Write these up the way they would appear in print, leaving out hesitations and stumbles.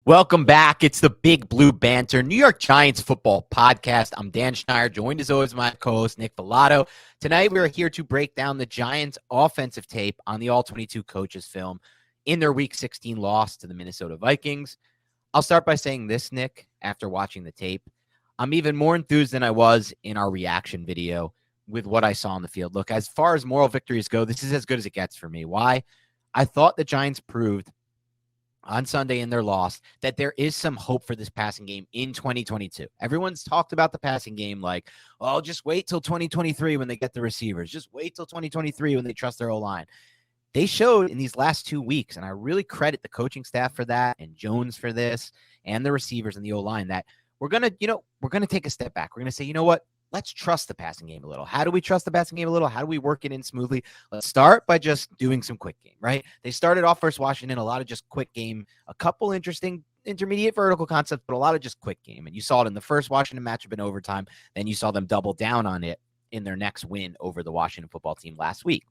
Welcome back. It's the Big Blue Banter, New York Giants football podcast. I'm Dan Schneider, joined as always by my co-host Nick Velato. Tonight we are here to break down the Giants' offensive tape on the All-22 coaches film in their Week 16 loss to the Minnesota Vikings. I'll start by saying this, Nick, after watching the tape. I'm even more enthused than I was in our reaction video with what I saw on the field. Look, as far as moral victories go, this is as good as it gets for me. Why? I thought the Giants proved on Sunday in their loss that there is some hope for this passing game in 2022. Everyone's talked about the passing game like, oh, just wait till 2023 when they get the receivers. Just wait till 2023 when they trust their O-line. They showed in these last 2 weeks, and I really credit the coaching staff for that and Jones for this and the receivers and the O-line that we're going to take a step back. We're going to say, you know what? Let's trust the passing game a little. How do we trust the passing game a little? How do we work it in smoothly? Let's start by just doing some quick game, right? They started off versus Washington, a lot of just quick game, a couple interesting intermediate vertical concepts, but a lot of just quick game. And you saw it in the first Washington matchup in overtime. Then you saw them double down on it in their next win over the Washington football team last week.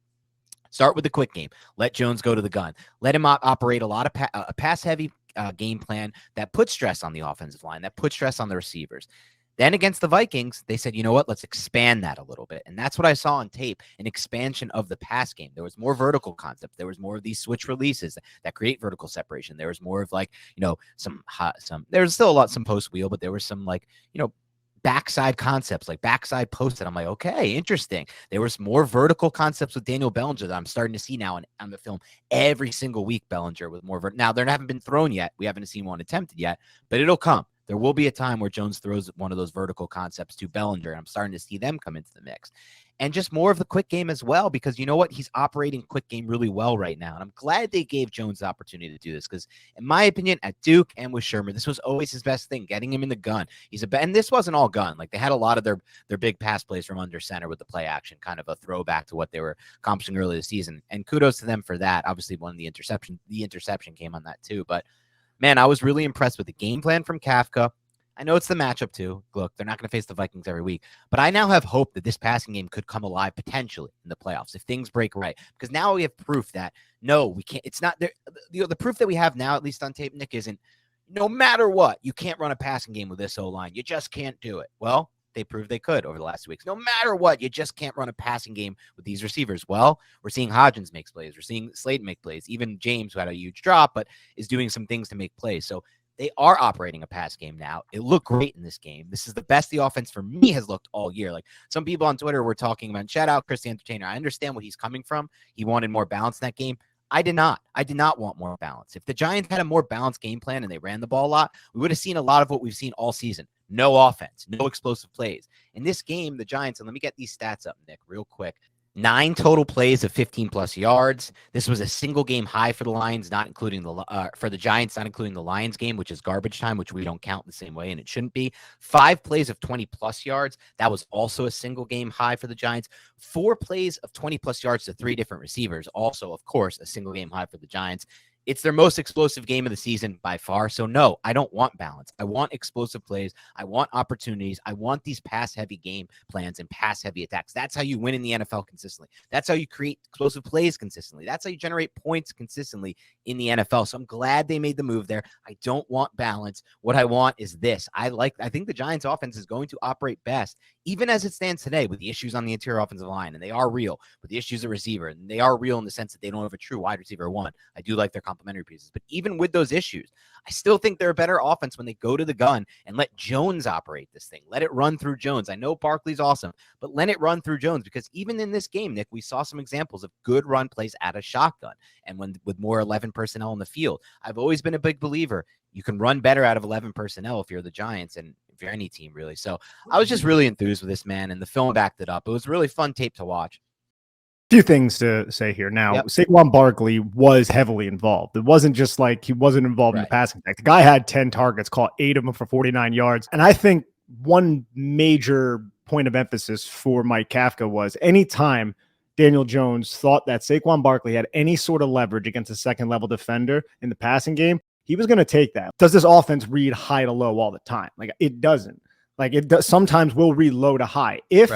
Start with the quick game. Let Jones go to the gun. Let him operate a lot of a pass-heavy game plan that puts stress on the offensive line, that puts stress on the receivers. Then against the Vikings, they said, you know what, let's expand that a little bit. And that's what I saw on tape, an expansion of the pass game. There was more vertical concepts. There was more of these switch releases that create vertical separation. There was more of like, there's still some post wheel, but there was some like, backside concepts, like backside post that I'm like, okay, interesting. There was more vertical concepts with Daniel Bellinger that I'm starting to see now on the film every single week. Bellinger with more now, there haven't been thrown yet. We haven't seen one attempted yet, but it'll come. There will be a time where Jones throws one of those vertical concepts to Bellinger, and I'm starting to see them come into the mix. And just more of the quick game as well, because you know what? He's operating quick game really well right now. And I'm glad they gave Jones the opportunity to do this because, in my opinion, at Duke and with Shermer, this was always his best thing, getting him in the gun. And this wasn't all gun. Like, they had a lot of their big pass plays from under center with the play action, kind of a throwback to what they were accomplishing early this season. And kudos to them for that. Obviously, the interception came on that too. But, man, I was really impressed with the game plan from Kafka. I know it's the matchup too. Look, they're not going to face the Vikings every week, but I now have hope that this passing game could come alive potentially in the playoffs if things break right. Because now we have proof that no, we can't. It's not there. The proof that we have now, at least on tape, Nick, isn't no matter what, you can't run a passing game with this O-line. You just can't do it. Well, they proved they could over the last 2 weeks. No matter what, you just can't run a passing game with these receivers. Well, we're seeing Hodgins make plays. We're seeing Slayton make plays. Even James, who had a huge drop, but is doing some things to make plays. So they are operating a pass game now. It looked great in this game. This is the best the offense for me has looked all year. Like some people on Twitter were talking about, shout out Chris the Entertainer. I understand what he's coming from. He wanted more balance in that game. I did not. I did not want more balance. If the Giants had a more balanced game plan and they ran the ball a lot, we would have seen a lot of what we've seen all season. No offense, no explosive plays. In this game, the Giants, and let me get these stats up, Nick, real quick. 9 total plays of 15-plus yards. This was a single game high for the Lions, not including for the Giants, not including the Lions game, which is garbage time, which we don't count the same way, and it shouldn't be. 5 plays of 20-plus yards. That was also a single game high for the Giants. 4 plays of 20-plus yards to 3 different receivers. Also, of course, a single game high for the Giants. It's their most explosive game of the season by far. So, no, I don't want balance. I want explosive plays. I want opportunities. I want these pass-heavy game plans and pass-heavy attacks. That's how you win in the NFL consistently. That's how you create explosive plays consistently. That's how you generate points consistently in the NFL. So I'm glad they made the move there. I don't want balance. What I want is this. I think the Giants offense is going to operate best, even as it stands today, with the issues on the interior offensive line, and they are real, with the issues at receiver, and they are real in the sense that they don't have a true wide receiver one. I do like their complementary pieces, but even with those issues, I still think they're a better offense when they go to the gun and let Jones operate this thing. Let it run through Jones. I know Barkley's awesome, but let it run through Jones, because even in this game, Nick, we saw some examples of good run plays at a shotgun and with more 11 personnel in the field. I've always been a big believer. You can run better out of 11 personnel if you're the Giants and if you're any team, really. So I was just really enthused with this, man, and the film backed it up. It was really fun tape to watch. Few things to say here. Now, Saquon Barkley was heavily involved. It wasn't just like he wasn't involved in the passing attack. The guy had 10 targets, caught 8 of them for 49 yards. And I think one major point of emphasis for Mike Kafka was anytime Daniel Jones thought that Saquon Barkley had any sort of leverage against a second-level defender in the passing game, he was going to take that. Does this offense read high to low all the time? Like, it doesn't. Like, it does. Sometimes we'll read low to high. If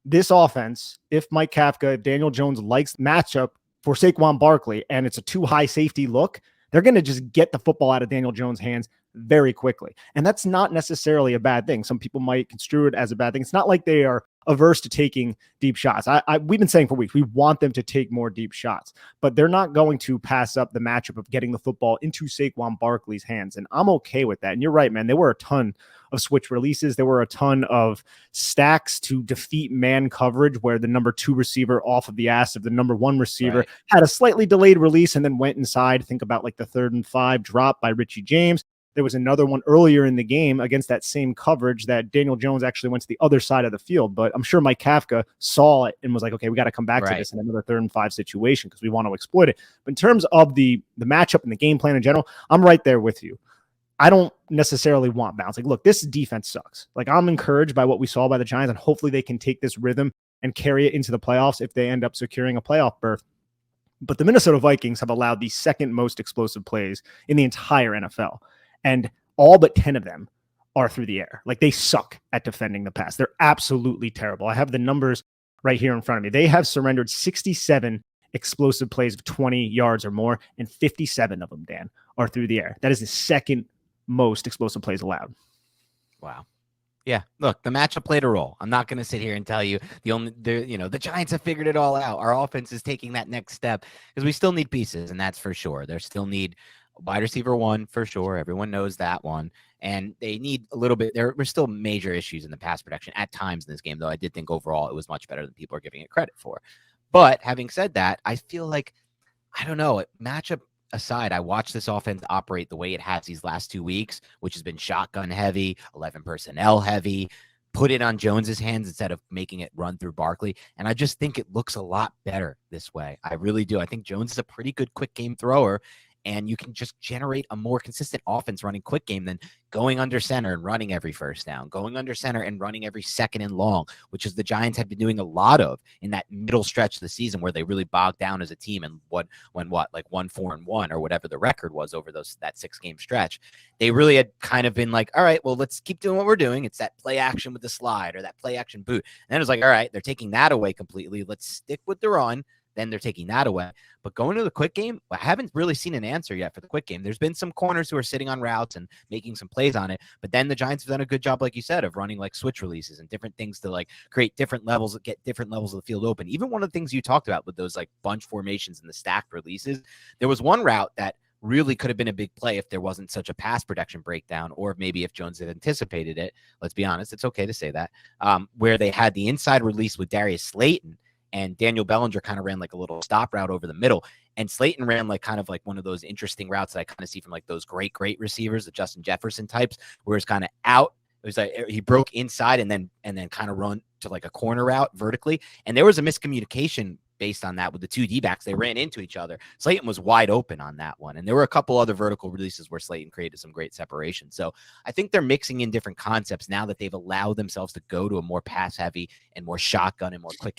this offense, if Mike Kafka, Daniel Jones likes matchup for Saquon Barkley, and it's a too high safety look, they're going to just get the football out of Daniel Jones' hands very quickly. And that's not necessarily a bad thing. Some people might construe it as a bad thing. It's not like they are averse to taking deep shots. We've been saying for weeks, we want them to take more deep shots, but they're not going to pass up the matchup of getting the football into Saquon Barkley's hands. And I'm okay with that. And you're right, man. There were a ton of switch releases. There were a ton of stacks to defeat man coverage where the number 2 receiver off of the ass of the number 1 receiver had a slightly delayed release and then went inside. Think about like the 3rd and 5 drop by Richie James. There was another one earlier in the game against that same coverage that Daniel Jones actually went to the other side of the field. But I'm sure Mike Kafka saw it and was like, okay, we got to come back to this in another 3rd and 5 situation because we want to exploit it. But in terms of the matchup and the game plan in general, I'm right there with you. I don't necessarily want bounce. Like, look, this defense sucks. Like, I'm encouraged by what we saw by the Giants, and hopefully they can take this rhythm and carry it into the playoffs if they end up securing a playoff berth. But the Minnesota Vikings have allowed the 2nd most explosive plays in the entire NFL. And all but 10 of them are through the air. Like, they suck at defending the pass. They're absolutely terrible. I have the numbers right here in front of me. They have surrendered 67 explosive plays of 20 yards or more, and 57 of them, Dan, are through the air. That is the 2nd most explosive plays allowed. Wow. Yeah, look, the matchup played a role. I'm not going to sit here and tell you the Giants have figured it all out. Our offense is taking that next step because we still need pieces, and that's for sure. They still need wide receiver 1 for sure. Everyone knows that one. And they need a little bit. There were still major issues in the pass protection at times in this game, though I did think overall it was much better than people are giving it credit for. But having said that, I feel like, I don't know, matchup aside, I watched this offense operate the way it has these last 2 weeks, which has been shotgun heavy, 11 personnel heavy, put it on Jones's hands instead of making it run through Barkley. And I just think it looks a lot better this way. I really do. I think Jones is a pretty good quick game thrower, and you can just generate a more consistent offense running quick game than going under center and running every first down, going under center and running every 2nd and long, which is the Giants have been doing a lot of in that middle stretch of the season where they really bogged down as a team and went 1-4-1 or whatever the record was over that 6-game stretch. They really had kind of been like, all right, well, let's keep doing what we're doing. It's that play action with the slide or that play action boot. And then it was like, all right, they're taking that away completely. Let's stick with the run. Then they're taking that away. But going to the quick game, I haven't really seen an answer yet for the quick game. There's been some corners who are sitting on routes and making some plays on it. But then the Giants have done a good job, like you said, of running like switch releases and different things to like create different levels, get different levels of the field open. Even one of the things you talked about with those like bunch formations and the stacked releases, there was one route that really could have been a big play if there wasn't such a pass protection breakdown, or maybe if Jones had anticipated it. Let's be honest. It's okay to say that, where they had the inside release with Darius Slayton, and Daniel Bellinger kind of ran like a little stop route over the middle. And Slayton ran like kind of like one of those interesting routes that I kind of see from like those great receivers, the Justin Jefferson types, where it's kind of out. It was like he broke inside and then kind of run to like a corner route vertically. And there was a miscommunication based on that with the 2 D-backs. They ran into each other. Slayton was wide open on that one. And there were a couple other vertical releases where Slayton created some great separation. So I think they're mixing in different concepts now that they've allowed themselves to go to a more pass heavy and more shotgun and more quick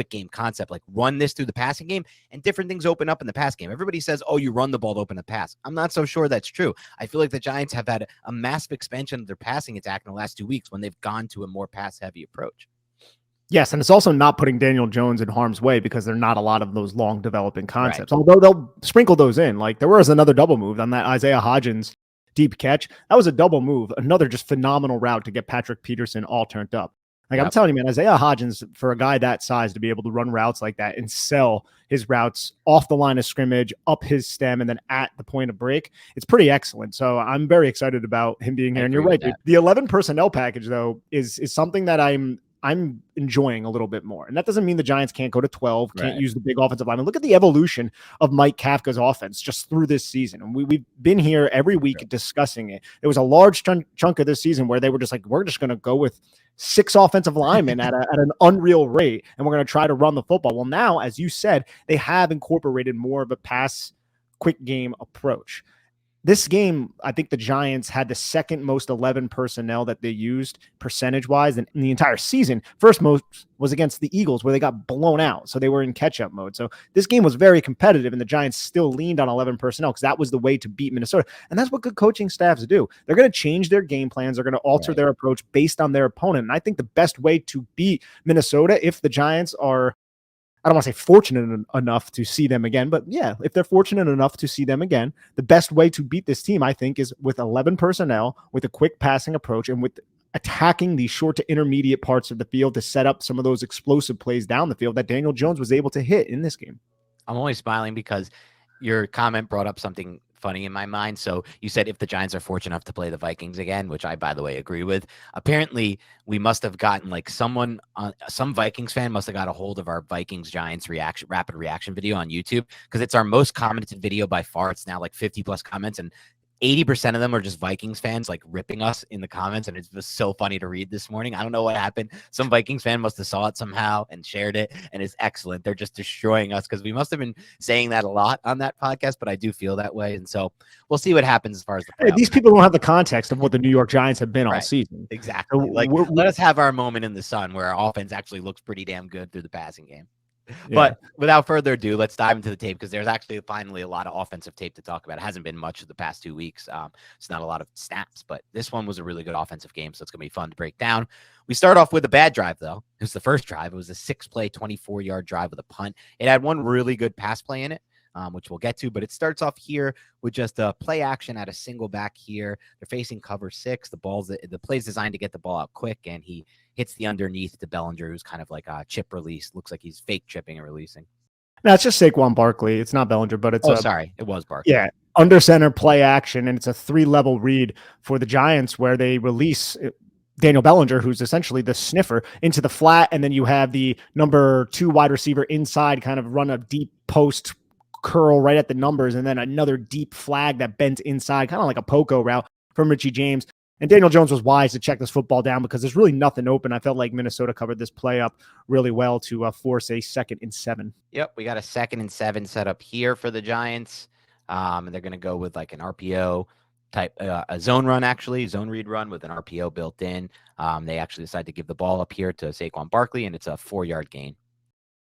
game concept, like run this through the passing game and different things open up in the pass game. Everybody says, oh, you run the ball to open the pass. I'm not so sure that's true. I feel like the Giants have had a massive expansion of their passing attack in the last 2 weeks when they've gone to a more pass heavy approach. Yes, and it's also not putting Daniel Jones in harm's way because there are not a lot of those long developing concepts, although they'll sprinkle those in. Like there was another double move on that Isaiah Hodgins deep catch. That was a double move, another just phenomenal route to get Patrick Peterson all turned up. Like I'm telling you, man, Isaiah Hodgins, for a guy that size to be able to run routes like that and sell his routes off the line of scrimmage, up his stem, and then at the point of break, it's pretty excellent. So I'm very excited about him being here. And you're right, dude. The 11 personnel package, though, is something that I'm enjoying a little bit more. And that doesn't mean the Giants can't go to 12, can't use the big offensive line. And look at the evolution of Mike Kafka's offense just through this season. And we've been here every week discussing it. There was a large chunk of this season where they were just like, we're just going to go with 6 offensive linemen at an unreal rate, and we're going to try to run the football. Well, now, as you said, they have incorporated more of a pass quick game approach. This game, I think the Giants had the 2nd most 11 personnel that they used percentage-wise in the entire season. First most was against the Eagles, where they got blown out, so they were in catch-up mode. So this game was very competitive, and the Giants still leaned on 11 personnel because that was the way to beat Minnesota. And that's what good coaching staffs do. They're going to change their game plans. They're going to alter their approach based on their opponent. And I think the best way to beat Minnesota, if the Giants are I don't want to say fortunate enough to see them again, but yeah, if they're fortunate enough to see them again, the best way to beat this team, I think, is with 11 personnel, with a quick passing approach, and with attacking the short to intermediate parts of the field to set up some of those explosive plays down the field that Daniel Jones was able to hit in this game. I'm only smiling because your comment brought up something funny in my mind. So you said if the Giants are fortunate enough to play the Vikings again, which I, by the way, agree with. Apparently, we must have gotten like some Vikings fan must have got a hold of our Vikings Giants rapid reaction video on YouTube, because it's our most commented video by far. It's now like 50 plus comments, and 80% of them are just Vikings fans like ripping us in the comments, and it's just so funny to read this morning. I don't know what happened. Some Vikings fan must have saw it somehow and shared it, and it's excellent. They're just destroying us because we must have been saying that a lot on that podcast, but I do feel that way. And so we'll see what happens as far as the playoffs. These people don't have the context of what the New York Giants have been all season. Exactly. So like, let us have our moment in the sun where our offense actually looks pretty damn good through the passing game. Yeah. But without further ado, let's dive into the tape, because there's actually finally a lot of offensive tape to talk about. It hasn't been much of the past 2 weeks. It's not a lot of snaps, but this one was a really good offensive game, so it's going to be fun to break down. We start off with a bad drive, though. It was the first drive. It was a 6-play, 24-yard drive with a punt. It had one really good pass play in it, which we'll get to, but it starts off here with just a play action at a single back here. They're facing cover 6. The play's designed to get the ball out quick, and he hits the underneath to Bellinger, who's kind of like a chip release. Looks like he's fake chipping and releasing. No, it's just Saquon Barkley. It's not Bellinger, but it's sorry. It was Barkley. Yeah. Under center play action, and it's a 3-level read for the Giants where they release Daniel Bellinger, who's essentially the sniffer, into the flat, and then you have the number 2 wide receiver inside kind of run a deep post curl right at the numbers, and then another deep flag that bent inside, kind of like a Poco route from Richie James. And Daniel Jones was wise to check this football down because there's really nothing open. I felt like Minnesota covered this play up really well to force a 2nd and 7. Yep, we got a 2nd and 7 set up here for the Giants. And they're going to go with like an RPO type, a zone read run with an RPO built in. They actually decided to give the ball up here to Saquon Barkley, and it's a 4-yard gain.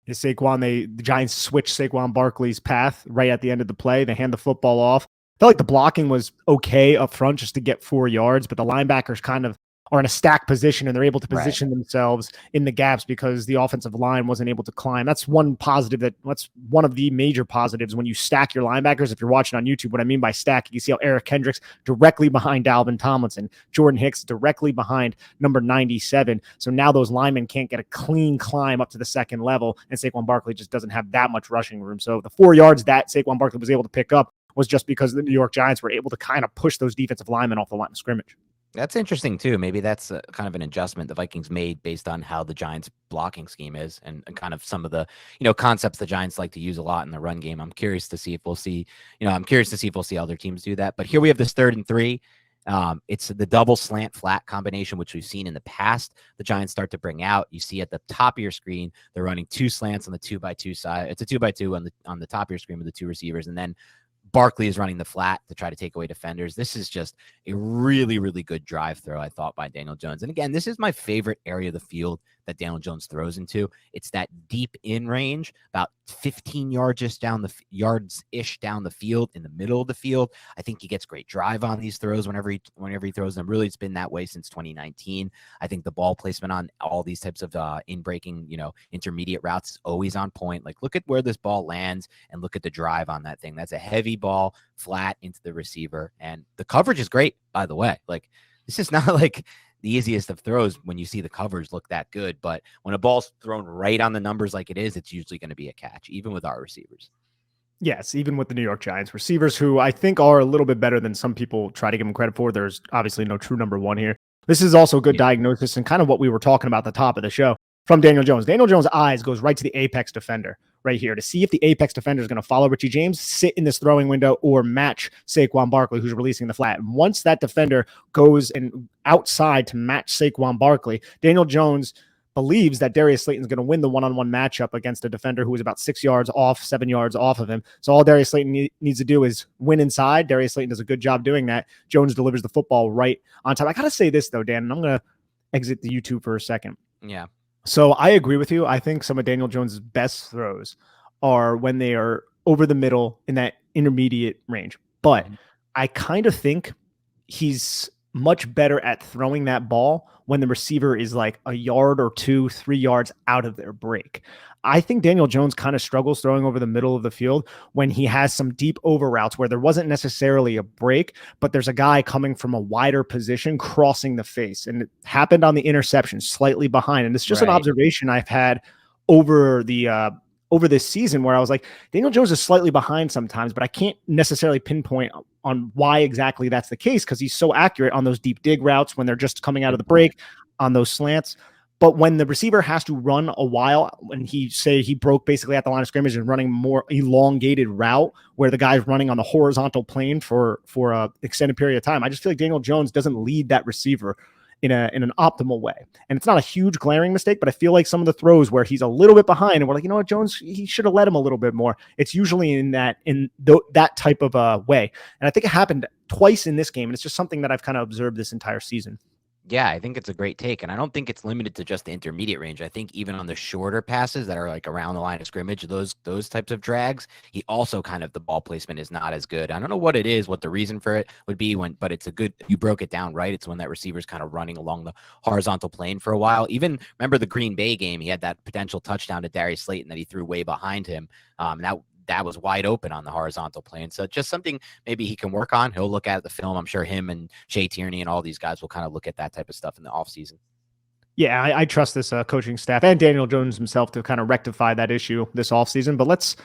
The Giants switch Saquon Barkley's path right at the end of the play. They hand the football off. I felt like the blocking was okay up front just to get 4 yards, but the linebackers kind of are in a stacked position, and they're able to position themselves in the gaps because the offensive line wasn't able to climb. That's one positive. That's one of the major positives when you stack your linebackers. If you're watching on YouTube, what I mean by stack, you see how Eric Kendricks directly behind Dalvin Tomlinson, Jordan Hicks directly behind number 97. So now those linemen can't get a clean climb up to the 2nd level, and Saquon Barkley just doesn't have that much rushing room. So the 4 yards that Saquon Barkley was able to pick up was just because the New York Giants were able to kind of push those defensive linemen off the line of scrimmage. That's interesting, too. Maybe that's kind of an adjustment the Vikings made based on how the Giants' blocking scheme is, and kind of some of the, concepts the Giants like to use a lot in the run game. I'm curious to see if we'll see other teams do that. But here we have this 3rd and 3. It's the double slant flat combination, which we've seen in the past. The Giants start to bring out. You see at the top of your screen, they're running 2 slants on the 2x2 side. It's a 2x2 on the top of your screen with the 2 receivers, and then Barkley is running the flat to try to take away defenders. This is just a really, really good drive throw, I thought, by Daniel Jones. And again, this is my favorite area of the field that Daniel Jones throws into. It's that deep in range, about 15 yards-ish down the field, in the middle of the field. I think he gets great drive on these throws whenever he throws them. Really, it's been that way since 2019. I think the ball placement on all these types of in-breaking, intermediate routes is always on point. Like, look at where this ball lands and look at the drive on that thing. That's a heavy ball flat into the receiver. And the coverage is great, by the way. Like, this is not like the easiest of throws when you see the coverage look that good, but when a ball's thrown right on the numbers like it is, it's usually going to be a catch, even with our receivers. Yes, even with the New York Giants receivers, who I think are a little bit better than some people try to give them credit for. There's obviously no true number 1 here. This is also good diagnosis and kind of what we were talking about at the top of the show from Daniel Jones. Daniel Jones' eyes goes right to the apex defender right here to see if the apex defender is going to follow Richie James, sit in this throwing window, or match Saquon Barkley, who's releasing the flat. And once that defender goes and outside to match Saquon Barkley, Daniel Jones believes that Darius Slayton's going to win the one-on-one matchup against a defender who is about 6 yards off, 7 yards off of him. So all Darius Slayton needs to do is win inside. Darius Slayton does a good job doing that. Jones delivers the football right on time. I got to say this, though, Dan, and I'm going to exit the YouTube for a second. Yeah. So I agree with you. I think some of Daniel Jones' best throws are when they are over the middle in that intermediate range. But I kind of think he's much better at throwing that ball when the receiver is like a yard or 2, 3 yards out of their break. I think Daniel Jones kind of struggles throwing over the middle of the field when he has some deep over routes where there wasn't necessarily a break, but there's a guy coming from a wider position crossing the face. And it happened on the interception, slightly behind. And it's just an observation I've had over over this season where I was like, Daniel Jones is slightly behind sometimes, but I can't necessarily pinpoint on why exactly that's the case because he's so accurate on those deep dig routes when they're just coming out of the break, on those slants. But when the receiver has to run a while, when he broke basically at the line of scrimmage and running more elongated route where the guy's running on the horizontal plane for a extended period of time, I just feel like Daniel Jones doesn't lead that receiver in an optimal way. And it's not a huge glaring mistake, but I feel like some of the throws where he's a little bit behind and we're like, you know what, Jones, he should have let him a little bit more. It's usually that type of way. And I think it happened twice in this game. And it's just something that I've kind of observed this entire season. Yeah, I think it's a great take. And I don't think it's limited to just the intermediate range. I think even on the shorter passes that are like around the line of scrimmage, those types of drags, he also kind of the ball placement is not as good. I don't know what it is, what the reason for it would be but it's a good, you broke it down right. It's when that receiver's kind of running along the horizontal plane for a while. Even remember the Green Bay game, he had that potential touchdown to Darius Slayton that he threw way behind him. That was wide open on the horizontal plane. So just something maybe he can work on. He'll look at the film. I'm sure him and Shea Tierney and all these guys will kind of look at that type of stuff in the offseason. Yeah, I trust this coaching staff and Daniel Jones himself to kind of rectify that issue this offseason. But let's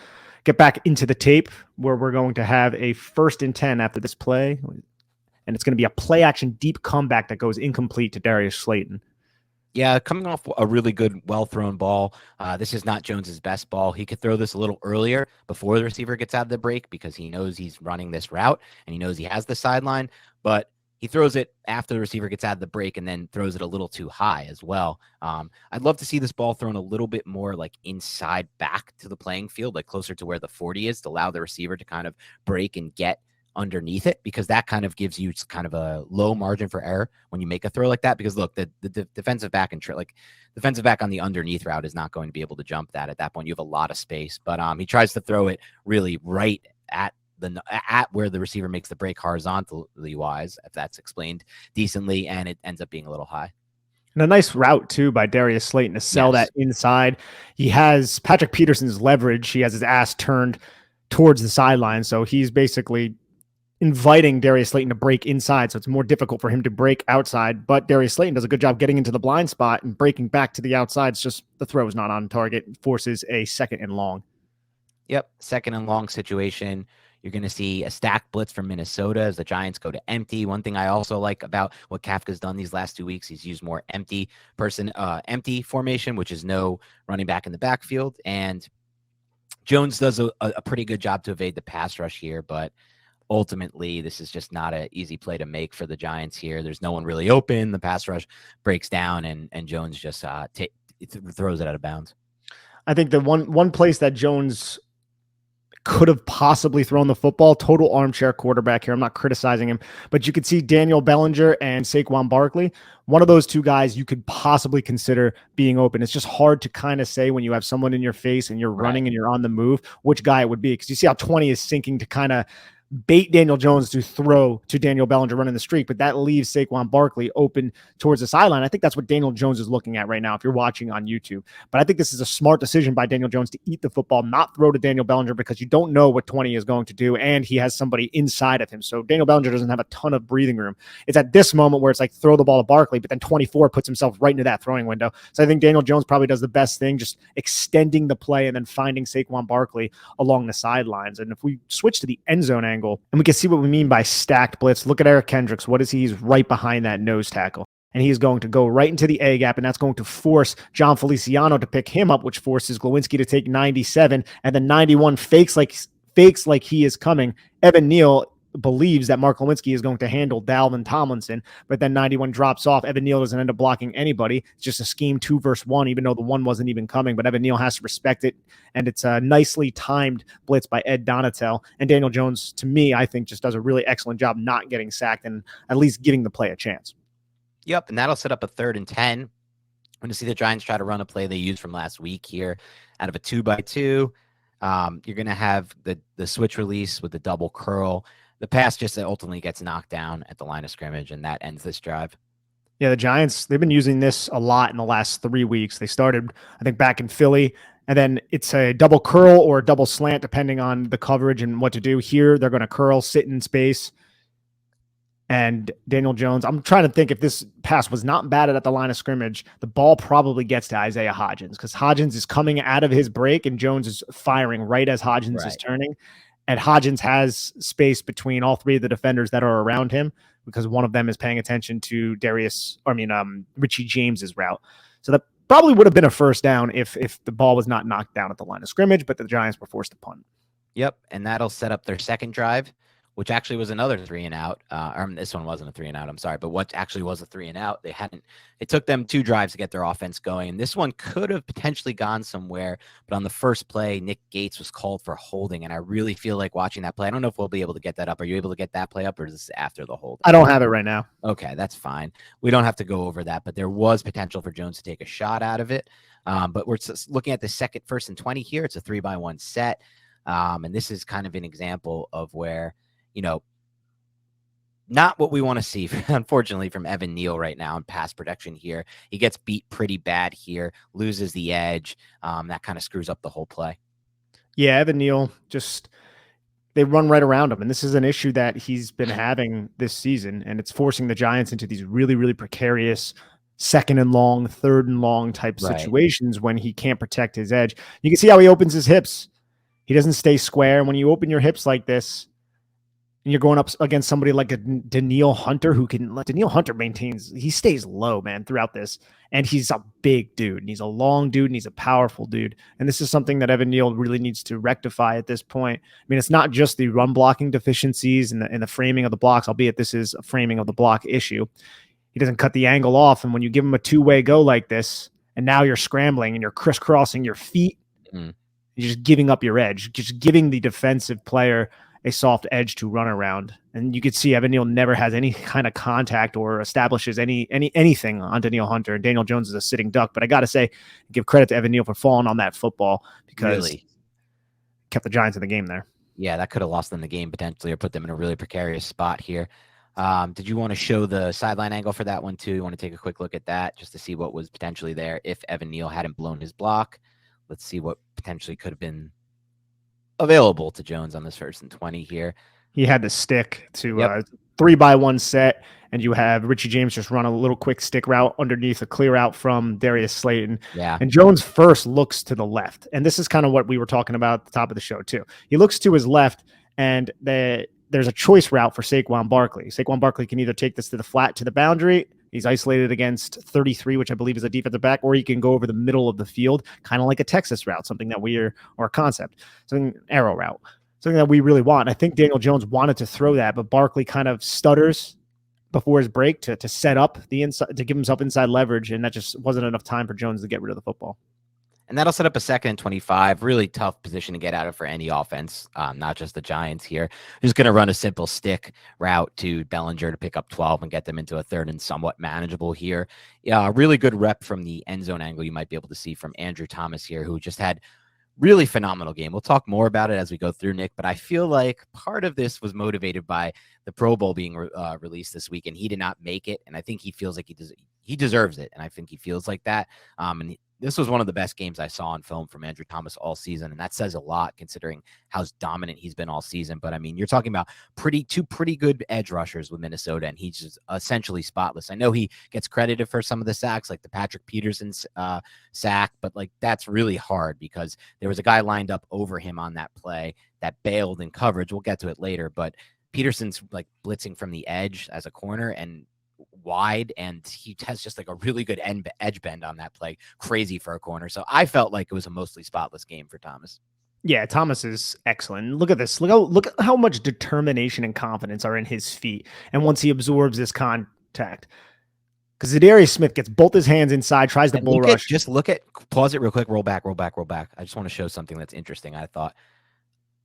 get back into the tape where we're going to have a 1st and 10 after this play. And it's going to be a play action deep comeback that goes incomplete to Darius Slayton. Yeah, coming off a really good, well-thrown ball. This is not Jones's best ball. He could throw this a little earlier before the receiver gets out of the break because he knows he's running this route and he knows he has the sideline, but he throws it after the receiver gets out of the break and then throws it a little too high as well. I'd love to see this ball thrown a little bit more like inside back to the playing field, like closer to where the 40 is to allow the receiver to kind of break and get underneath it, because that kind of gives you kind of a low margin for error when you make a throw like that. Because look, the defensive back defensive back on the underneath route is not going to be able to jump that. At that point, you have a lot of space. But he tries to throw it really right at where the receiver makes the break horizontally wise, if that's explained decently, and it ends up being a little high. And a nice route, too, by Darius Slayton to sell that inside. He has Patrick Peterson's leverage. He has his ass turned towards the sideline, so he's basically inviting Darius Slayton to break inside, so it's more difficult for him to break outside. But Darius Slayton does a good job getting into the blind spot and breaking back to the outside. It's just the throw is not on target. It forces a 2nd and long. Yep, 2nd and long situation. You're going to see a stack blitz from Minnesota as the Giants go to empty. One thing I also like about what Kafka's done these last 2 weeks, he's used more empty formation, which is no running back in the backfield. And Jones does a pretty good job to evade the pass rush here, but ultimately, this is just not an easy play to make for the Giants here. There's no one really open. The pass rush breaks down, and Jones just throws it out of bounds. I think the one place that Jones could have possibly thrown the football, total armchair quarterback here, I'm not criticizing him, but you could see Daniel Bellinger and Saquon Barkley. One of those two guys you could possibly consider being open. It's just hard to kind of say when you have someone in your face and you're running and you're on the move, which guy it would be. Because you see how 20 is sinking to kind of bait Daniel Jones to throw to Daniel Bellinger running the streak, but that leaves Saquon Barkley open towards the sideline. I think that's what Daniel Jones is looking at right now if you're watching on YouTube. But I think this is a smart decision by Daniel Jones to eat the football, not throw to Daniel Bellinger, because you don't know what 20 is going to do, and he has somebody inside of him. So Daniel Bellinger doesn't have a ton of breathing room. It's at this moment where it's like throw the ball to Barkley, but then 24 puts himself right into that throwing window. So I think Daniel Jones probably does the best thing, just extending the play and then finding Saquon Barkley along the sidelines. And if we switch to the end zone angle, and we can see what we mean by stacked blitz. Look at Eric Kendricks. What is he? He's right behind that nose tackle. And he's going to go right into the A gap, and that's going to force John Feliciano to pick him up, which forces Glowinski to take 97, and then 91 fakes like he is coming. Evan Neal believes that Mark Lewinsky is going to handle Dalvin Tomlinson, but then 91 drops off. Evan Neal doesn't end up blocking anybody. It's just a scheme 2 versus 1, even though the 1 wasn't even coming, but Evan Neal has to respect it. And it's a nicely timed blitz by Ed Donatel. And Daniel Jones, to me, I think just does a really excellent job not getting sacked and at least giving the play a chance. Yep. And that'll set up a 3rd and 10. I'm going to see the Giants try to run a play they used from last week here out of a 2x2. You're going to have the switch release with the double curl. The pass just ultimately gets knocked down at the line of scrimmage, and that ends this drive. Yeah, the Giants, they've been using this a lot in the last 3 weeks. They started, I think, back in Philly, and then it's a double curl or a double slant, depending on the coverage and what to do. Here, they're going to curl, sit in space. And Daniel Jones, I'm trying to think if this pass was not batted at the line of scrimmage, the ball probably gets to Isaiah Hodgins because Hodgins is coming out of his break and Jones is firing right as Hodgins is turning. And Hodgins has space between all three of the defenders that are around him because one of them is paying attention to Richie James's route. So that probably would have been a first down if the ball was not knocked down at the line of scrimmage, but the Giants were forced to punt. Yep, and that'll set up their second drive, which actually was another 3-and-out. This one wasn't a 3-and-out, I'm sorry, but what actually was a 3-and-out. It took them 2 drives to get their offense going, and this one could have potentially gone somewhere, but on the first play, Nick Gates was called for holding, and I really feel like watching that play. I don't know if we'll be able to get that up. Are you able to get that play up, or is this after the hold? I don't have it right now. Okay, that's fine. We don't have to go over that, but there was potential for Jones to take a shot out of it. But we're looking at the second 1st and 20 here. It's a 3-by-1 set, and this is kind of an example of where, not what we want to see, unfortunately, from Evan Neal right now in pass protection here. He gets beat pretty bad here, loses the edge. That kind of screws up the whole play. Yeah, Evan Neal, they run right around him. And this is an issue that he's been having this season. And it's forcing the Giants into these really, really precarious 2nd and long, 3rd and long type situations when he can't protect his edge. You can see how he opens his hips. He doesn't stay square. And when you open your hips like this, and you're going up against somebody like a Danielle Hunter Danielle Hunter he stays low, man, throughout this. And he's a big dude, and he's a long dude, and he's a powerful dude. And this is something that Evan Neal really needs to rectify at this point. I mean, it's not just the run blocking deficiencies and the framing of the blocks, albeit this is a framing of the block issue. He doesn't cut the angle off. And when you give him a 2-way go like this, and now you're scrambling and you're crisscrossing your feet, you're just giving up your edge, just giving the defensive player a soft edge to run around. And you could see Evan Neal never has any kind of contact or establishes anything on Danielle Hunter. And Daniel Jones is a sitting duck. But I got to say, give credit to Evan Neal for falling on that football because kept the Giants in the game there. Yeah, that could have lost them the game potentially or put them in a really precarious spot here. Did you want to show the sideline angle for that one too? You want to take a quick look at that just to see what was potentially there if Evan Neal hadn't blown his block? Let's see what potentially could have been available to Jones on this 1st and 20 here. He had the stick to 3-by-1 set, and you have Richie James just run a little quick stick route underneath a clear out from Darius Slayton. Yeah. And Jones first looks to the left. And this is kind of what we were talking about at the top of the show too. He looks to his left, and there's a choice route for Saquon Barkley. Saquon Barkley can either take this to the flat to the boundary. He's isolated against 33, which I believe is a defensive back, or he can go over the middle of the field, kind of like a Texas route, something that or a concept, something arrow route, something that we really want. I think Daniel Jones wanted to throw that, but Barkley kind of stutters before his break to set up the inside, to give himself inside leverage, and that just wasn't enough time for Jones to get rid of the football. And that'll set up a 2nd and 25. Really tough position to get out of for any offense, not just the Giants here. Just going to run a simple stick route to Bellinger to pick up 12 and get them into a 3rd and somewhat manageable here. Yeah, really good rep from the end zone angle you might be able to see from Andrew Thomas here, who just had really phenomenal game. We'll talk more about it as we go through, Nick, but I feel like part of this was motivated by the Pro Bowl being released this week, and he did not make it, and I think he feels like he deserves it, and I think he feels like that. This was one of the best games I saw on film from Andrew Thomas all season, and that says a lot considering how dominant he's been all season. But, I mean, you're talking about two pretty good edge rushers with Minnesota, and he's just essentially spotless. I know he gets credited for some of the sacks, like the Patrick Peterson sack, but, like, that's really hard because there was a guy lined up over him on that play that bailed in coverage. We'll get to it later, but Peterson's, like, blitzing from the edge as a corner, and wide, and he has just like a really good edge bend on that play. Crazy for a corner. So I felt like it was a mostly spotless game for Thomas. Yeah, Thomas is excellent. Look at this. Look at how much determination and confidence are in his feet. And once he absorbs this contact, because Zadarius Smith gets both his hands inside, tries the bull rush. Pause it real quick. Roll back. I just want to show something that's interesting. I thought,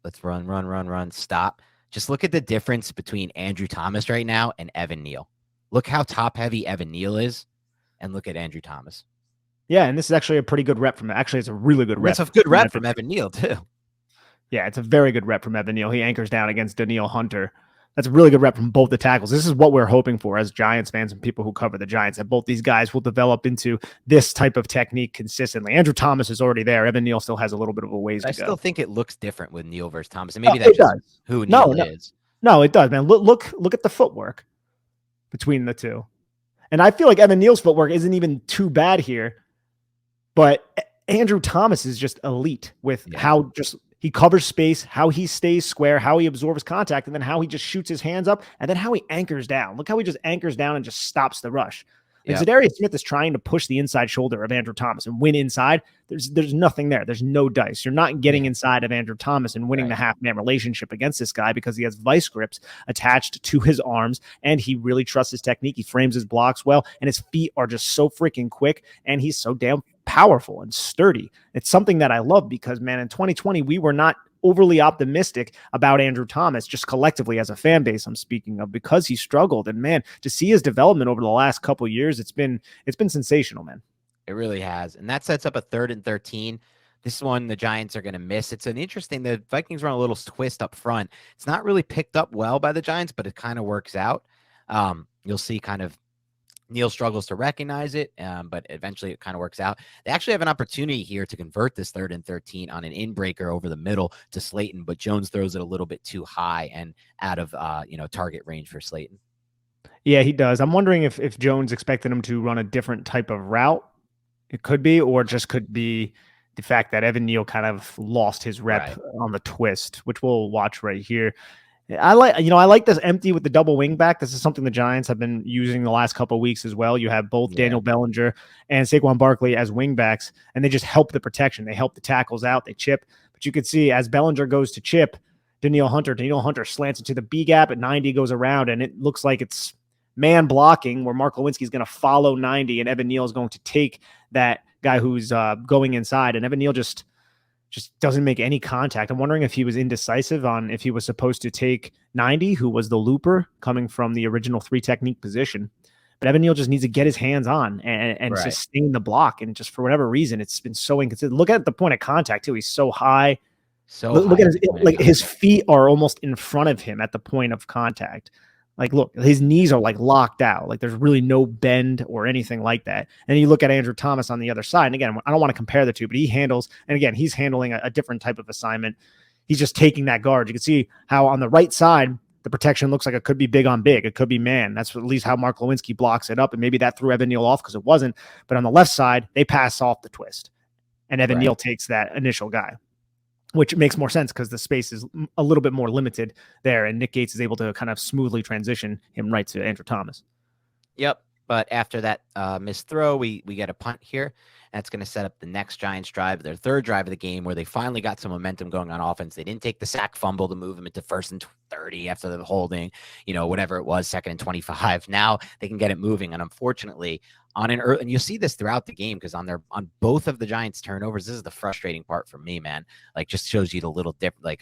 let's run, stop. Just look at the difference between Andrew Thomas right now and Evan Neal. Look how top heavy Evan Neal is, and look at Andrew Thomas. Yeah, and this is actually a pretty good rep from. Actually, it's a really good rep. It's a good rep from Evan Neal too. Yeah, it's a very good rep from Evan Neal. He anchors down against Danielle Hunter. That's a really good rep from both the tackles. This is what we're hoping for as Giants fans and people who cover the Giants, that both these guys will develop into this type of technique consistently. Andrew Thomas is already there. Evan Neal still has a little bit of a ways to go. I still think it looks different with Neal versus Thomas, and maybe that's just who Neal is. No, it does, man. Look at the footwork between the two. And I feel like Evan Neal's footwork isn't even too bad here, but Andrew Thomas is just elite with how just he covers space, how he stays square, how he absorbs contact, and then how he just shoots his hands up, and then how he anchors down. Look how he just anchors down and just stops the rush. Like Zadarius Smith is trying to push the inside shoulder of Andrew Thomas and win inside. There's nothing there. There's no dice. You're not getting inside of Andrew Thomas and winning the half-man relationship against this guy because he has vice grips attached to his arms, and he really trusts his technique. He frames his blocks well, and his feet are just so freaking quick, and he's so damn powerful and sturdy. It's something that I love because, man, in 2020, we were not overly optimistic about Andrew Thomas, just collectively as a fan base I'm speaking of, because he struggled. And man, to see his development over the last couple of years, it's been sensational, man. It really has. And that sets up a 3rd and 13. This one the Giants are going to miss. It's an interesting, the Vikings run a little twist up front. It's not really picked up well by the Giants, but it kind of works out. You'll see kind of Neal struggles to recognize it, but eventually it kind of works out. They actually have an opportunity here to convert this 3rd and 13 on an in-breaker over the middle to Slayton, but Jones throws it a little bit too high and out of target range for Slayton. Yeah, he does. I'm wondering if Jones expected him to run a different type of route. It could be, or just could be the fact that Evan Neal kind of lost his rep on the twist, which we'll watch right here. I like this empty with the double wing back. This is something the Giants have been using the last couple of weeks as well. You have both Daniel Bellinger and Saquon Barkley as wing backs, and they just help the protection. They help the tackles out. They chip. But you can see as Bellinger goes to chip, Daniel Hunter slants it to the B gap at 90, goes around, and it looks like it's man blocking where Mark Lewinsky is going to follow 90, and Evan Neal is going to take that guy who's going inside, and Evan Neal just doesn't make any contact. I'm wondering if he was indecisive on if he was supposed to take 90, who was the looper coming from the original 3 technique position. But Evan Neal just needs to get his hands on and sustain the block. And just for whatever reason, it's been so inconsistent. Look at the point of contact too. He's so high. Look at his feet are almost in front of him at the point of contact. Like, look, his knees are like locked out. Like there's really no bend or anything like that. And you look at Andrew Thomas on the other side. And again, I don't want to compare the two, but he's handling a different type of assignment. He's just taking that guard. You can see how on the right side, the protection looks like it could be big on big. It could be man. That's at least how Mark Lewinsky blocks it up. And maybe that threw Evan Neal off because it wasn't. But on the left side, they pass off the twist. And Evan Neal takes that initial guy, which makes more sense because the space is a little bit more limited there. And Nick Gates is able to kind of smoothly transition him right to Andrew Thomas. Yep. But after that missed throw, we get a punt here. That's going to set up the next Giants drive, their 3rd drive of the game, where they finally got some momentum going on offense. They didn't take the sack fumble to move them into 1st and 30 after the holding, whatever it was, 2nd and 25. Now they can get it moving. And unfortunately, on an early, and you see this throughout the game because on both of the Giants turnovers, this is the frustrating part for me, man. Like, just shows you the little different,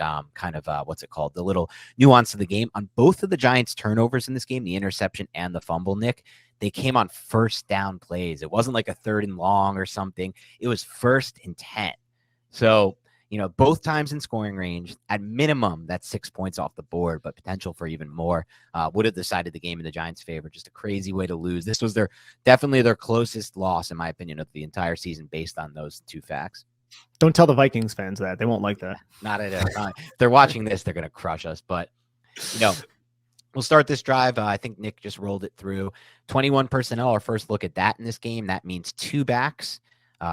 what's it called? The little nuance of the game. On both of the Giants turnovers in this game, the interception and the fumble, Nick, they came on 1st down plays. It wasn't like a 3rd and long or something. It was 1st and 10. So, both times in scoring range, at minimum, that's 6 points off the board, but potential for even more would have decided the game in the Giants' favor. Just a crazy way to lose. This was definitely their closest loss, in my opinion, of the entire season based on those 2 facts. Don't tell the Vikings fans that. They won't like that. Not at a time. If they're watching this, they're going to crush us. But, we'll start this drive. I think Nick just rolled it through. 21 personnel, our first look at that in this game. That means 2 backs.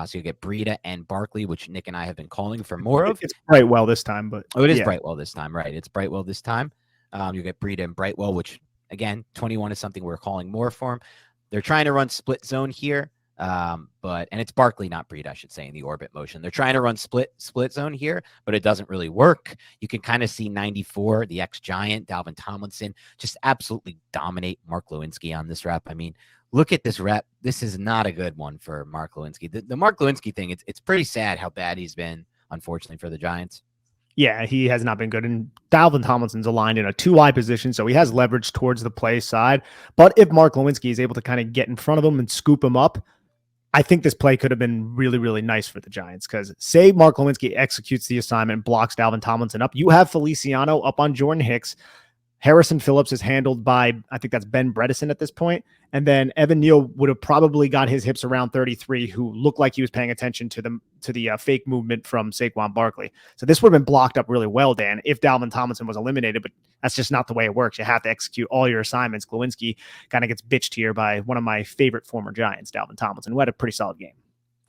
So you get Breida and Barkley, which Nick and I have been calling for more of. It's Brightwell this time, but it is Brightwell this time, right? It's Brightwell this time. You get Breida and Brightwell, which again, 21 is something we're calling more for him. They're trying to run split zone here, and it's Barkley, not Breida, I should say, in the orbit motion. They're trying to run split zone here, but it doesn't really work. You can kind of see 94, the ex-Giant, Dalvin Tomlinson, just absolutely dominate Mark Lewinsky on this rep. I mean, look at this rep. This is not a good one for Mark Lewinsky. The Mark Lewinsky thing, it's pretty sad how bad he's been, unfortunately, for the Giants. Yeah, he has not been good. And Dalvin Tomlinson's aligned in a 2-eye position, so he has leverage towards the play side. But if Mark Lewinsky is able to kind of get in front of him and scoop him up, I think this play could have been really, really nice for the Giants because say Mark Lewinsky executes the assignment, blocks Dalvin Tomlinson up. You have Feliciano up on Jordan Hicks. Harrison Phillips is handled by, I think that's Ben Bredesen at this point. And then Evan Neal would have probably got his hips around 33, who looked like he was paying attention to the fake movement from Saquon Barkley. So this would have been blocked up really well, Dan, if Dalvin Tomlinson was eliminated, but that's just not the way it works. You have to execute all your assignments. Glowinski kind of gets bitched here by one of my favorite former Giants, Dalvin Tomlinson, who had a pretty solid game.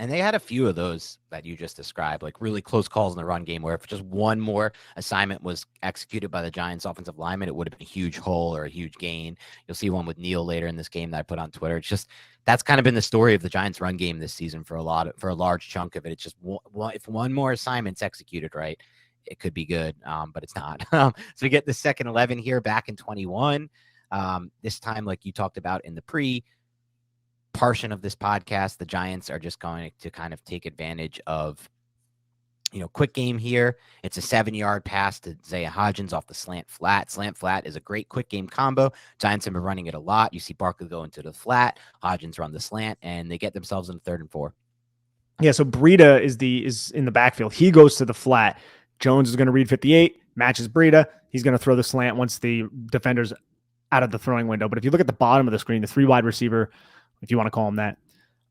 And they had a few of those that you just described, like really close calls in the run game where if just one more assignment was executed by the Giants offensive lineman, it would have been a huge hole or a huge gain. You'll see one with Neal later in this game that I put on Twitter. It's just, that's kind of been the story of the Giants run game this season for a large chunk of it. It's just if one more assignment's executed right, it could be good, but it's not. So we get the second 11 here back in 21. This time, like you talked about in the portion of this podcast, the Giants are just going to kind of take advantage of, quick game here. It's a 7-yard pass to Isaiah Hodgins off the slant flat. Slant flat is a great quick game combo. Giants have been running it a lot. You see Barkley go into the flat, Hodgins run the slant, and they get themselves in 3rd and 4. Yeah, so Breida is in the backfield. He goes to the flat. Jones is going to read 58, matches Breida. He's going to throw the slant once the defender's out of the throwing window. But if you look at the bottom of the screen, the 3 wide receiver, if you want to call him that,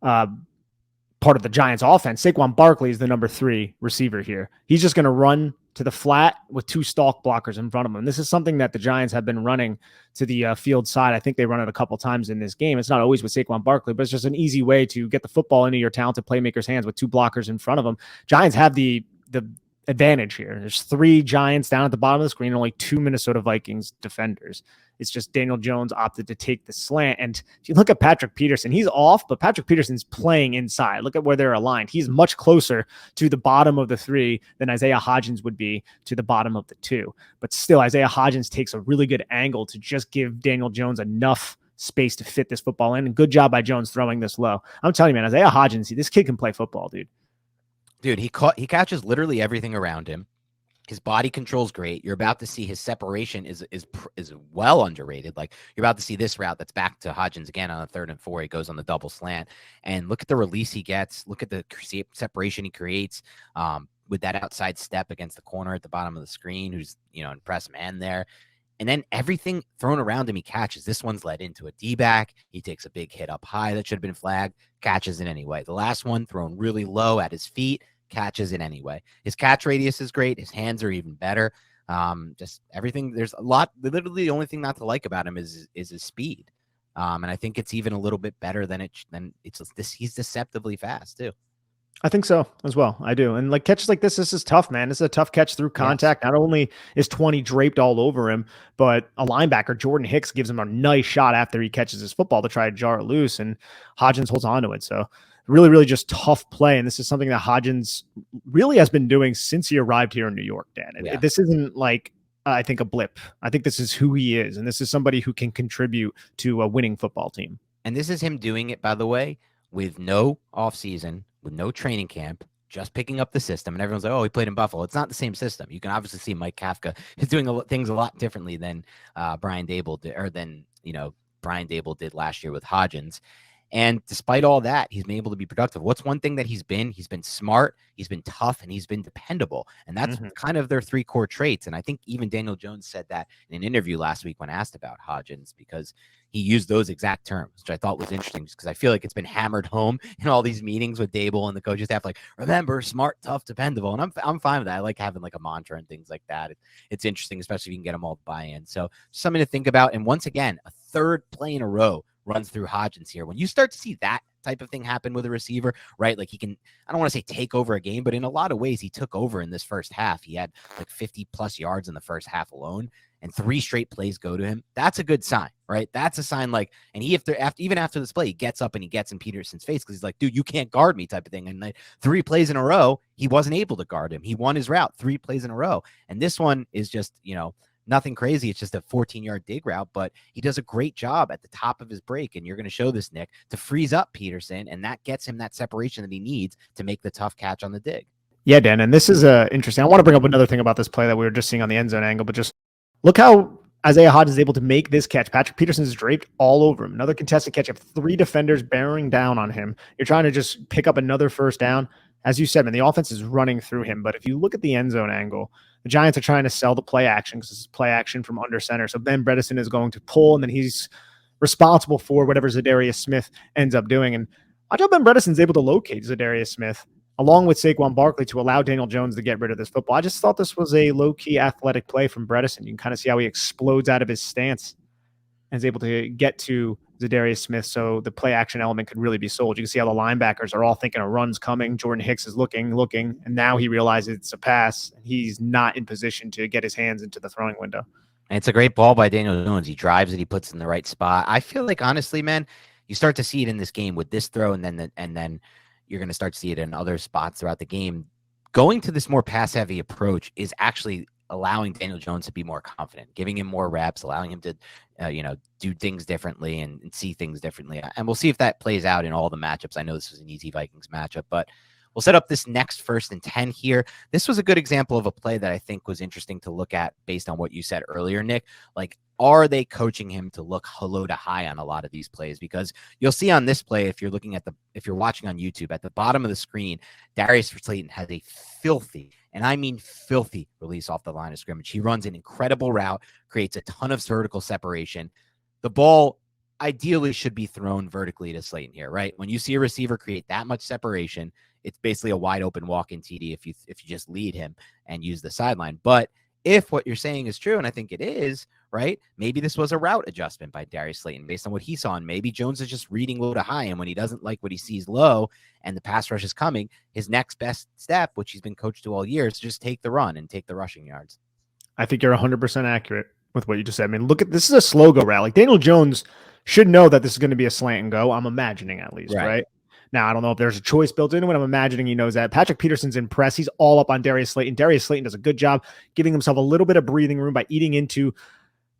part of the Giants offense, Saquon Barkley is the number 3 receiver here. He's just going to run to the flat with 2 stalk blockers in front of him. This is something that the Giants have been running to the field side. I think they run it a couple times in this game. It's not always with Saquon Barkley, but it's just an easy way to get the football into your talented playmakers' hands with 2 blockers in front of them. Giants have the advantage here. There's 3 Giants down at the bottom of the screen, and only 2 Minnesota Vikings defenders. It's just Daniel Jones opted to take the slant. And if you look at Patrick Peterson, he's off, but Patrick Peterson's playing inside. Look at where they're aligned. He's much closer to the bottom of the 3 than Isaiah Hodgins would be to the bottom of the 2. But still, Isaiah Hodgins takes a really good angle to just give Daniel Jones enough space to fit this football in. And good job by Jones throwing this low. I'm telling you, man, Isaiah Hodgins, this kid can play football, dude. Dude, he catches literally everything around him. His body control's great. You're about to see his separation is well underrated. Like, you're about to see this route that's back to Hodgins again on the 3rd and 4. He goes on the double slant, and look at the release he gets. Look at the separation he creates with that outside step against the corner at the bottom of the screen, who's in press man there. And then everything thrown around him, he catches. This one's led into a D-back. He takes a big hit up high that should have been flagged, catches it anyway. The last one thrown really low at his feet, catches it anyway. His catch radius is great. His hands are even better. Just everything. There's a lot. Literally, the only thing not to like about him is his speed. And I think it's even a little bit better than it's. He's deceptively fast too. I think so as well. I do. And like catches like this is tough, man. This is a tough catch through contact. Yes. Not only is 20 draped all over him, but a linebacker, Jordan Hicks, gives him a nice shot after he catches his football to try to jar it loose, and Hodgins holds on to it. So really, really just tough play. And this is something that Hodgins really has been doing since he arrived here in New York, Dan. This isn't like, I think, a blip. I think this is who he is. And this is somebody who can contribute to a winning football team. And this is him doing it, by the way, with no offseason, with no training camp, just picking up the system. And everyone's like, oh, he played in Buffalo. It's not the same system. You can obviously see Mike Kafka is doing things a lot differently than Brian Dable did, or than, Brian Dable did last year with Hodgins. And despite all that, he's been able to be productive. What's one thing that he's been smart, he's been tough, and he's been dependable. And that's kind of their 3 core traits. And I think even Daniel Jones said that in an interview last week when asked about Hodgins, because he used those exact terms, which I thought was interesting, just because I feel like it's been hammered home in all these meetings with Dable and the coaching staff. Like, remember, smart, tough, dependable. And I'm fine with that. I like having like a mantra and things like that. It's interesting, especially if you can get them all to buy in. So something to think about. And once again, a 3rd play in a row runs through Hodgins here. When you start to see that type of thing happen with a receiver, right? Like, he can, I don't want to say take over a game, but in a lot of ways he took over in this first half. He had like 50 plus yards in the first half alone, and 3 straight plays go to him. That's a good sign, right? That's a sign, like, and he, even after this play, he gets up and he gets in Peterson's face because he's like, dude, you can't guard me type of thing. And like 3 plays in a row, he wasn't able to guard him. He won his route 3 plays in a row. And this one is just, nothing crazy. It's just a 14-yard dig route, but he does a great job at the top of his break. And you're going to show this, Nick, to freeze up Peterson. And that gets him that separation that he needs to make the tough catch on the dig. Yeah, Dan. And this is interesting. I want to bring up another thing about this play that we were just seeing on the end zone angle, but just look how Isaiah Hodgins is able to make this catch. Patrick Peterson is draped all over him. Another contested catch. You have 3 defenders bearing down on him. You're trying to just pick up another first down. As you said, man, the offense is running through him. But if you look at the end zone angle, The Giants are trying to sell the play action because this is play action from under center. So Ben Bredesen is going to pull, and then he's responsible for whatever Zadarius Smith ends up doing. And watch how Ben Bredesen's able to locate Zadarius Smith along with Saquon Barkley to allow Daniel Jones to get rid of this football. I just thought this was a low-key athletic play from Bredesen. You can kind of see how he explodes out of his stance and is able to get to Zadarius Smith, so the play action element could really be sold. You can see how the linebackers are all thinking a run's coming. Jordan Hicks is looking, and now he realizes it's a pass, and he's not in position to get his hands into the throwing window. And it's a great ball by Daniel Jones. He drives it, he puts it in the right spot. I feel like, honestly, man, you start to see it in this game with this throw, and then you're going to start to see it in other spots throughout the game. Going to this more pass-heavy approach is actually allowing Daniel Jones to be more confident, giving him more reps, allowing him to, do things differently and see things differently. And we'll see if that plays out in all the matchups. I know this was an easy Vikings matchup, but we'll set up this next 1st and 10 here. This was a good example of a play that I think was interesting to look at based on what you said earlier, Nick. Like, are they coaching him to look low to high on a lot of these plays? Because you'll see on this play, if you're watching on YouTube, at the bottom of the screen, Darius Slayton has a filthy, and I mean filthy, release off the line of scrimmage. He runs an incredible route, creates a ton of vertical separation. The ball ideally should be thrown vertically to Slayton here, right? When you see a receiver create that much separation, it's basically a wide open walk-in TD if you just lead him and use the sideline. But if what you're saying is true, and I think it is, right, maybe this was a route adjustment by Darius Slayton based on what he saw, and maybe Jones is just reading low to high, and when he doesn't like what he sees low and the pass rush is coming, his next best step, which he's been coached to all year, is to just take the run and take the rushing yards. I think you're 100% accurate with what you just said. I mean, look at this is a slow go route. Like, Daniel Jones should know that this is going to be a slant and go. I'm imagining, at least, right? Now, I don't know if there's a choice built into it. I'm imagining he knows that. Patrick Peterson's in press. He's all up on Darius Slayton. Darius Slayton does a good job giving himself a little bit of breathing room by eating into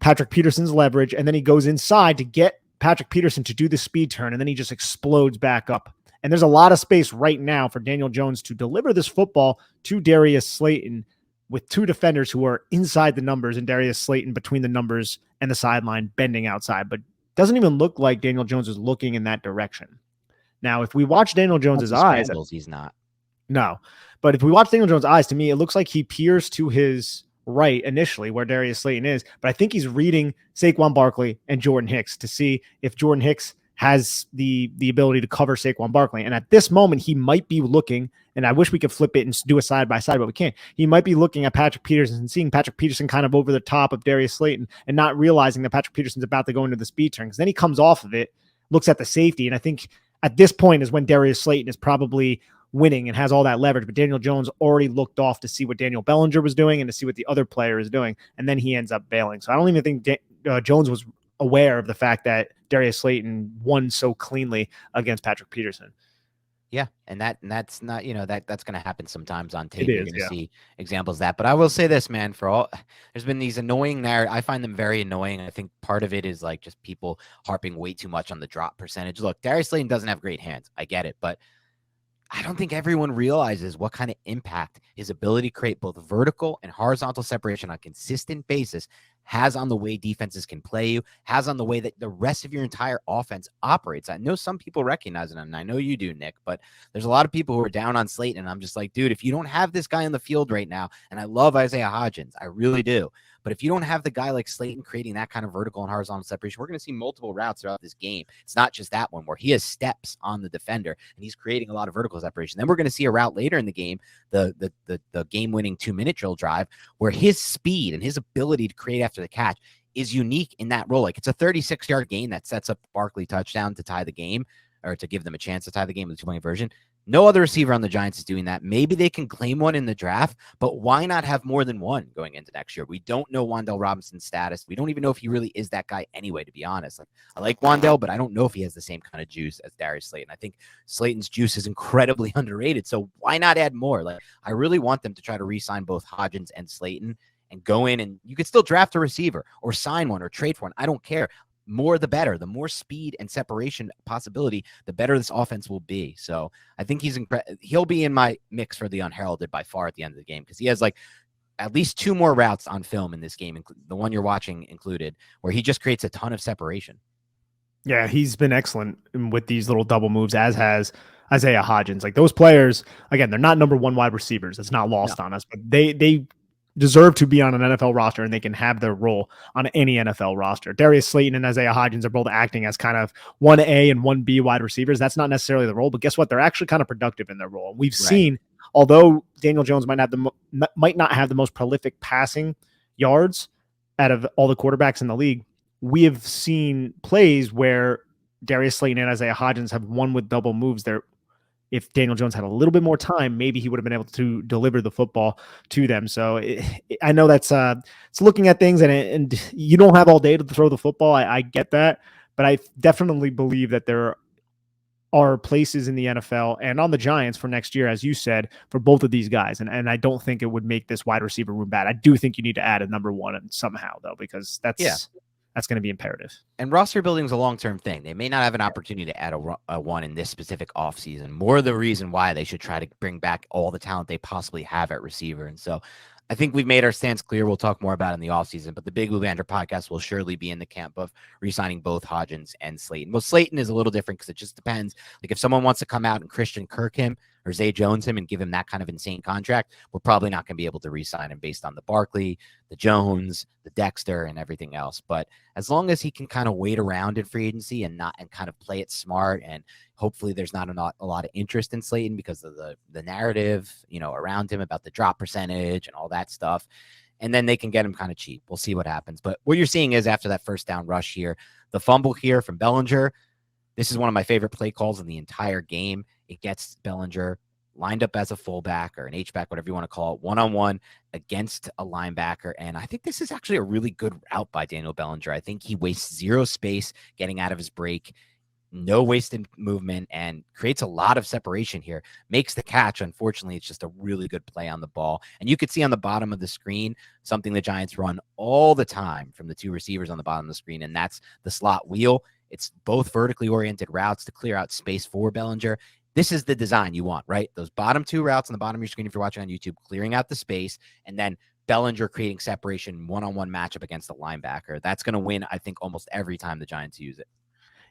Patrick Peterson's leverage, and then he goes inside to get Patrick Peterson to do the speed turn, and then he just explodes back up. And there's a lot of space right now for Daniel Jones to deliver this football to Darius Slayton with two defenders who are inside the numbers and Darius Slayton between the numbers and the sideline bending outside. But doesn't even look like Daniel Jones is looking in that direction. Now, if we watch Daniel Jones's eyes, he's not. No, but if we watch Daniel Jones' eyes, to me, it looks like he peers to his right initially where Darius Slayton is, but I think he's reading Saquon Barkley and Jordan Hicks to see if Jordan Hicks has the ability to cover Saquon Barkley. And at this moment, he might be looking, and I wish we could flip it and do a side-by-side, but we can't. He might be looking at Patrick Peterson and seeing Patrick Peterson kind of over the top of Darius Slayton and not realizing that Patrick Peterson's about to go into the speed turn, because then he comes off of it, looks at the safety, and I think at this point is when Darius Slayton is probably winning and has all that leverage, but Daniel Jones already looked off to see what Daniel Bellinger was doing and to see what the other player is doing, and then he ends up bailing. So I don't even think Jones was aware of the fact that Darius Slayton won so cleanly against Patrick Peterson. Yeah, and that's not, that's going to happen sometimes on tape. You're going to see examples of that. But I will say this, man, there's been these annoying narratives. I find them very annoying. I think part of it is like just people harping way too much on the drop percentage. Look, Darius Slayton doesn't have great hands. I get it, but I don't think everyone realizes what kind of impact his ability to create both vertical and horizontal separation on a consistent basis has on the way defenses can play you, has on the way that the rest of your entire offense operates. I know some people recognize it, and I know you do, Nick, but there's a lot of people who are down on Slayton, and I'm just like, dude, if you don't have this guy on the field right now, and I love Isaiah Hodgins, I really do, but if you don't have the guy like Slayton creating that kind of vertical and horizontal separation, we're going to see multiple routes throughout this game. It's not just that one where he has steps on the defender and he's creating a lot of vertical separation. Then we're going to see a route later in the game, the game-winning 2-minute drill drive, where his speed and his ability to create after the catch is unique in that role. Like, it's a 36-yard gain that sets up Barkley touchdown to tie the game, or to give them a chance to tie the game with the 2-point version. No other receiver on the Giants is doing that. Maybe they can claim one in the draft, but why not have more than one going into next year? We don't know Wan'Dale Robinson's status. We don't even know if he really is that guy anyway, to be honest. Like, I like Wan'Dale, but I don't know if he has the same kind of juice as Darius Slayton. I think Slayton's juice is incredibly underrated, so why not add more? Like, I really want them to try to re-sign both Hodgins and Slayton and go in, and you could still draft a receiver or sign one or trade for one. I don't care. More the better. The more speed and separation possibility, the better this offense will be. So I think he'll be in my mix for the unheralded by far at the end of the game, because he has like at least 2 more routes on film in this game, the one you're watching included, where he just creates a ton of separation. Yeah, he's been excellent with these little double moves, as has Isaiah Hodgins. Like, those players, again, they're not number 1 wide receivers. It's not lost on us, but they deserve to be on an NFL roster and they can have their role on any NFL roster. Darius Slayton and Isaiah Hodgins are both acting as kind of 1A and 1B wide receivers. That's not necessarily the role, but guess what? They're actually kind of productive in their role. We've seen, although Daniel Jones might not have the most prolific passing yards out of all the quarterbacks in the league, we have seen plays where Darius Slayton and Isaiah Hodgins have won with double moves. If Daniel Jones had a little bit more time, maybe he would have been able to deliver the football to them. So I know that's it's looking at things, and you don't have all day to throw the football. I get that, but I definitely believe that there are places in the NFL and on the Giants for next year, as you said, for both of these guys. And I don't think it would make this wide receiver room bad. I do think you need to add a number one somehow, though, because that's going to be imperative. And roster building is a long-term thing. They may not have an opportunity to add a one in this specific offseason. More the reason why they should try to bring back all the talent they possibly have at receiver. And so I think we've made our stance clear. We'll talk more about it in the offseason, but the Big Blue Banter podcast will surely be in the camp of re-signing both Hodgins and Slayton. Well, Slayton is a little different because it just depends. Like if someone wants to come out and Christian Kirk him or Zay Jones him and give him that kind of insane contract, we're probably not going to be able to re-sign him based on the Barkley, the Jones, the Dexter, and everything else. But as long as he can kind of wait around in free agency and kind of play it smart, and hopefully there's not a lot of interest in Slayton because of the narrative, around him about the drop percentage and all that stuff. And then they can get him kind of cheap. We'll see what happens. But what you're seeing is after that first down rush here, the fumble here from Bellinger, this is one of my favorite play calls in the entire game. It gets Bellinger lined up as a fullback or an H-back, whatever you want to call it, one-on-one against a linebacker. And I think this is actually a really good route by Daniel Bellinger. I think he wastes zero space getting out of his break, no wasted movement, and creates a lot of separation here. Makes the catch. Unfortunately, it's just a really good play on the ball. And you could see on the bottom of the screen something the Giants run all the time from the two receivers on the bottom of the screen, and that's the slot wheel. It's both vertically oriented routes to clear out space for Bellinger. This is the design you want, right? Those bottom two routes on the bottom of your screen, if you're watching on YouTube, clearing out the space, and then Bellinger creating separation, one-on-one matchup against the linebacker. That's going to win, I think, almost every time the Giants use it.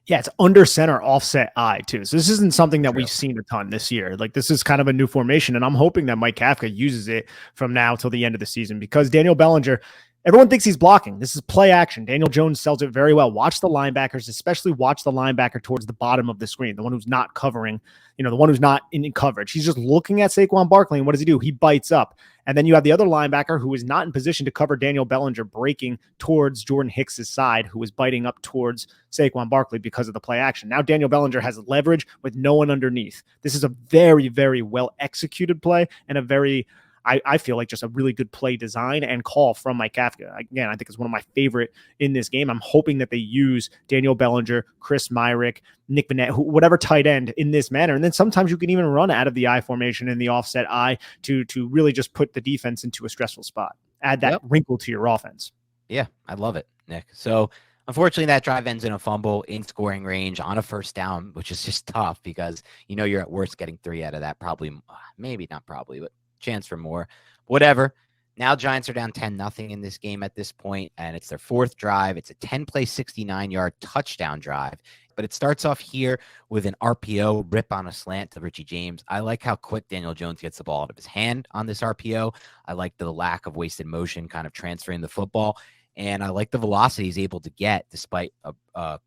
Yeah, it's under center offset eye too. So this isn't something that we've seen a ton this year. Like this is kind of a new formation, and I'm hoping that Mike Kafka uses it from now till the end of the season because Daniel Bellinger, everyone thinks he's blocking. This is play action. Daniel Jones sells it very well. Watch the linebackers, especially watch the linebacker towards the bottom of the screen, the one who's not covering, the one who's not in coverage. He's just looking at Saquon Barkley, and what does he do? He bites up. And then you have the other linebacker who is not in position to cover Daniel Bellinger, breaking towards Jordan Hicks's side, who is biting up towards Saquon Barkley because of the play action. Now Daniel Bellinger has leverage with no one underneath. This is a very, very well executed play and a very, I feel like just a really good play design and call from Mike Kafka. Again, I think it's one of my favorite in this game. I'm hoping that they use Daniel Bellinger, Chris Myrick, Nick Vannett, whatever tight end in this manner. And then sometimes you can even run out of the I formation in the offset I to really just put the defense into a stressful spot. Add that wrinkle to your offense. Yeah, I love it, Nick. So unfortunately, that drive ends in a fumble in scoring range on a first down, which is just tough because you're at worst getting 3 out of that. Probably, maybe not probably, but chance for more. Whatever. Now Giants are down 10-0 in this game at this point, and it's their fourth drive. It's a 10-play, 69-yard touchdown drive. But it starts off here with an RPO rip on a slant to Richie James. I like how quick Daniel Jones gets the ball out of his hand on this RPO. I like the lack of wasted motion kind of transferring the football. And I like the velocity he's able to get despite a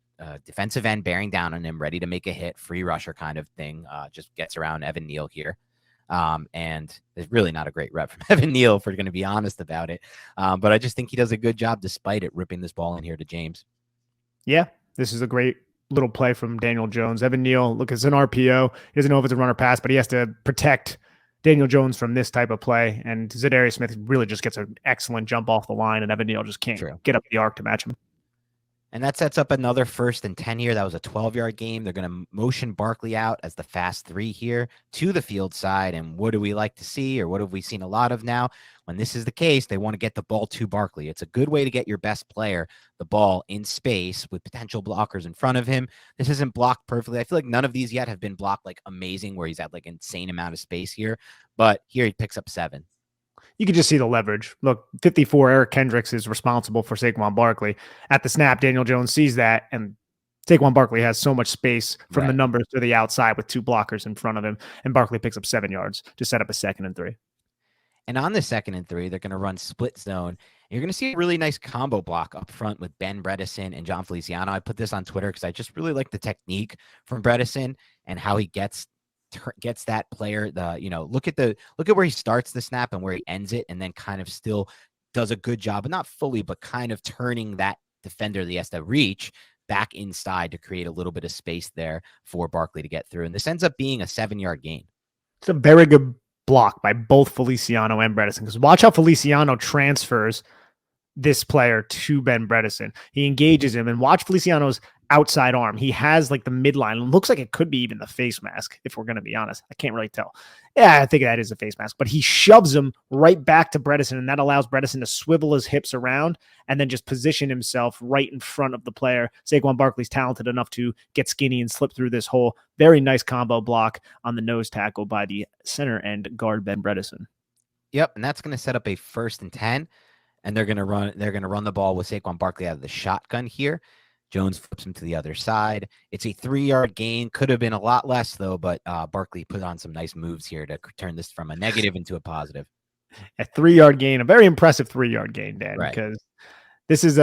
defensive end bearing down on him, ready to make a hit, free rusher kind of thing. Just gets around Evan Neal here. And it's really not a great rep from Evan Neal, if we're going to be honest about it. But I just think he does a good job despite it, ripping this ball in here to James. Yeah, this is a great little play from Daniel Jones. Evan Neal, look, it's an RPO. He doesn't know if it's a run or pass, but he has to protect Daniel Jones from this type of play. And Zadarius Smith really just gets an excellent jump off the line, and Evan Neal just can't get up the arc to match him. And that sets up another 1st and 10 here. That was a 12-yard game. They're going to motion Barkley out as the fast 3 here to the field side. And what do we like to see, or what have we seen a lot of now? When this is the case, they want to get the ball to Barkley. It's a good way to get your best player the ball in space with potential blockers in front of him. This isn't blocked perfectly. I feel like none of these yet have been blocked like amazing, where he's at like insane amount of space here. But here he picks up 7. You could just see the leverage. Look, 54, Eric Kendricks is responsible for Saquon Barkley. At the snap, Daniel Jones sees that, and Saquon Barkley has so much space from the numbers to the outside with 2 blockers in front of him, and Barkley picks up 7 yards to set up a 2nd and 3. And on the 2nd and 3, they're going to run split zone. And you're going to see a really nice combo block up front with Ben Bredesen and John Feliciano. I put this on Twitter because I just really like the technique from Bredesen and how he gets that player. Look at where he starts the snap and where he ends it, and then kind of still does a good job, but not fully, but kind of turning that defender that he has to reach back inside to create a little bit of space there for Barkley to get through. And this ends up being a 7-yard gain. It's a very good block by both Feliciano and Bredesen, because watch how Feliciano transfers this player to Ben Bredesen. He engages him, and watch Feliciano's outside arm. He has like the midline. It looks like it could be even the face mask, if we're going to be honest. I can't really tell. Yeah, I think that is a face mask, but he shoves him right back to Bredesen, and that allows Bredesen to swivel his hips around and then just position himself right in front of the player. Saquon Barkley's talented enough to get skinny and slip through this hole. Very nice combo block on the nose tackle by the center end guard, Ben Bredesen. Yep, and that's going to set up a 1st and 10. And they're going to run the ball with Saquon Barkley out of the shotgun here. Jones flips him to the other side. It's a 3-yard gain. Could have been a lot less, though, but Barkley put on some nice moves here to turn this from a negative into a positive. A 3-yard gain, a very impressive 3-yard gain, Dan, right. Because this is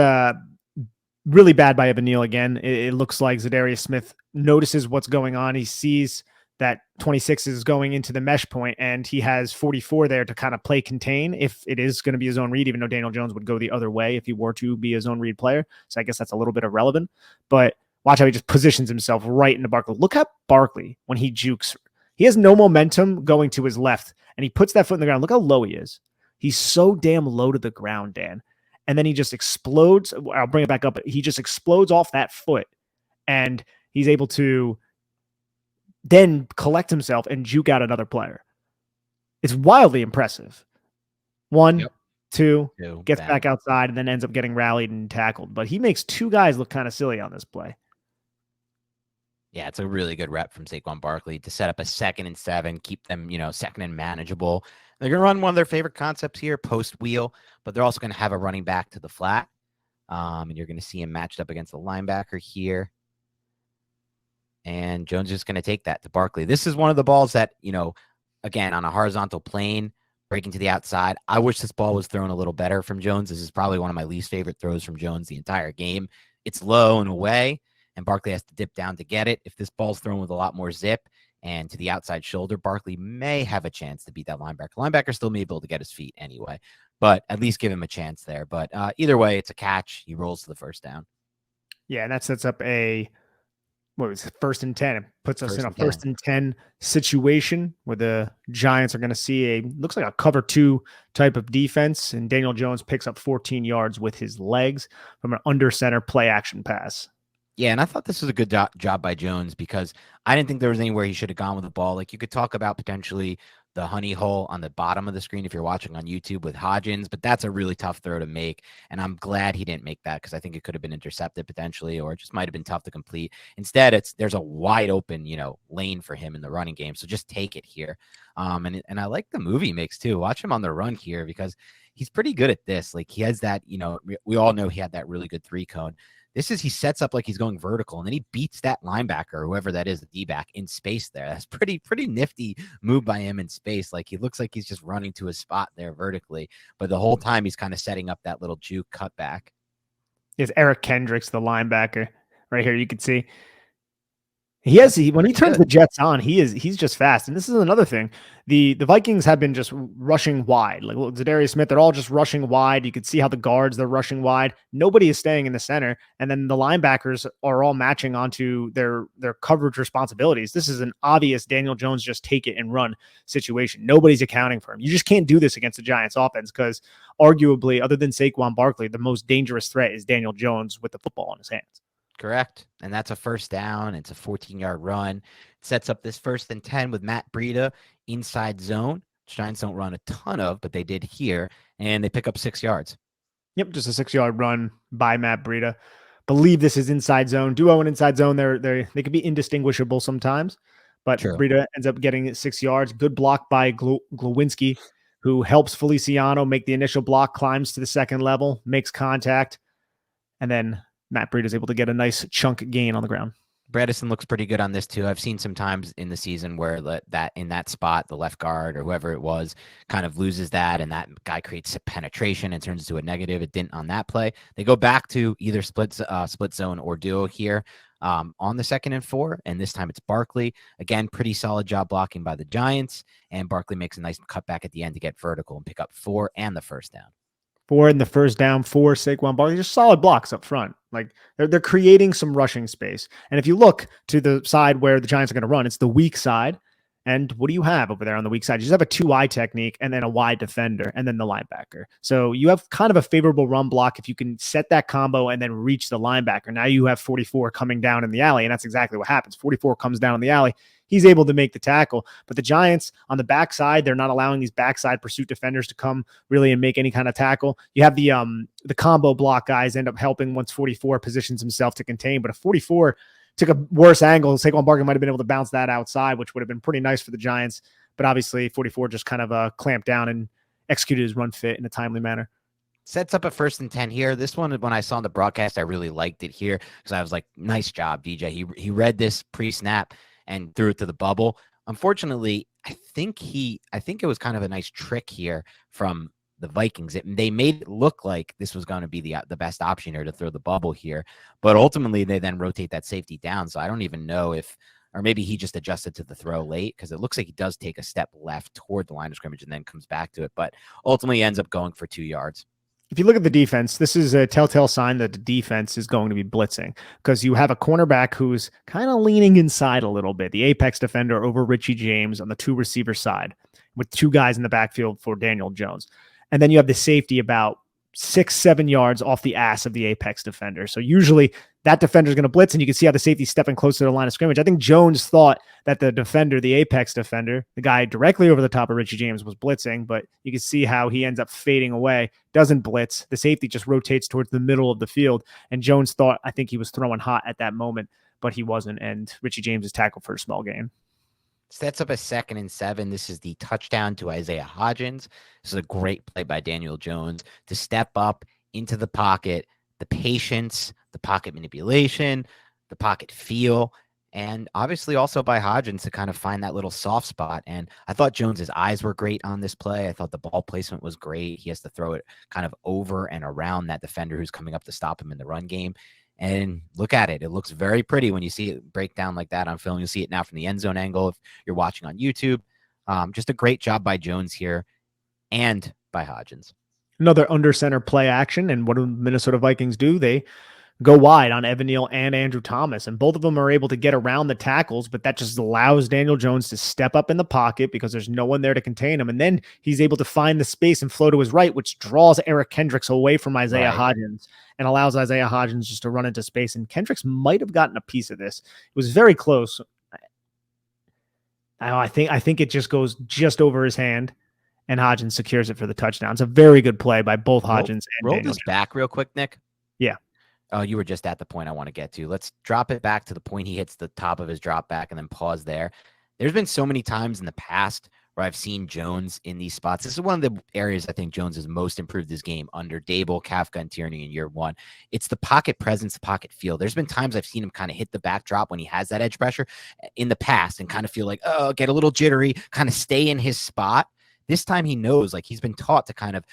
really bad by Evan Neal again. It looks like Zadarius Smith notices what's going on. He sees that 26 is going into the mesh point, and he has 44 there to kind of play contain if it is going to be a zone read, even though Daniel Jones would go the other way if he were to be a zone read player. So I guess that's a little bit irrelevant. But watch how he just positions himself right into Barkley. Look at Barkley when he jukes. He has no momentum going to his left, and he puts that foot in the ground. Look how low he is. He's so damn low to the ground, Dan. And then he just explodes. I'll bring it back up. He just explodes off that foot, and he's able to then collect himself and juke out another player. It's wildly impressive. 1, 2, gets back outside, and then ends up getting rallied and tackled. But he makes 2 guys look kind of silly on this play. Yeah, it's a really good rep from Saquon Barkley to set up a 2nd and 7, keep them, 2nd and manageable. They're going to run one of their favorite concepts here, post wheel, but they're also going to have a running back to the flat. And you're going to see him matched up against the linebacker here. And Jones is just going to take that to Barkley. This is one of the balls that, again, on a horizontal plane, breaking to the outside. I wish this ball was thrown a little better from Jones. This is probably one of my least favorite throws from Jones the entire game. It's low and away, and Barkley has to dip down to get it. If this ball's thrown with a lot more zip and to the outside shoulder, Barkley may have a chance to beat that linebacker. Linebacker still may be able to get his feet anyway, but at least give him a chance there. But either way, it's a catch. He rolls to the 1st down. Yeah, and that sets up a 1st and 10. It puts us in a 1st and 10 situation where the Giants are going to see looks like a cover 2 type of defense, and Daniel Jones picks up 14 yards with his legs from an under center play action pass. Yeah, and I thought this was a good job by Jones because I didn't think there was anywhere he should have gone with the ball. Like, you could talk about potentially the honey hole on the bottom of the screen if you're watching on YouTube with Hodgins, but that's a really tough throw to make, and I'm glad he didn't make that because I think it could have been intercepted potentially, or it just might have been tough to complete. Instead, there's a wide open, lane for him in the running game, so just take it here. And I like the move he makes too. Watch him on the run here because he's pretty good at this. Like, he has that, we all know he had that really good 3-cone. He sets up like he's going vertical, and then he beats that linebacker, whoever that is, the D-back, in space there. That's pretty nifty move by him in space. Like, he looks like he's just running to his spot there vertically, but the whole time he's kind of setting up that little juke cutback. It's Eric Kendricks, the linebacker, right here. You can see when he turns the Jets on, he's just fast. And this is another thing. The Vikings have been just rushing wide. Like, look, Zadarius Smith, they're all just rushing wide. You can see how the guards, they're rushing wide. Nobody is staying in the center. And then the linebackers are all matching onto their coverage responsibilities. This is an obvious Daniel Jones just take it and run situation. Nobody's accounting for him. You just can't do this against the Giants offense because arguably, other than Saquon Barkley, the most dangerous threat is Daniel Jones with the football in his hands. Correct. And that's a 1st down. It's a 14-yard run. It sets up this 1st and 10 with Matt Breida inside zone. Giants don't run a ton of, but they did here, and they pick up 6 yards. Yep, just a 6-yard run by Matt Breida. Believe this is inside zone. Duo and inside zone, they can be indistinguishable sometimes, but True. Breida ends up getting 6 yards. Good block by Glowinski, who helps Feliciano make the initial block, climbs to the 2nd level, makes contact, and then Matt Breida is able to get a nice chunk gain on the ground. Bredesen looks pretty good on this too. I've seen some times in the season where that in that spot, the left guard or whoever it was kind of loses that, and that guy creates a penetration and turns into a negative. It didn't on that play. They go back to either split zone or duo here on the 2nd and 4, and this time it's Barkley. Again, pretty solid job blocking by the Giants, and Barkley makes a nice cutback at the end to get vertical and pick up 4 and the first down. 4 in the first down for Saquon Barkley. Just solid blocks up front. Like they're creating some rushing space. And if you look to the side where the Giants are going to run, it's the weak side. And what do you have over there on the weak side? You just have a 2-eye technique and then a wide defender and then the linebacker. So you have kind of a favorable run block if you can set that combo and then reach the linebacker. Now you have 44 coming down in the alley, and that's exactly what happens. 44 comes down in the alley. He's able to make the tackle. But the Giants on the backside, they're not allowing these backside pursuit defenders to come really and make any kind of tackle. You have the combo block guys end up helping once 44 positions himself to contain. But if 44 took a worse angle, Saquon Barkley might have been able to bounce that outside, which would have been pretty nice for the Giants. But obviously 44 just kind of clamped down and executed his run fit in a timely manner. Sets up a 1st and 10 here. This one, when I saw on the broadcast, I really liked it here because I was like, nice job, DJ. He read this pre-snap and threw it to the bubble. Unfortunately, I think it was kind of a nice trick here from the Vikings. They made it look like this was going to be the best option here to throw the bubble here, but ultimately they then rotate that safety down. So I don't even know if, or maybe he just adjusted to the throw late because it looks like he does take a step left toward the line of scrimmage and then comes back to it, but ultimately ends up going for 2 yards. If you look at the defense, this is a telltale sign that the defense is going to be blitzing because you have a cornerback who's kind of leaning inside a little bit, the apex defender over Richie James on the 2 receiver side with 2 guys in the backfield for Daniel Jones. And then you have the safety about 6-7 yards off the ass of the apex defender. So usually that defender is going to blitz, and you can see how the safety stepping close to the line of scrimmage. I think Jones thought that the defender, the apex defender, the guy directly over the top of Richie James, was blitzing, but you can see how he ends up fading away, doesn't blitz. The safety just rotates towards the middle of the field, and Jones thought, I think he was throwing hot at that moment, but he wasn't, and Richie James is tackled for a small gain. Sets up a 2nd and 7. This is the touchdown to Isaiah Hodgins. This is a great play by Daniel Jones to step up into the pocket, the patience, the pocket manipulation, the pocket feel, and obviously also by Hodgins to kind of find that little soft spot. And I thought Jones's eyes were great on this play. I thought the ball placement was great. He has to throw it kind of over and around that defender who's coming up to stop him in the run game. And look at it. It looks very pretty when you see it break down like that on film. You'll see it now from the end zone angle if you're watching on YouTube. Just a great job by Jones here and by Hodgins. Another under center play action. And what do the Minnesota Vikings do? They go wide on Evan Neal and Andrew Thomas, and both of them are able to get around the tackles, but that just allows Daniel Jones to step up in the pocket because there's no one there to contain him, and then he's able to find the space and flow to his right, which draws Eric Kendricks away from Isaiah Hodgins and allows Isaiah Hodgins just to run into space, and Kendricks might have gotten a piece of this. It was very close. I think it just goes just over his hand, and Hodgins secures it for the touchdown. It's a very good play by both Hodgins and Roll Daniel this Jones. Back real quick, Nick. Yeah. Oh, you were just at the point I want to get to. Let's drop it back to the point he hits the top of his drop back and then pause there. There's been so many times in the past where I've seen Jones in these spots. This is one of the areas I think Jones has most improved his game under Dable, Kafka, and Tierney in year 1. It's the pocket presence, the pocket feel. There's been times I've seen him kind of hit the backdrop when he has that edge pressure in the past and kind of feel like, oh, get a little jittery, kind of stay in his spot. This time he knows, like he's been taught to kind of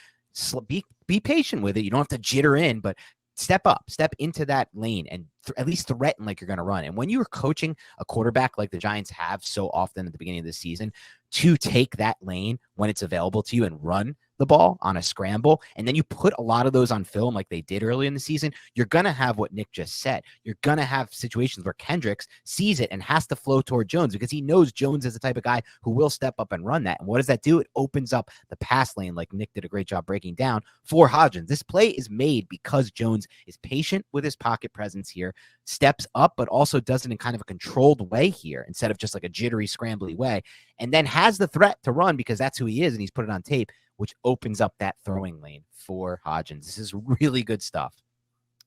be patient with it. You don't have to jitter in, but step into that lane and at least threaten like you're going to run. And when you're coaching a quarterback like the Giants have so often at the beginning of the season, to take that lane when it's available to you and run the ball on a scramble, and then you put a lot of those on film like they did early in the season, you're going to have what Nick just said. You're going to have situations where Kendricks sees it and has to flow toward Jones because he knows Jones is the type of guy who will step up and run that. And what does that do? It opens up the pass lane like Nick did a great job breaking down for Hodgins. This play is made because Jones is patient with his pocket presence here, steps up, but also does it in kind of a controlled way here instead of just like a jittery, scrambly way, and then has the threat to run because that's who he is and he's put it on tape, which opens up that throwing lane for Hodgins. This is really good stuff.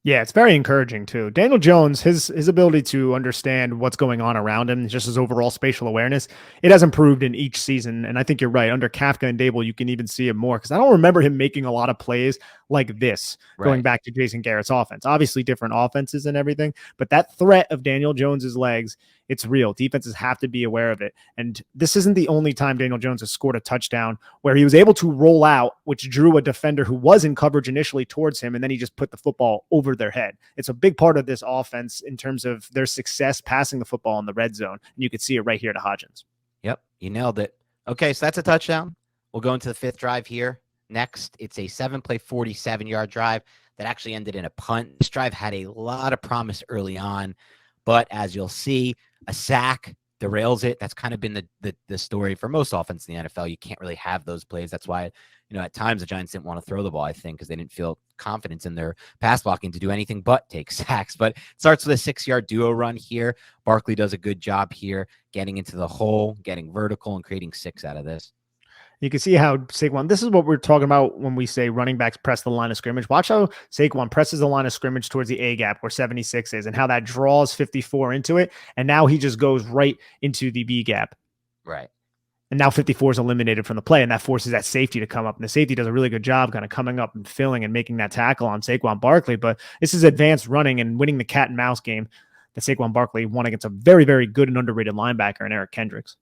Yeah, it's very encouraging too. Daniel Jones, his ability to understand what's going on around him, just his overall spatial awareness, it has improved in each season. And I think you're right. Under Kafka and Dable, you can even see it more because I don't remember him making a lot of plays like this going Right. back to Jason Garrett's offense. Obviously, different offenses and everything, but that threat of Daniel Jones's legs, it's real. Defenses have to be aware of it. And this isn't the only time Daniel Jones has scored a touchdown where he was able to roll out, which drew a defender who was in coverage initially towards him, and then he just put the football over their head. It's a big part of this offense in terms of their success passing the football in the red zone. And you could see it right here to Hodgins. Yep, you nailed it. Okay, so that's a touchdown. We'll go into the fifth drive here. Next, it's a 7-play, 47-yard drive that actually ended in a punt. This drive had a lot of promise early on, but as you'll see, a sack derails it. That's kind of been the story for most offense in the NFL. You can't really have those plays. That's why, at times the Giants didn't want to throw the ball, I think, because they didn't feel confidence in their pass blocking to do anything but take sacks. But it starts with a 6-yard duo run here. Barkley does a good job here getting into the hole, getting vertical, and creating 6 out of this. You can see how Saquon, this is what we're talking about when we say running backs press the line of scrimmage. Watch how Saquon presses the line of scrimmage towards the A gap where 76 is and how that draws 54 into it. And now he just goes right into the B gap. Right. And now 54 is eliminated from the play, and that forces that safety to come up. And the safety does a really good job kind of coming up and filling and making that tackle on Saquon Barkley. But this is advanced running and winning the cat and mouse game that Saquon Barkley won against a very, very good and underrated linebacker in Eric Kendricks.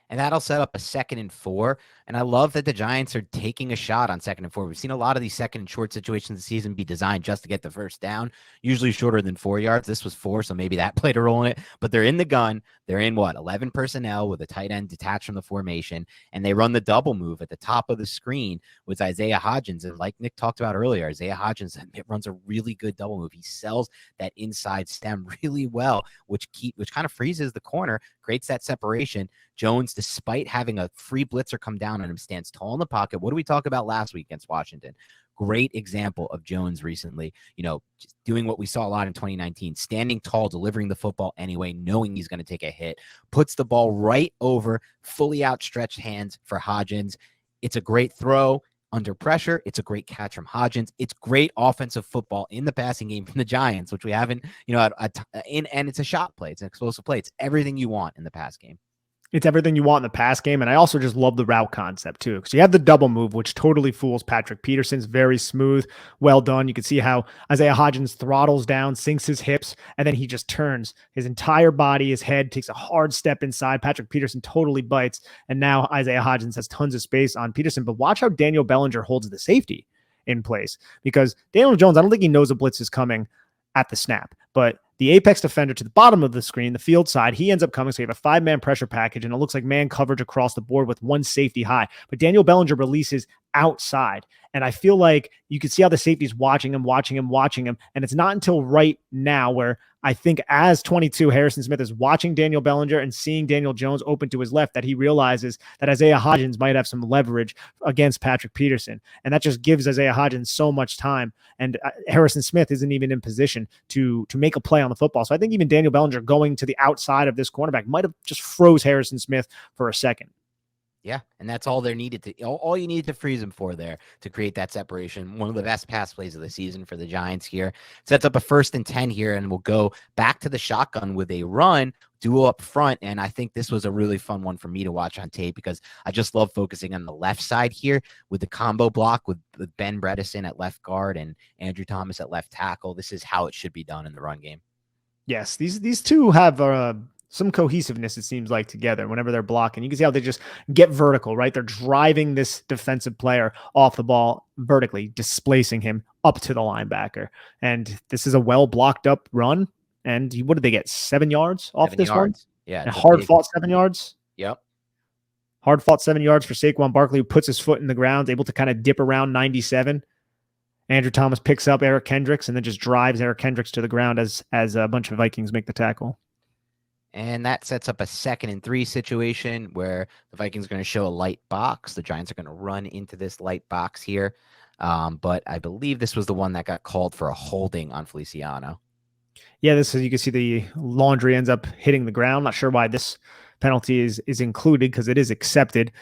And that'll set up a 2nd and 4. And I love that the Giants are taking a shot on 2nd and 4. We've seen a lot of these 2nd and short situations this season be designed just to get the first down, usually shorter than 4 yards. This was 4, so maybe that played a role in it. But they're in the gun. They're in 11 personnel with a tight end detached from the formation. And they run the double move at the top of the screen with Isaiah Hodgins. And like Nick talked about earlier, Isaiah Hodgins runs a really good double move. He sells that inside stem really well, which kind of freezes the corner, creates that separation. Jones, despite having a free blitzer come down on him, stands tall in the pocket. What did we talk about last week against Washington? Great example of Jones recently, just doing what we saw a lot in 2019, standing tall, delivering the football anyway, knowing he's going to take a hit, puts the ball right over fully outstretched hands for Hodgins. It's a great throw under pressure. It's a great catch from Hodgins. It's great offensive football in the passing game from the Giants, which we haven't, and it's a shot play. It's an explosive play. It's everything you want in the pass game. It's everything you want in the pass game. And I also just love the route concept too. Because you have the double move, which totally fools Patrick Peterson's very smooth, well done. You can see how Isaiah Hodgins throttles down, sinks his hips, and then he just turns his entire body, his head, takes a hard step inside. Patrick Peterson totally bites. And now Isaiah Hodgins has tons of space on Peterson. But watch how Daniel Bellinger holds the safety in place. Because Daniel Jones, I don't think he knows a blitz is coming at the snap. But the apex defender to the bottom of the screen, the field side, he ends up coming. So you have a 5-man pressure package, and it looks like man coverage across the board with one safety high. But Daniel Bellinger releases outside. And I feel like you can see how the safety's watching him. And it's not until right now where I think as 22, Harrison Smith is watching Daniel Bellinger and seeing Daniel Jones open to his left that he realizes that Isaiah Hodgins might have some leverage against Patrick Peterson. And that just gives Isaiah Hodgins so much time. And Harrison Smith isn't even in position to make a play on the football. So I think even Daniel Bellinger going to the outside of this cornerback might have just froze Harrison Smith for a second. Yeah, and that's all all you needed to freeze him for there to create that separation. One of the best pass plays of the season for the Giants here. Sets up a 1st and 10 here, and we'll go back to the shotgun with a run, duo up front. And I think this was a really fun one for me to watch on tape because I just love focusing on the left side here with the combo block with Ben Bredesen at left guard and Andrew Thomas at left tackle. This is how it should be done in the run game. Yes, these two have some cohesiveness, it seems like, together whenever they're blocking. You can see how they just get vertical, right? They're driving this defensive player off the ball vertically, displacing him up to the linebacker. And this is a well blocked up run. And what did they get? 7 yards off 7 this yards. one? Yeah. And hard fought 7 yards. Yep. Hard fought 7 yards for Saquon Barkley, who puts his foot in the ground, able to kind of dip around 97. Andrew Thomas picks up Eric Kendricks and then just drives Eric Kendricks to the ground as a bunch of Vikings make the tackle. And that sets up a 2nd and 3 situation where the Vikings are going to show a light box. The Giants are going to run into this light box here. But I believe this was the one that got called for a holding on Feliciano. Yeah, this is, you can see the laundry ends up hitting the ground. Not sure why this penalty is included because it is accepted.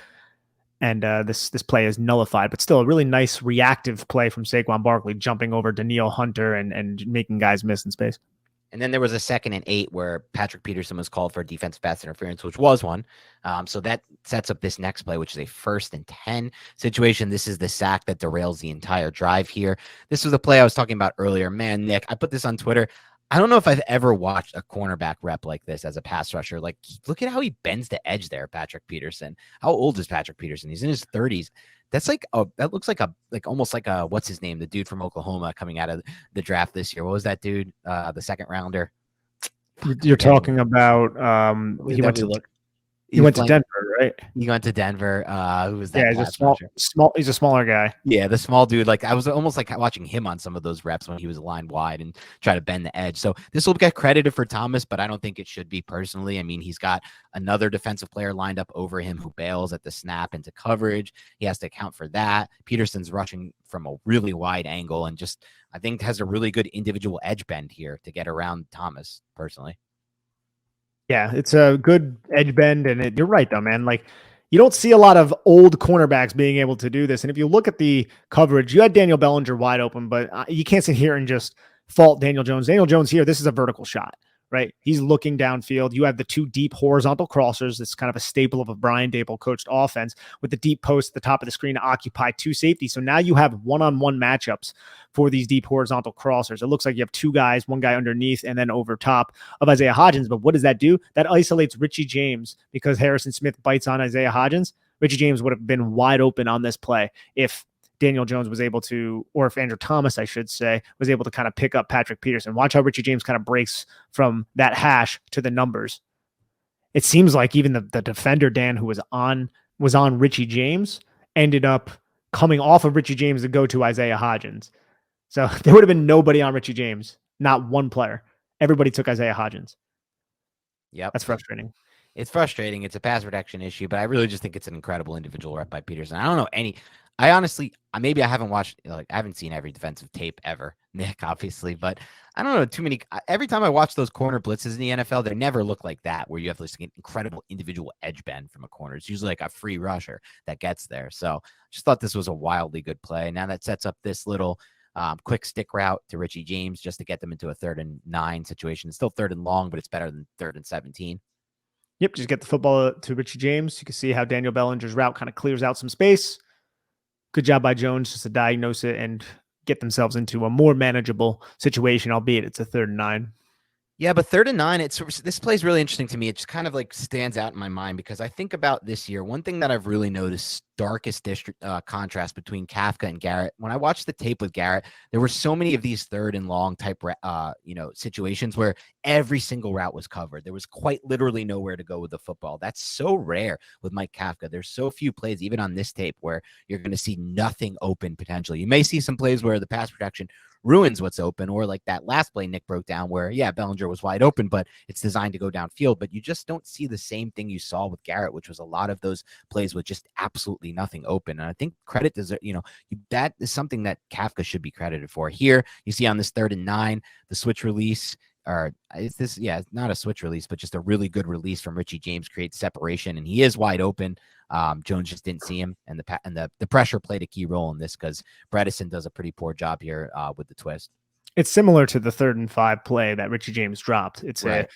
and this play is nullified. But still, a really nice reactive play from Saquon Barkley, jumping over Danielle Hunter and making guys miss in space. And then there was a 2nd and 8 where Patrick Peterson was called for a defensive pass interference, which was one. So that sets up this next play, which is a 1st and 10 situation. This is the sack that derails the entire drive here. This was the play I was talking about earlier. Man, Nick, I put this on Twitter. I don't know if I've ever watched a cornerback rep like this as a pass rusher. Like, look at how he bends the edge there, Patrick Peterson. How old is Patrick Peterson? He's in his 30s. That's that looks like almost like a, what's his name? The dude from Oklahoma coming out of the draft this year. What was that dude? The 2nd rounder. You're talking about, he went to Denver, right? He went to Denver. Who was that? Yeah, he's a smaller guy. Yeah, the small dude. Like, I was almost like watching him on some of those reps when he was lined wide and try to bend the edge. So this will get credited for Thomas, but I don't think it should be personally. I mean, he's got another defensive player lined up over him who bails at the snap into coverage. He has to account for that. Peterson's rushing from a really wide angle and just, I think, has a really good individual edge bend here to get around Thomas personally. Yeah, it's a good edge bend, and you're right, though, man. Like, you don't see a lot of old cornerbacks being able to do this. And if you look at the coverage, you had Daniel Bellinger wide open, but you can't sit here and just fault Daniel Jones. Daniel Jones here, this is a vertical shot, right? He's looking downfield. You have the 2 deep horizontal crossers. It's kind of a staple of a Brian Dable coached offense with the deep post at the top of the screen to occupy 2 safeties. So now you have one-on-one matchups for these deep horizontal crossers. It looks like you have 2 guys, one guy underneath and then over top of Isaiah Hodgins. But what does that do? That isolates Richie James because Harrison Smith bites on Isaiah Hodgins. Richie James would have been wide open on this play if Daniel Jones was able to, or if Andrew Thomas, I should say, was able to kind of pick up Patrick Peterson. Watch how Richie James kind of breaks from that hash to the numbers. It seems like even the defender, Dan, who was on Richie James, ended up coming off of Richie James to go to Isaiah Hodgins. So there would have been nobody on Richie James, not one player. Everybody took Isaiah Hodgins. Yep. That's frustrating. It's frustrating. It's a pass protection issue, but I really just think it's an incredible individual rep by Peterson. I don't know I honestly, maybe I haven't watched, I haven't seen every defensive tape ever, Nick, obviously, but I don't know too many. Every time I watch those corner blitzes in the NFL, they never look like that, where you have this incredible individual edge bend from a corner. It's usually like a free rusher that gets there. So just thought this was a wildly good play. Now that sets up this little quick stick route to Richie James just to get them into a 3rd and 9 situation. It's still 3rd and long, but it's better than 3rd and 17. Yep, just get the football to Richie James. You can see how Daniel Bellinger's route kind of clears out some space. Good job by Jones just to diagnose it and get themselves into a more manageable situation, albeit it's a 3rd and 9. Yeah, but 3rd and 9, this play is really interesting to me. It just kind of like stands out in my mind because I think about this year. One thing that I've really noticed, starkest contrast between Kafka and Garrett. When I watched the tape with Garrett, there were so many of these 3rd and long type, situations where every single route was covered. There was quite literally nowhere to go with the football. That's so rare with Mike Kafka. There's so few plays, even on this tape, where you're going to see nothing open potentially. You may see some plays where the pass protection ruins what's open, or like that last play Nick broke down where, yeah, Bellinger was wide open, but it's designed to go downfield. But you just don't see the same thing you saw with Garrett, which was a lot of those plays with just absolutely nothing open. And I think credit deserves, that is something that Kafka should be credited for. Here, you see on this 3rd and 9, the switch release, or is this, it's not a switch release, but just a really good release from Richie James creates separation, and he is wide open. Jones just didn't see him, and the pressure played a key role in this because Bredesen does a pretty poor job here with the twist. It's similar to the 3rd and 5 play that Richie James dropped. It's right.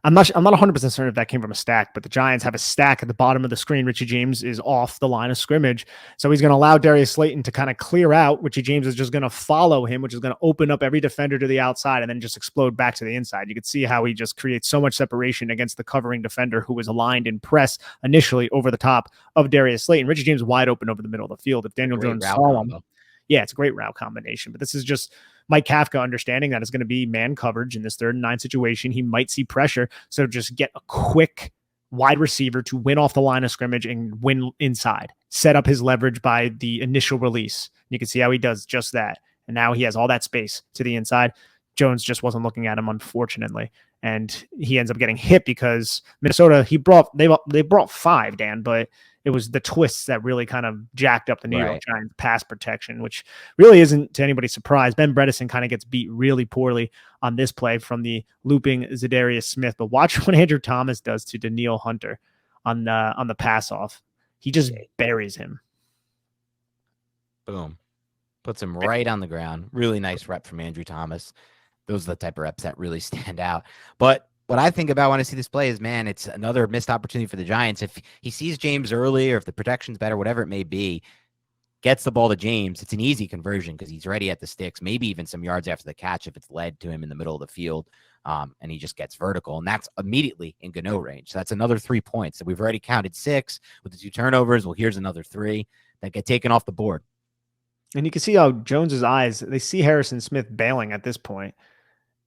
I'm not 100% certain if that came from a stack, but the Giants have a stack at the bottom of the screen. Richie James is off the line of scrimmage, so he's going to allow Darius Slayton to kind of clear out. Richie James is just going to follow him, which is going to open up every defender to the outside and then just explode back to the inside. You can see how he just creates so much separation against the covering defender who was aligned in press initially over the top of Darius Slayton. Richie James wide open over the middle of the field. If Daniel Jones saw him, yeah, it's a great route combination, but this is just Mike Kafka understanding that it's going to be man coverage in this 3rd and 9 situation. He might see pressure, so just get a quick wide receiver to win off the line of scrimmage and win inside. Set up his leverage by the initial release. You can see how he does just that, and now he has all that space to the inside. Jones just wasn't looking at him, unfortunately, and he ends up getting hit because Minnesota, they brought 5, Dan, but it was the twists that really kind of jacked up the New York Giants pass protection, which really isn't to anybody's surprise. Ben Bredesen kind of gets beat really poorly on this play from the looping Zadarius Smith. But watch what Andrew Thomas does to Danielle Hunter on the pass off. He just buries him. Boom. Puts him right on the ground. Really nice rep from Andrew Thomas. Those are the type of reps that really stand out. But what I think about when I see this play is, man, it's another missed opportunity for the Giants. If he sees James early, or if the protection's better, whatever it may be, gets the ball to James, it's an easy conversion because he's ready at the sticks, maybe even some yards after the catch if it's led to him in the middle of the field, and he just gets vertical. And that's immediately in Gano range. So that's another 3 points. So we've already counted 6 with the 2 turnovers. Well, here's another 3 that get taken off the board. And you can see how Jones's eyes, they see Harrison Smith bailing at this point.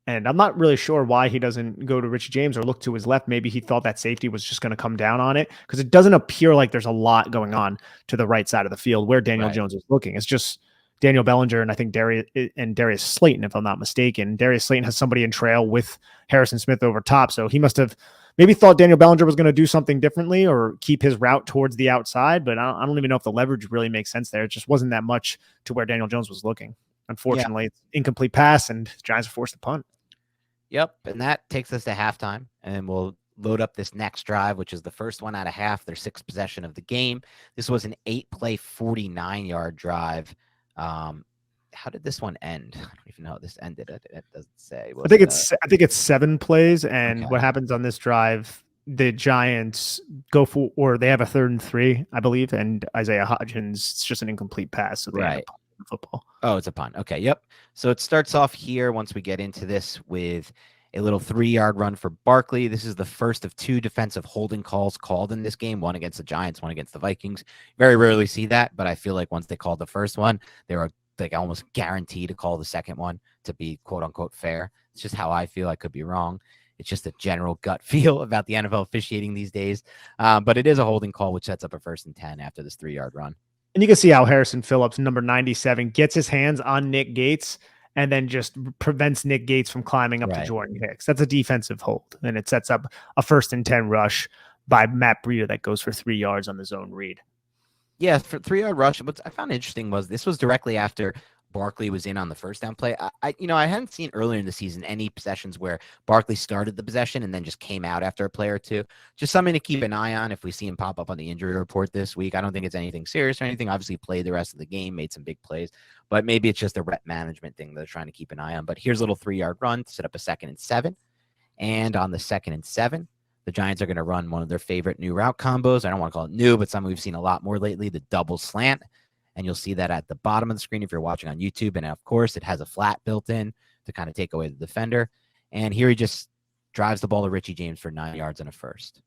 And I'm not really sure why he doesn't go to Richie James or look to his left. Maybe he thought that safety was just going to come down on it, because it doesn't appear like there's a lot going on to the right side of the field where Daniel Jones is looking. It's just Daniel Bellinger and I think Darius Slayton, if I'm not mistaken. Darius Slayton has somebody in trail with Harrison Smith over top. So he must have maybe thought Daniel Bellinger was going to do something differently or keep his route towards the outside. But I don't even know if the leverage really makes sense there. It just wasn't that much to where Daniel Jones was looking. Unfortunately, it's incomplete pass, and Giants are forced to punt. Yep, and that takes us to halftime, and we'll load up this next drive, which is the first one out of half, their 6th possession of the game. This was an 8-play, 49-yard drive. How did this one end? I don't even know how this ended. It doesn't say. I think it's 7 plays, and what happens on this drive? The Giants go for, or they have a 3rd and 3, I believe, and Isaiah Hodgins, it's just an incomplete pass, so they end up punting the football. Oh, it's a punt. Okay, yep. So it starts off here once we get into this with a little 3-yard run for Barkley. This is the first of 2 defensive holding calls called in this game, one against the Giants, one against the Vikings. Very rarely see that, but I feel like once they called the first one, they were like almost guaranteed to call the second one to be quote unquote fair. It's just how I feel. I could be wrong. It's just a general gut feel about the NFL officiating these days. But it is a holding call, which sets up a 1st and 10 after this 3-yard run. And you can see how Harrison Phillips, number 97, gets his hands on Nick Gates and then just prevents Nick Gates from climbing up to Jordan Hicks. That's a defensive hold, and it sets up a 1st and 10 rush by Matt Breida that goes for 3 yards on the zone read. Yeah, for 3-yard rush. What I found interesting was this was directly after Barkley was in on the first down play. I hadn't seen earlier in the season any possessions where Barkley started the possession and then just came out after a play or two. Just something to keep an eye on if we see him pop up on the injury report this week. I don't think it's anything serious or anything. Obviously played the rest of the game, made some big plays, but maybe it's just a rep management thing they're trying to keep an eye on. But here's a little 3-yard run to set up a 2nd and 7. And on the 2nd and 7, the Giants are going to run one of their favorite new route combos. I don't want to call it new, but something we've seen a lot more lately, the double slant. And you'll see that at the bottom of the screen if you're watching on YouTube. And of course, it has a flat built in to kind of take away the defender. And here he just drives the ball to Richie James for 9 yards and a 1st.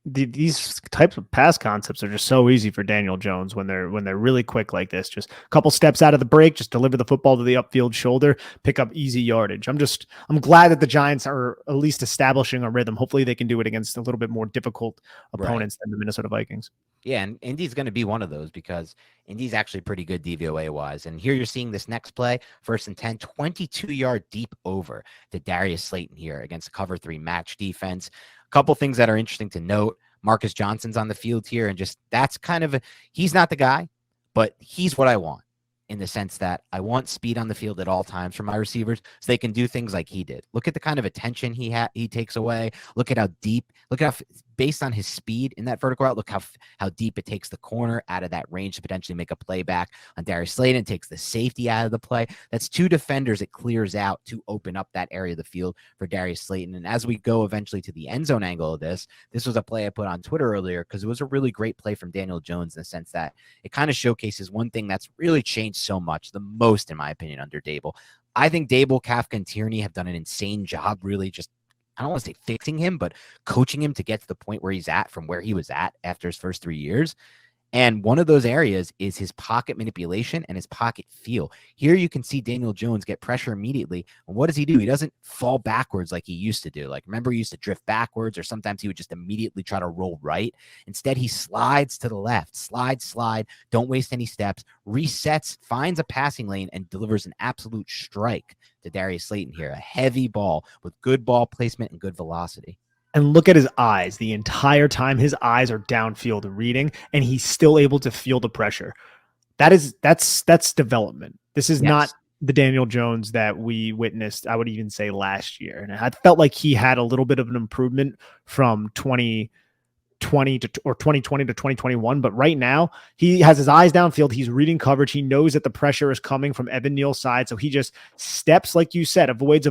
These types of pass concepts are just so easy for Daniel Jones when they're really quick like this. Just a couple steps out of the break, just deliver the football to the upfield shoulder, pick up easy yardage. I'm glad that the Giants are at least establishing a rhythm. Hopefully they can do it against a little bit more difficult opponents than the Minnesota Vikings. Yeah, and Indy's going to be one of those because Indy's actually pretty good DVOA-wise. And here you're seeing this next play, 1st and 10, 22-yard deep over to Darius Slayton here against a cover 3 match defense. A couple things that are interesting to note. Marcus Johnson's on the field here, and just that's kind of he's not the guy, but he's what I want in the sense that I want speed on the field at all times for my receivers so they can do things like he did. Look at the kind of attention he takes away. Look at how deep, based on his speed in that vertical route, look how deep it takes the corner out of that range to potentially make a play back on Darius Slayton, takes the safety out of the play. That's 2 defenders it clears out to open up that area of the field for Darius Slayton. And as we go eventually to the end zone angle of this was a play I put on Twitter earlier because it was a really great play from Daniel Jones in the sense that it kind of showcases one thing that's really changed so much, the most, in my opinion, under Dable. I think Dable, Kafka, and Tierney have done an insane job really just, I don't want to say fixing him, but coaching him to get to the point where he's at from where he was at after his first 3 years. And one of those areas is his pocket manipulation and his pocket feel. Here you can see Daniel Jones get pressure immediately. And what does he do? He doesn't fall backwards like he used to do. Like, remember, he used to drift backwards, or sometimes he would just immediately try to roll right. Instead, he slides to the left, slide, don't waste any steps, resets, finds a passing lane, and delivers an absolute strike to Darius Slayton here. A heavy ball with good ball placement and good velocity. And look at his eyes. The entire time his eyes are downfield reading, and he's still able to feel the pressure. That's development. This is not the Daniel Jones that we witnessed, I would even say, last year. And I felt like he had a little bit of an improvement from 2020 to 2021. But right now, he has his eyes downfield. He's reading coverage. He knows that the pressure is coming from Evan Neal's side. So he just steps, like you said, avoids,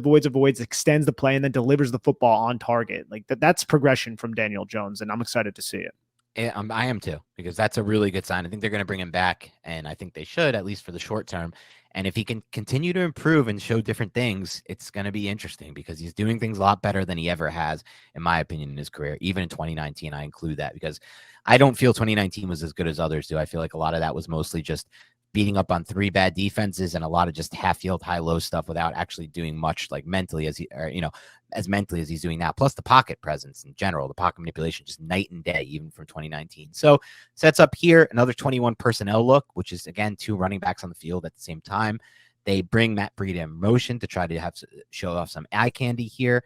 extends the play, and then delivers the football on target. Like that's progression from Daniel Jones, and I'm excited to see it. I am too, because that's a really good sign. I think they're going to bring him back, and I think they should, at least for the short term. And if he can continue to improve and show different things, it's going to be interesting, because he's doing things a lot better than he ever has, in my opinion, in his career. Even in 2019, I include that, because I don't feel 2019 was as good as others do. I feel like a lot of that was mostly just beating up on 3 bad defenses and a lot of just half-field, high-low stuff without actually doing much, like mentally as mentally as he's doing now. Plus the pocket presence in general, the pocket manipulation, just night and day, even from 2019. So sets up here another 21 personnel look, which is, again, 2 running backs on the field at the same time. They bring Matt Breida in motion to try to show off some eye candy here,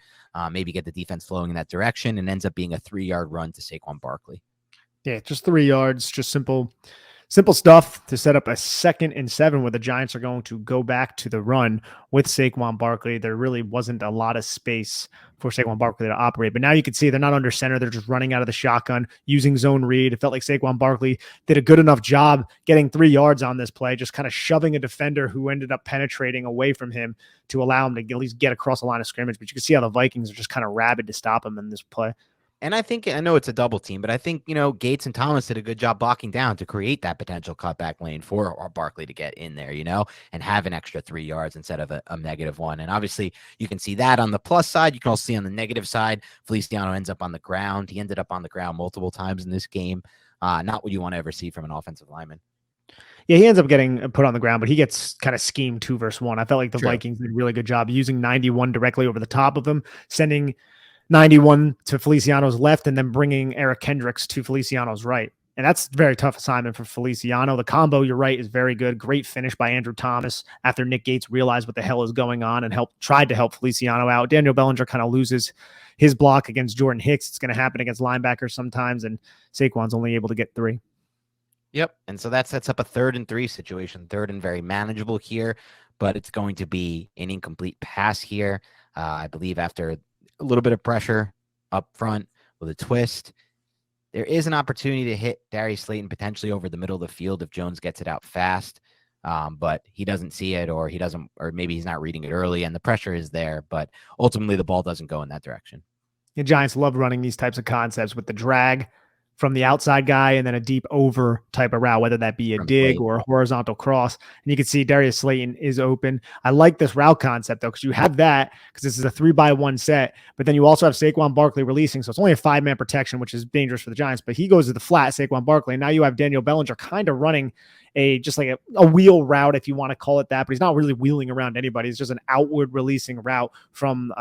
maybe get the defense flowing in that direction, and ends up being a 3-yard run to Saquon Barkley. Yeah, just 3 yards, just simple stuff to set up a 2nd and 7 where the Giants are going to go back to the run with Saquon Barkley. There really wasn't a lot of space for Saquon Barkley to operate, but now you can see they're not under center. They're just running out of the shotgun using zone read. It felt like Saquon Barkley did a good enough job getting 3 yards on this play, just kind of shoving a defender who ended up penetrating away from him to allow him to at least get across the line of scrimmage. But you can see how the Vikings are just kind of rabid to stop him in this play. And I know it's a double team, but I think, Gates and Thomas did a good job blocking down to create that potential cutback lane for Barkley to get in there, and have an extra 3 yards instead of a -1. And obviously you can see that on the plus side. You can also see on the negative side, Feliciano ends up on the ground. He ended up on the ground multiple times in this game. Not what you want to ever see from an offensive lineman. Yeah, he ends up getting put on the ground, but he gets kind of schemed 2 versus 1. I felt like the Vikings did a really good job using 91 directly over the top of him, sending 91 to Feliciano's left, and then bringing Eric Kendricks to Feliciano's right. And that's a very tough assignment for Feliciano. The combo, you're right, is very good. Great finish by Andrew Thomas after Nick Gates realized what the hell is going on and tried to help Feliciano out. Daniel Bellinger kind of loses his block against Jordan Hicks. It's going to happen against linebackers sometimes, and Saquon's only able to get 3. Yep. And so that sets up a 3rd and 3 situation. 3rd and very manageable here, but it's going to be an incomplete pass here. I believe after a little bit of pressure up front with a twist, there is an opportunity to hit Darius Slayton potentially over the middle of the field if Jones gets it out fast. But he doesn't see it, or maybe he's not reading it early, and the pressure is there, but ultimately the ball doesn't go in that direction. The Giants love running these types of concepts with the drag from the outside guy and then a deep over type of route, whether that be a dig or a horizontal cross. And you can see Darius Slayton is open. I like this route concept, though, because you have that, because this is a 3-by-1 set, but then you also have Saquon Barkley releasing. So it's only a 5-man protection, which is dangerous for the Giants, but he goes to the flat, Saquon Barkley. And now you have Daniel Bellinger kind of running just like a wheel route, if you want to call it that, but he's not really wheeling around anybody. It's just an outward releasing route from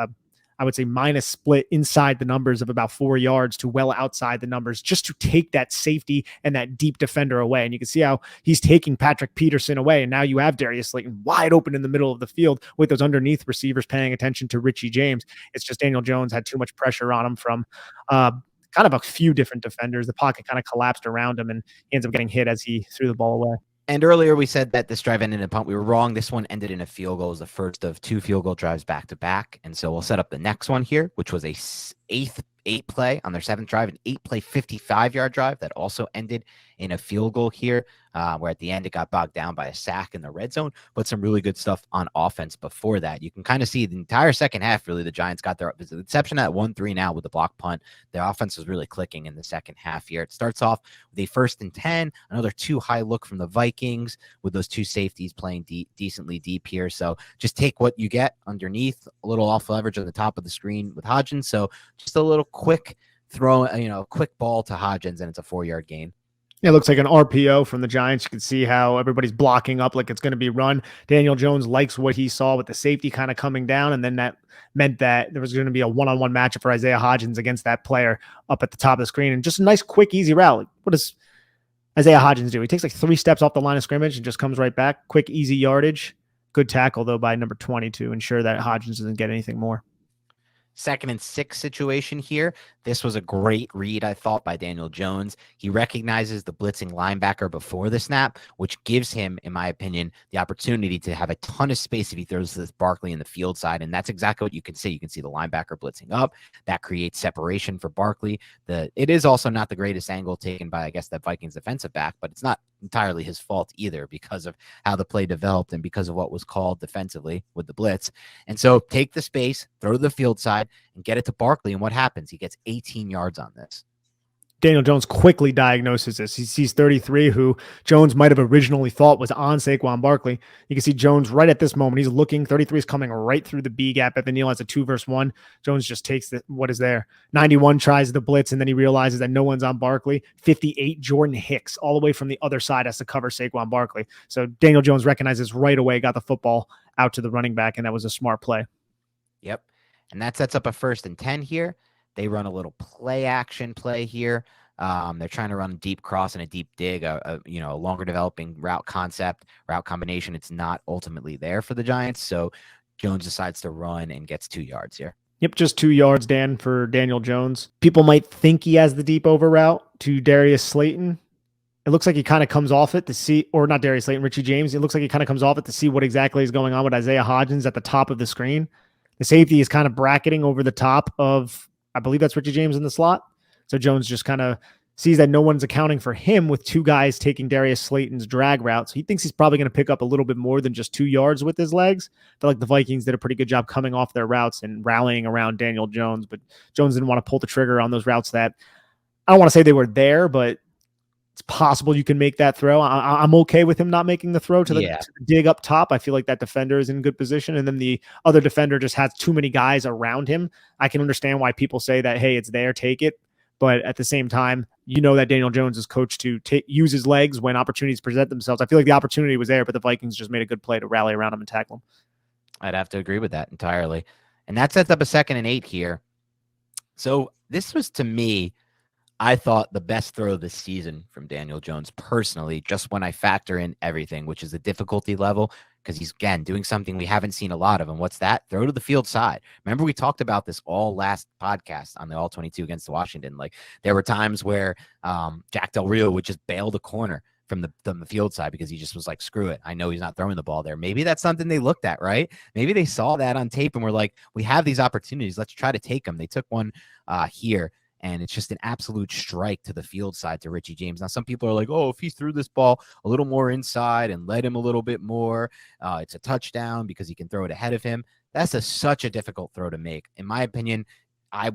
I would say minus split inside the numbers of about 4 yards to well outside the numbers, just to take that safety and that deep defender away. And you can see how he's taking Patrick Peterson away. And now you have Darius Slayton wide open in the middle of the field with those underneath receivers paying attention to Richie James. It's just Daniel Jones had too much pressure on him from kind of a few different defenders. The pocket kind of collapsed around him, and he ends up getting hit as he threw the ball away. And earlier we said that this drive ended in a punt. We were wrong. This one ended in a field goal. It was the first of 2 field goal drives back to back. And so we'll set up the next one here, which was a 8 play on their 7th drive, an 8-play 55-yard drive that also ended in a field goal here, where at the end it got bogged down by a sack in the red zone, but some really good stuff on offense before that. You can kind of see the entire second half, really, the Giants got their exception at 1-3 now with the block punt. The offense was really clicking in the second half here. It starts off with a 1st and 10, another 2 high look from the Vikings with those 2 safeties playing decently deep here. So just take what you get underneath, a little off leverage on the top of the screen with Hodgins. So just a little quick throw, quick ball to Hodgins, and it's a 4-yard gain. Yeah, it looks like an RPO from the Giants. You can see how everybody's blocking up like it's going to be run. Daniel Jones likes what he saw with the safety kind of coming down, and then that meant that there was going to be a one-on-one matchup for Isaiah Hodgins against that player up at the top of the screen. And just a nice, quick, easy route. What does Isaiah Hodgins do? He takes like 3 steps off the line of scrimmage and just comes right back. Quick, easy yardage. Good tackle, though, by number 20 to ensure that Hodgins doesn't get anything more. 2nd and 6 situation here. This was a great read, I thought, by Daniel Jones. He recognizes the blitzing linebacker before the snap, which gives him, in my opinion, the opportunity to have a ton of space if he throws this Barkley in the field side. And that's exactly what you can see. You can see the linebacker blitzing up. That creates separation for Barkley. It is also not the greatest angle taken by, I guess, that Vikings defensive back, but it's not entirely his fault either because of how the play developed and because of what was called defensively with the blitz. And so take the space, throw to the field side, and get it to Barkley. And what happens? He gets 18 yards on this. Daniel Jones quickly diagnoses this. He sees 33, who Jones might have originally thought was on Saquon Barkley. You can see Jones right at this moment. He's looking. 33 is coming right through the B gap. Evan Neal has a 2-versus-1. Jones just takes what is there. 91 tries the blitz, and then he realizes that no one's on Barkley. 58, Jordan Hicks, all the way from the other side, has to cover Saquon Barkley. So Daniel Jones recognizes right away, got the football out to the running back, and that was a smart play. Yep. And that sets up a 1st and 10 here. They run a little play action play here. They're trying to run a deep cross and a deep dig, a longer developing route concept, route combination. It's not ultimately there for the Giants. So Jones decides to run and gets 2 yards here. Yep, just 2 yards, Dan, for Daniel Jones. People might think he has the deep over route to Darius Slayton. It looks like he kind of comes off it to see, or not Darius Slayton, Richie James. It looks like he kind of comes off it to see what exactly is going on with Isaiah Hodgins at the top of the screen. The safety is kind of bracketing over the top of, I believe that's Richie James in the slot. So Jones just kind of sees that no one's accounting for him with 2 guys taking Darius Slayton's drag route. So he thinks he's probably going to pick up a little bit more than just 2 yards with his legs. I feel like the Vikings did a pretty good job coming off their routes and rallying around Daniel Jones, but Jones didn't want to pull the trigger on those routes that, I don't want to say they were there, but it's possible you can make that throw. I'm okay with him not making the throw to the dig up top. I feel like that defender is in good position. And then the other defender just has too many guys around him. I can understand why people say that, hey, it's there, take it. But at the same time, you know that Daniel Jones is coached to use his legs when opportunities present themselves. I feel like the opportunity was there, but the Vikings just made a good play to rally around him and tackle him. I'd have to agree with that entirely. And that sets up a 2nd and 8 here. So this was, to me, I thought the best throw of the season from Daniel Jones personally, just when I factor in everything, which is the difficulty level, because he's, again, doing something we haven't seen a lot of. And what's that? Throw to the field side. Remember, we talked about this all last podcast on the All-22 against Washington. Like, there were times where Jack Del Rio would just bail the corner from the field side because he just was like, screw it. I know he's not throwing the ball there. Maybe that's something they looked at, right? Maybe they saw that on tape and were like, we have these opportunities. Let's try to take them. They took one here. And it's just an absolute strike to the field side to Richie James. Now, some people are like, oh, if he threw this ball a little more inside and led him a little bit more, it's a touchdown because he can throw it ahead of him. That's such a difficult throw to make. In my opinion, I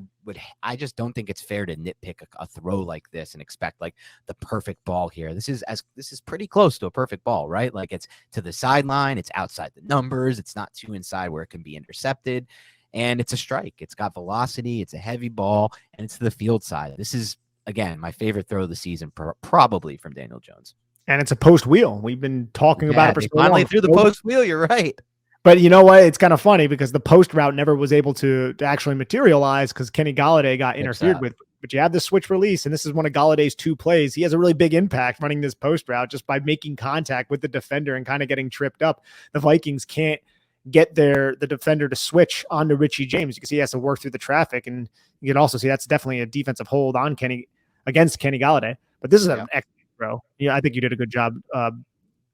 just don't think it's fair to nitpick a throw like this and expect like the perfect ball here. This is pretty close to a perfect ball, right? Like, it's to the sideline, it's outside the numbers, it's not too inside where it can be intercepted. And it's a strike. It's got velocity. It's a heavy ball, and it's to the field side. This is, again, my favorite throw of the season, probably from Daniel Jones. And it's a post wheel. We've been talking about it for so long. Finally threw the post wheel. You're right. But you know what? It's kind of funny because the post route never was able to actually materialize because Kenny Golladay got interfered with. But you have the switch release, and this is one of Galladay's 2 plays. He has a really big impact running this post route just by making contact with the defender and kind of getting tripped up. The Vikings can't get the defender to switch onto Richie James because he has to work through the traffic. And you can also see that's definitely a defensive hold on against Kenny Golladay. But this is an excellent throw. Yeah, I think you did a good job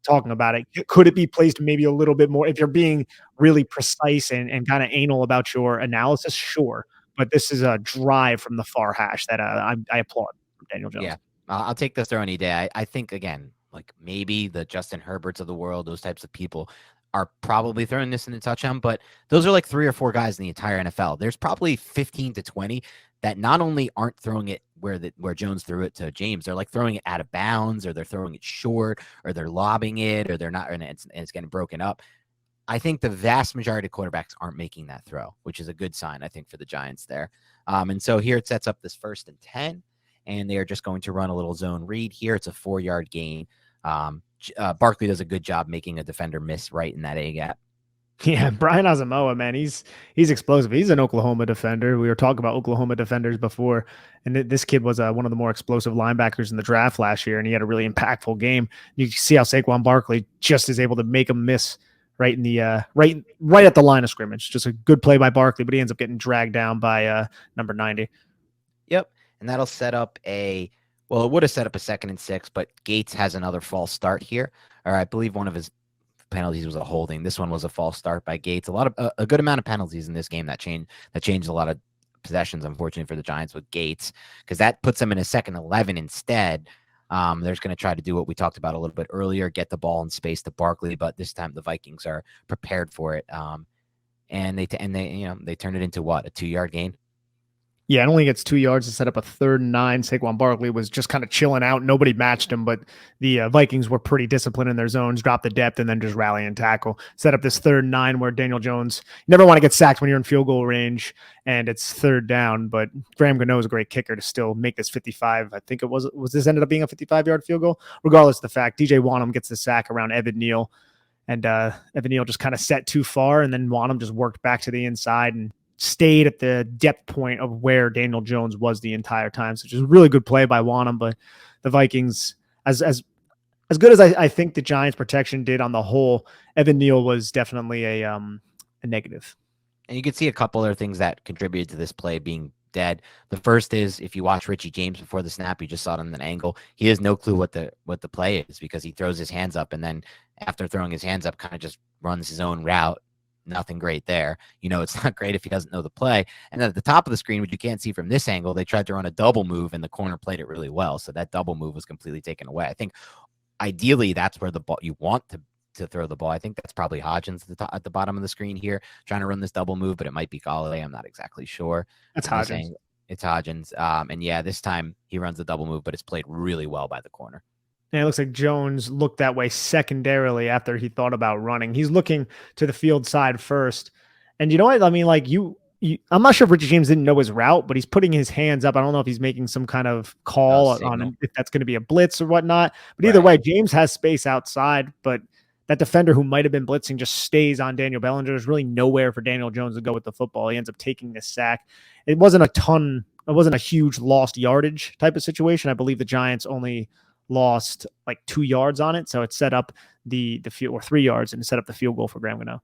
talking about it. Could it be placed maybe a little bit more if you're being really precise and kind of anal about your analysis? Sure. But this is a drive from the far hash that I applaud from Daniel Jones. Yeah, I'll take this throw any day. I think, again, like maybe the Justin Herberts of the world, those types of people are probably throwing this in the touchdown, but those are like 3 or 4 guys in the entire NFL. There's probably 15 to 20 that not only aren't throwing it where Jones threw it to James, they're like throwing it out of bounds, or they're throwing it short, or they're lobbing it, or they're not, and it's getting broken up. I think the vast majority of quarterbacks aren't making that throw, which is a good sign, I think, for the Giants there. And so here it sets up this 1st and 10, and they are just going to run a little zone read here. It's a 4-yard gain. Barkley does a good job making a defender miss right in that A gap. Yeah, Brian Asamoah, man, he's explosive. He's an Oklahoma defender. We were talking about Oklahoma defenders before, and this kid was one of the more explosive linebackers in the draft last year, and he had a really impactful game. You see how Saquon Barkley just is able to make him miss right in the right at the line of scrimmage. Just a good play by Barkley, but he ends up getting dragged down by number 90. Yep, and that'll set up it would have set up a 2nd and 6, but Gates has another false start here. Or I believe one of his penalties was a holding. This one was a false start by Gates. A good amount of penalties in this game that changed a lot of possessions, unfortunately, for the Giants with Gates, because that puts them in a 2nd 11 instead. They're going to try to do what we talked about a little bit earlier, get the ball in space to Barkley, but this time the Vikings are prepared for it. And they turn it into a 2-yard gain. Yeah, it only gets 2 yards to set up a 3rd and 9. Saquon Barkley was just kind of chilling out. Nobody matched him, but the Vikings were pretty disciplined in their zones, dropped the depth, and then just rally and tackle. Set up this 3rd and 9 where Daniel Jones, you never want to get sacked when you're in field goal range, and it's 3rd down, but Graham Gano is a great kicker to still make this 55. I think was this ended up being a 55-yard field goal? Regardless of the fact, DJ Wanham gets the sack around Evan Neal, and Evan Neal just kind of set too far, and then Wanham just worked back to the inside and stayed at the depth point of where Daniel Jones was the entire time. So just a really good play by Wanham, but the Vikings, as good as I think the Giants protection did on the whole, Evan Neal was definitely a negative. And you can see a couple other things that contributed to this play being dead. The first is, if you watch Richie James before the snap, you just saw it on an angle. He has no clue what the play is, because he throws his hands up, and then after throwing his hands up, kind of just runs his own route. Nothing great there. It's not great if he doesn't know the play. And then at the top of the screen, which you can't see from this angle, they tried to run a double move, and the corner played it really well. So that double move was completely taken away. I think ideally that's where the ball you want to throw the ball. I think that's probably Hodgins at the bottom of the screen here, trying to run this double move, but it might be Galladay. I'm not exactly sure. That's Hodgins. It's Hodgins. And yeah, this time he runs the double move, but it's played really well by the corner. And it looks like Jones looked that way secondarily after he thought about running. He's looking to the field side first. And you know what? I mean, like I'm not sure if Richie James didn't know his route, but he's putting his hands up. I don't know if he's making some kind of call on if that's going to be a blitz or whatnot. But either way, James has space outside, but that defender who might have been blitzing just stays on Daniel Bellinger. There's really nowhere for Daniel Jones to go with the football. He ends up taking this sack. It wasn't a huge lost yardage type of situation. I believe the Giants only lost like 2 yards on it, so it set up the field, or 3 yards, and it set up the field goal for Graham Gano.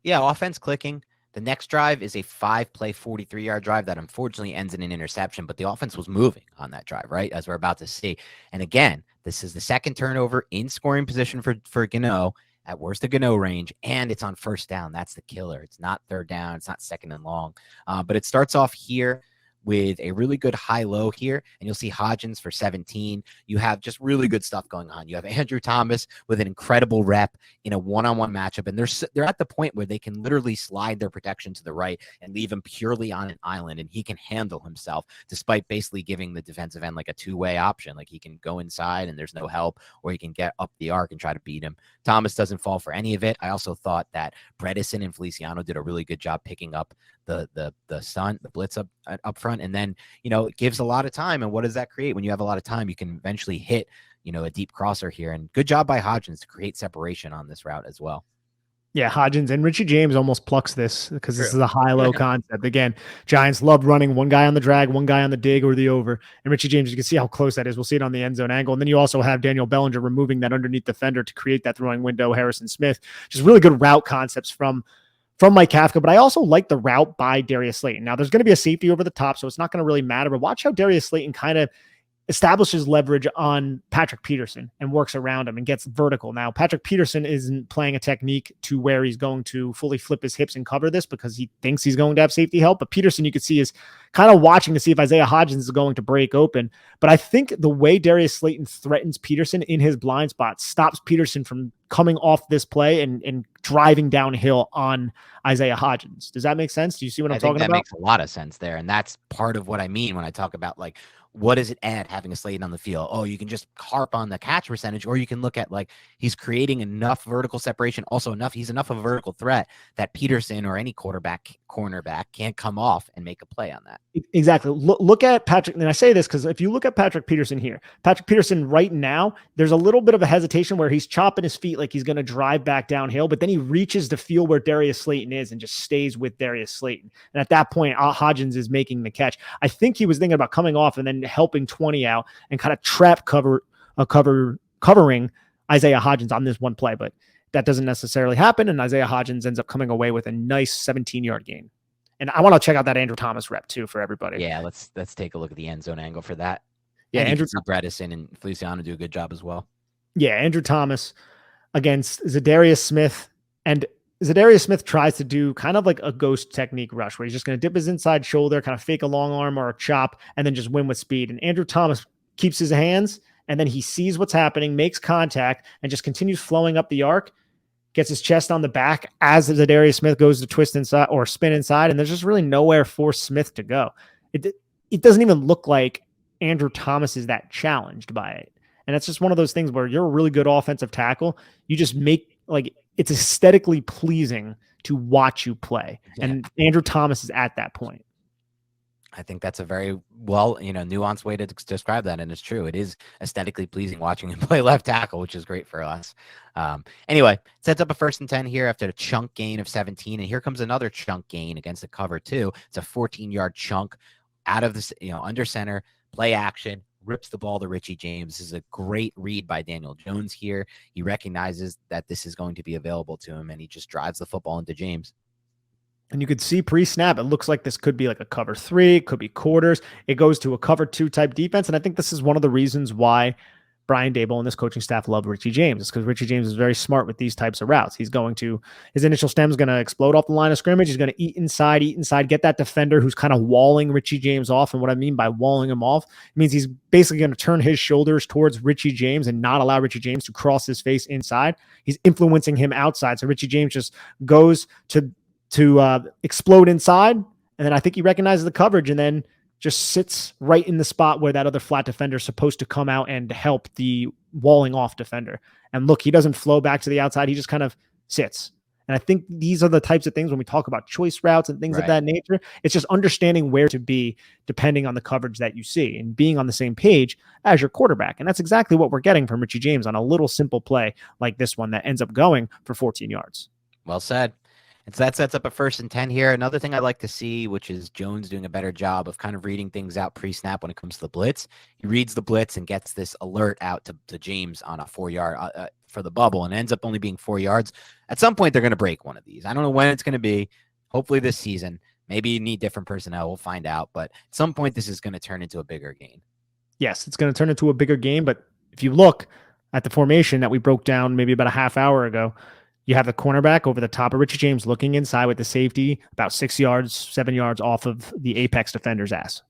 Yeah, offense clicking. The next drive is a 5-play, 43-yard drive that unfortunately ends in an interception, but the offense was moving on that drive, right, as we're about to see. And again, this is the 2nd turnover in scoring position for Gano, at worst a Gano range, and it's on 1st down. That's the killer. It's not 3rd down. It's not 2nd and long. But it starts off here with a really good high-low here, and you'll see Hodgins for 17. You have just really good stuff going on. You have Andrew Thomas with an incredible rep in a one-on-one matchup, and they're at the point where they can literally slide their protection to the right and leave him purely on an island, and he can handle himself, despite basically giving the defensive end like a two-way option. Like, he can go inside and there's no help, or he can get up the arc and try to beat him. Thomas doesn't fall for any of it. I also thought that Bredesen and Feliciano did a really good job picking up the blitz up front, and then it gives a lot of time. And what does that create? When you have a lot of time, you can eventually hit a deep crosser here. And good job by Hodgins to create separation on this route as well. Yeah, Hodgins and Richie James almost plucks this, because this is a high-low concept. Again, Giants love running one guy on the drag, one guy on the dig or the over. And Richie James, you can see how close that is. We'll see it on the end zone angle. And then you also have Daniel Bellinger removing that underneath defender to create that throwing window. Harrison Smith, just really good route concepts from Mike Kafka. But I also like the route by Darius Slayton. Now, there's going to be a safety over the top, so it's not going to really matter. But watch how Darius Slayton kind of establishes leverage on Patrick Peterson and works around him and gets vertical. Now, Patrick Peterson isn't playing a technique to where he's going to fully flip his hips and cover this because he thinks he's going to have safety help. But Peterson, you could see, is kind of watching to see if Isaiah Hodgins is going to break open. But I think the way Darius Slayton threatens Peterson in his blind spot stops Peterson from coming off this play and driving downhill on Isaiah Hodgins. Does that make sense? Do you see what I'm talking about? That makes a lot of sense there. And that's part of what I mean when I talk about, like, what does it add having a Slayton on the field? Oh, you can just harp on the catch percentage, or you can look at, like, he's creating enough vertical separation, he's enough of a vertical threat that Peterson or any cornerback can't come off and make a play on that. Exactly. Look at Patrick. And I say this because if you look at Patrick Peterson here, Patrick Peterson right now, there's a little bit of a hesitation where he's chopping his feet like he's going to drive back downhill, but then he reaches the field where Darius Slayton is and just stays with Darius Slayton. And at that point, Hodgins is making the catch. I think he was thinking about coming off and then helping 20 out and kind of trap covering Isaiah Hodgins on this one play. But that doesn't necessarily happen, and Isaiah Hodgins ends up coming away with a nice 17-yard gain. And I want to check out that Andrew Thomas rep too for everybody. Yeah, let's take a look at the end zone angle for that. Yeah, and Andrew Bredesen and Feliciano do a good job as well. Yeah, Andrew Thomas against Zadarius Smith, and Zadarius Smith tries to do kind of like a ghost technique rush where he's just going to dip his inside shoulder, kind of fake a long arm or a chop, and then just win with speed. And Andrew Thomas keeps his hands, and then he sees what's happening, makes contact, and just continues flowing up the arc, gets his chest on the back as Zadarius Smith goes to twist inside or spin inside, and there's just really nowhere for Smith to go. It doesn't even look like Andrew Thomas is that challenged by it. And it's just one of those things where you're a really good offensive tackle. You just make, like, it's aesthetically pleasing to watch you play. Yeah. And Andrew Thomas is at that point. I think that's a very well, nuanced way to describe that. And it's true. It is aesthetically pleasing watching him play left tackle, which is great for us. Anyway, sets up a 1st and 10 here after a chunk gain of 17. And here comes another chunk gain against the cover too. It's a 14-yard chunk out of this, under center, play action, rips the ball to Richie James. This is a great read by Daniel Jones here. He recognizes that this is going to be available to him, and he just drives the football into James. And you could see pre-snap, it looks like this could be like a cover 3, it could be quarters. It goes to a cover 2 type defense. And I think this is one of the reasons why Brian Daboll and this coaching staff love Richie James. It's because Richie James is very smart with these types of routes. His initial stem is going to explode off the line of scrimmage. He's going to eat inside, get that defender who's kind of walling Richie James off. And what I mean by walling him off, it means he's basically going to turn his shoulders towards Richie James and not allow Richie James to cross his face inside. He's influencing him outside. So Richie James just goes to explode inside. And then I think he recognizes the coverage and then just sits right in the spot where that other flat defender is supposed to come out and help the walling off defender. And look, he doesn't flow back to the outside. He just kind of sits. And I think these are the types of things when we talk about choice routes and things of that nature, it's just understanding where to be depending on the coverage that you see and being on the same page as your quarterback. And that's exactly what we're getting from Richie James on a little simple play like this one that ends up going for 14 yards. Well said. And so that sets up a 1st and 10 here. Another thing I like to see, which is Jones doing a better job of kind of reading things out pre-snap when it comes to the blitz. He reads the blitz and gets this alert out to James on a 4-yard for the bubble, and ends up only being 4 yards. At some point, they're going to break one of these. I don't know when it's going to be. Hopefully this season. Maybe you need different personnel. We'll find out. But at some point, this is going to turn into a bigger game. Yes, it's going to turn into a bigger game. But if you look at the formation that we broke down maybe about a half hour ago, you have the cornerback over the top of Richie James looking inside with the safety about 6 yards, 7 yards off of the apex defender's ass.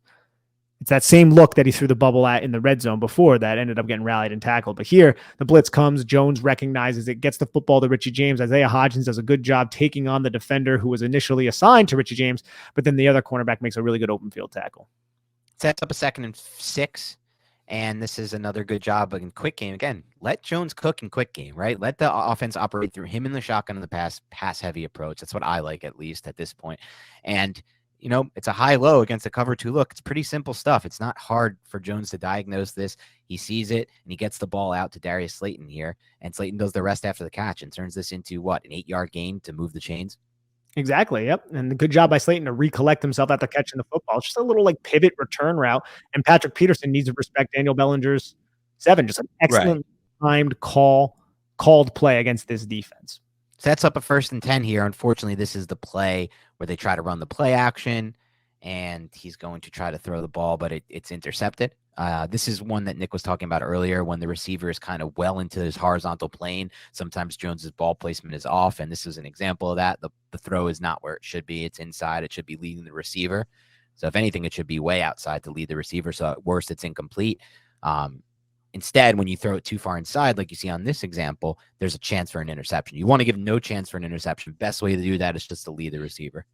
It's that same look that he threw the bubble at in the red zone before that ended up getting rallied and tackled. But here, the blitz comes. Jones recognizes it, gets the football to Richie James. Isaiah Hodgins does a good job taking on the defender who was initially assigned to Richie James, but then the other cornerback makes a really good open field tackle. Sets up a 2nd and 6. And this is another good job in quick game. Again, let Jones cook in quick game, right? Let the offense operate through him in the shotgun in the pass-heavy approach. That's what I like, at least at this point. And, it's a high-low against a cover 2 look. It's pretty simple stuff. It's not hard for Jones to diagnose this. He sees it, and he gets the ball out to Darius Slayton here. And Slayton does the rest after the catch and turns this into, an 8-yard gain to move the chains? Exactly. Yep. And good job by Slayton to recollect himself after catching the football. It's just a little pivot return route. And Patrick Peterson needs to respect Daniel Bellinger's 7. Just an excellent timed called play against this defense. Sets up a 1st and 10 here. Unfortunately, this is the play where they try to run the play action, and he's going to try to throw the ball, but it's intercepted. This is one that Nick was talking about earlier when the receiver is kind of well into his horizontal plane. Sometimes Jones's ball placement is off, and this is an example of that. The throw is not where it should be. It's inside. It should be leading the receiver. So if anything, it should be way outside to lead the receiver. So at worst, it's incomplete. Instead, when you throw it too far inside, like you see on this example, there's a chance for an interception. You want to give no chance for an interception. Best way to do that is just to lead the receiver.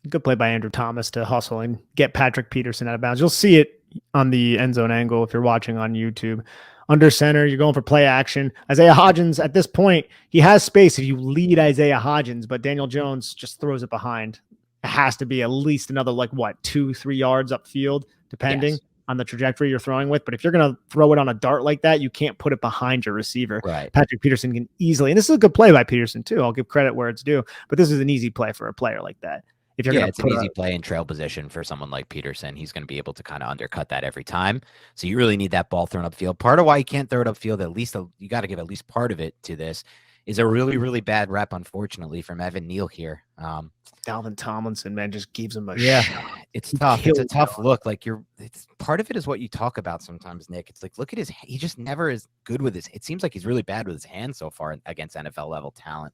Good play by Andrew Thomas to hustle and get Patrick Peterson out of bounds. You'll see it on the end zone angle if you're watching on YouTube. Under center, you're going for play action. Isaiah Hodgins, at this point, he has space if you lead Isaiah Hodgins, but Daniel Jones just throws it behind. It has to be at least another 2-3 yards upfield, depending on the trajectory you're throwing with. But if you're going to throw it on a dart like that, you can't put it behind your receiver. Right. Patrick Peterson can easily, and this is a good play by Peterson too. I'll give credit where it's due, but this is an easy play for a player like that. If you're it's an easy play in trail position for someone like Peterson. He's going to be able to kind of undercut that every time. So you really need that ball thrown upfield. Part of why you can't throw it upfield, at least you got to give at least part of it to this, is a really, really bad rep, unfortunately, from Evan Neal here. Dalvin Tomlinson, man, just gives him a shot. It's tough. It's a tough look. Like it's part of it is what you talk about sometimes, Nick. It's like, look at he just never is good with it seems like he's really bad with his hands so far against NFL level talent,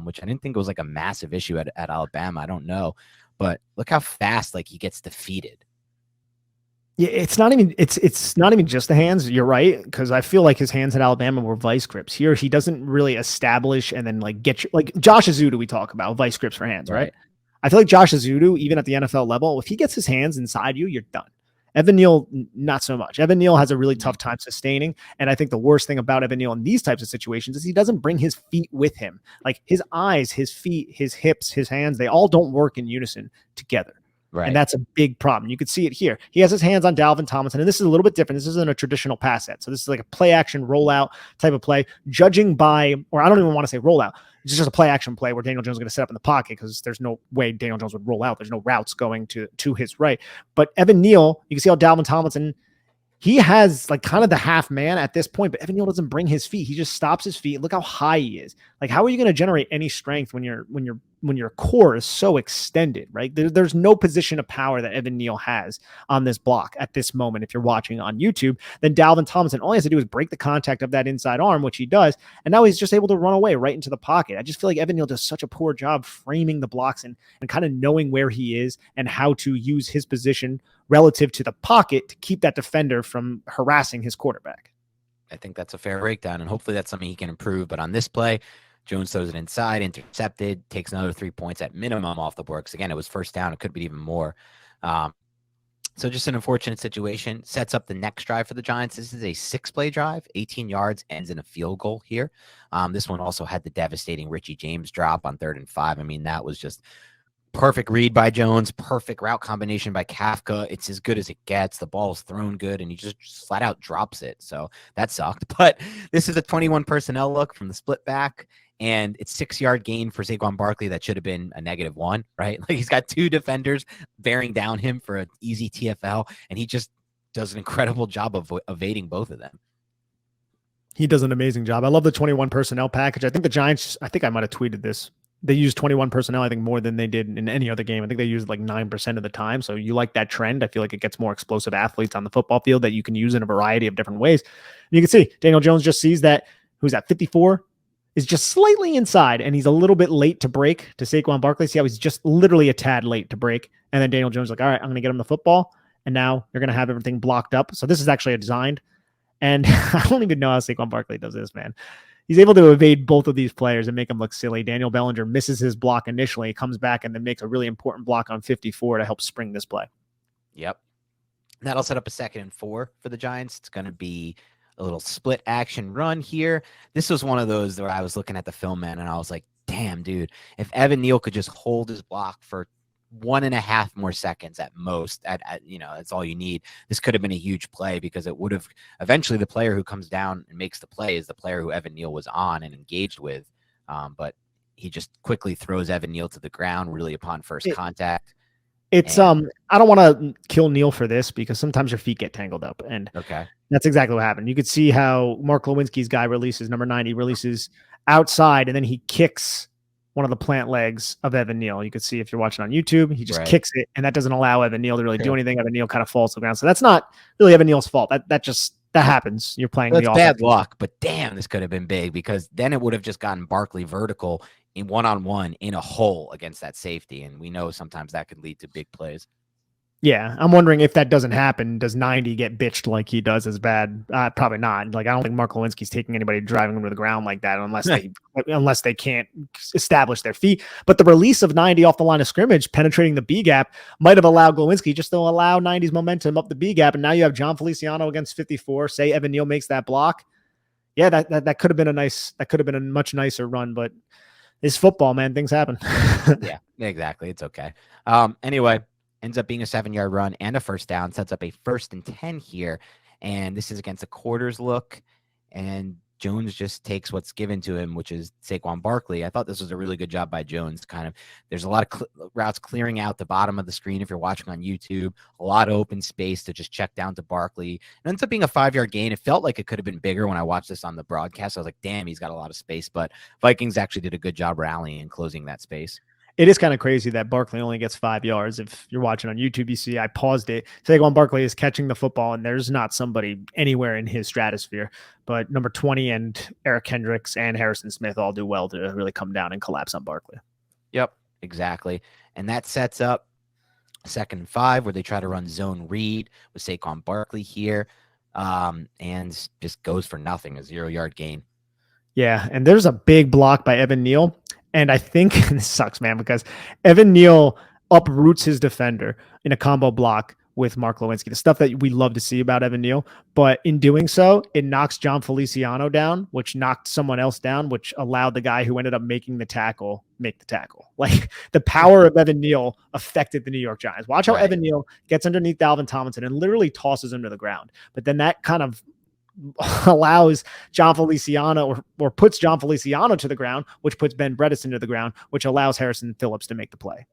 which I didn't think was like a massive issue at Alabama. I don't know, but look how fast like he gets defeated. Yeah, it's not even just the hands. You're right, because I feel like his hands at Alabama were vice grips. Here, he doesn't really establish and then like get like Josh Azudu. We talk about vice grips for hands, right? I feel like Josh Azudu, even at the NFL level, if he gets his hands inside you, you're done. Evan Neal, not so much. Evan Neal has a really tough time sustaining, and I think the worst thing about Evan Neal in these types of situations is he doesn't bring his feet with him. Like his eyes, his feet, his hips, his hands, they all don't work in unison together. Right. And that's a big problem. You could see it here. He has his hands on Dalvin Tomlinson, and this is a little bit different. This isn't a traditional pass set. So this is like a play action rollout type of play, judging by, or I don't even want to say rollout. It's just a play action play where Daniel Jones is going to set up in the pocket because there's no way Daniel Jones would roll out. There's no routes going to his right. But Evan Neal, you can see how Dalvin Tomlinson, he has like kind of the half man at this point, but Evan Neal doesn't bring his feet. He just stops his feet. Look how high he is. Like, how are you going to generate any strength when your core is so extended, right? There's no position of power that Evan Neal has on this block at this moment. If you're watching on YouTube, then Dalvin Tomlinson, all he has to do is break the contact of that inside arm, which he does. And now he's just able to run away right into the pocket. I just feel like Evan Neal does such a poor job framing the blocks and kind of knowing where he is and how to use his position relative to the pocket to keep that defender from harassing his quarterback. I think that's a fair breakdown, and hopefully that's something he can improve. But on this play, Jones throws it inside, intercepted, takes another 3 points at minimum off the board. Because again, it was first down. It could be even more. So just an unfortunate situation. Sets up the next drive for the Giants. This is a 6-play drive, 18 yards, ends in a field goal here. This one also had the devastating Richie James drop on 3rd and 5. I mean, that was just perfect read by Jones, perfect route combination by Kafka. It's as good as it gets. The ball is thrown good, and he just flat out drops it. So that sucked. But this is a 21 personnel look from the split back, and it's 6-yard gain for Saquon Barkley. That should have been a -1, right? Like he's got 2 defenders bearing down him for an easy TFL, and he just does an incredible job of evading both of them. He does an amazing job. I love the 21 personnel package. I think the Giants, I think I might have tweeted this. They use 21 personnel, I think, more than they did in any other game. I think they used like 9% of the time. So you like that trend. I feel like it gets more explosive athletes on the football field that you can use in a variety of different ways. And you can see Daniel Jones just sees that, who's at 54, is just slightly inside, and he's a little bit late to break to Saquon Barkley. See how he's just literally a tad late to break. And then Daniel Jones is like, all right, I'm going to get him the football. And now you're going to have everything blocked up. So this is actually a designed. And I don't even know how Saquon Barkley does this, man. He's able to evade both of these players and make them look silly. Daniel Bellinger misses his block initially, comes back and then makes a really important block on 54 to help spring this play. Yep. That'll set up a 2nd and 4 for the Giants. It's going to be a little split action run here. This was one of those where I was looking at the film, man, and I was like, damn, dude, if Evan Neal could just hold his block for 1.5 more seconds at most, that's all you need. This could have been a huge play because it would have eventually the player who comes down and makes the play is the player who Evan Neal was on and engaged with. But he just quickly throws Evan Neal to the ground really upon first contact. It's I don't want to kill Neal for this because sometimes your feet get tangled up, and that's exactly what happened. You could see how Mark Lewinsky's guy releases number 90, releases outside, and then he kicks one of the plant legs of Evan Neal. You could see if you're watching on YouTube, he just kicks it, and that doesn't allow Evan Neal to really do anything. Evan Neal kind of falls to the ground. So that's not really Evan Neal's fault. That happens. You're playing the offense. Bad luck, but damn, this could have been big because then it would have just gotten Barkley vertical in one-on-one in a hole against that safety. And we know sometimes that could lead to big plays. Yeah, I'm wondering if that doesn't happen, does 90 get bitched like he does as bad? Probably not. Like, I don't think Mark Lewinsky's taking anybody driving him to the ground like that unless they can't establish their feet. But the release of 90 off the line of scrimmage, penetrating the B gap, might have allowed Lewinsky just to allow 90's momentum up the B gap. And now you have John Feliciano against 54. Say Evan Neal makes that block. Yeah, that could have been a much nicer run, but it's football, man. Things happen. Yeah, exactly. It's okay. Anyway. Ends up being a 7-yard run and a first down, sets up a 1st and 10 here. And this is against a quarters look. And Jones just takes what's given to him, which is Saquon Barkley. I thought this was a really good job by Jones. There's a lot of routes clearing out the bottom of the screen if you're watching on YouTube, a lot of open space to just check down to Barkley. It ends up being a 5-yard gain. It felt like it could have been bigger when I watched this on the broadcast. I was like, damn, he's got a lot of space, but Vikings actually did a good job rallying and closing that space. It is kind of crazy that Barkley only gets 5 yards. If you're watching on YouTube, you see I paused it. Saquon Barkley is catching the football, and there's not somebody anywhere in his stratosphere. But number 20 and Eric Kendricks and Harrison Smith all do well to really come down and collapse on Barkley. Yep, exactly. And that sets up 2nd and 5 where they try to run zone read with Saquon Barkley here, and just goes for nothing, a 0-yard gain. Yeah, and there's a big block by Evan Neal. And I think this sucks, man, because Evan Neal uproots his defender in a combo block with Mark Lewinsky, the stuff that we love to see about Evan Neal. But in doing so, it knocks John Feliciano down, which knocked someone else down, which allowed the guy who ended up making the tackle make the tackle. Like, the power of Evan Neal affected the New York Giants. Watch how Evan Neal gets underneath Dalvin Tomlinson and literally tosses him to the ground. But then that kind of allows John Feliciano or puts John Feliciano to the ground, which puts Ben Bredesen to the ground, which allows Harrison Phillips to make the play.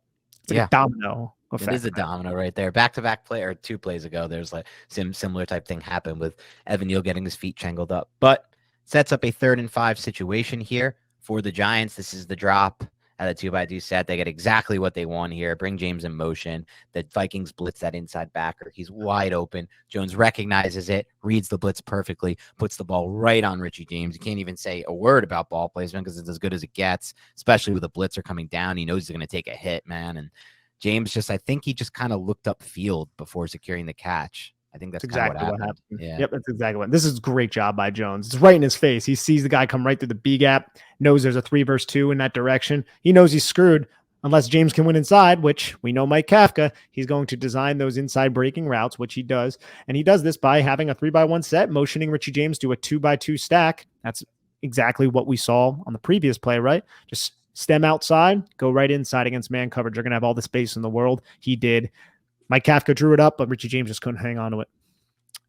It's like a domino effect. It is a domino right there. Back-to-back play, or 2 plays ago, there's like similar type thing happened with Evan Neal getting his feet tangled up. But sets up a 3rd and 5 situation here for the Giants. This is the drop at a 2x2 set. They get exactly what they want here. Bring James in motion. The Vikings blitz that inside backer. He's wide open. Jones recognizes it, reads the blitz perfectly, puts the ball right on Richie James. You can't even say a word about ball placement because it's as good as it gets, especially with the blitzer coming down. He knows he's going to take a hit, man. And James I think he just kind of looked upfield before securing the catch. I think that's exactly what happened. Yeah. Yep, that's exactly what. This is a great job by Jones. It's right in his face. He sees the guy come right through the B gap, knows there's a 3-versus-2 in that direction. He knows he's screwed unless James can win inside, which we know Mike Kafka. He's going to design those inside breaking routes, which he does. And he does this by having a 3-by-1 set, motioning Richie James to a 2-by-2 stack. That's exactly what we saw on the previous play, right? Just stem outside, go right inside against man coverage. You're going to have all the space in the world. He did. Mike Kafka drew it up, but Richie James just couldn't hang on to it.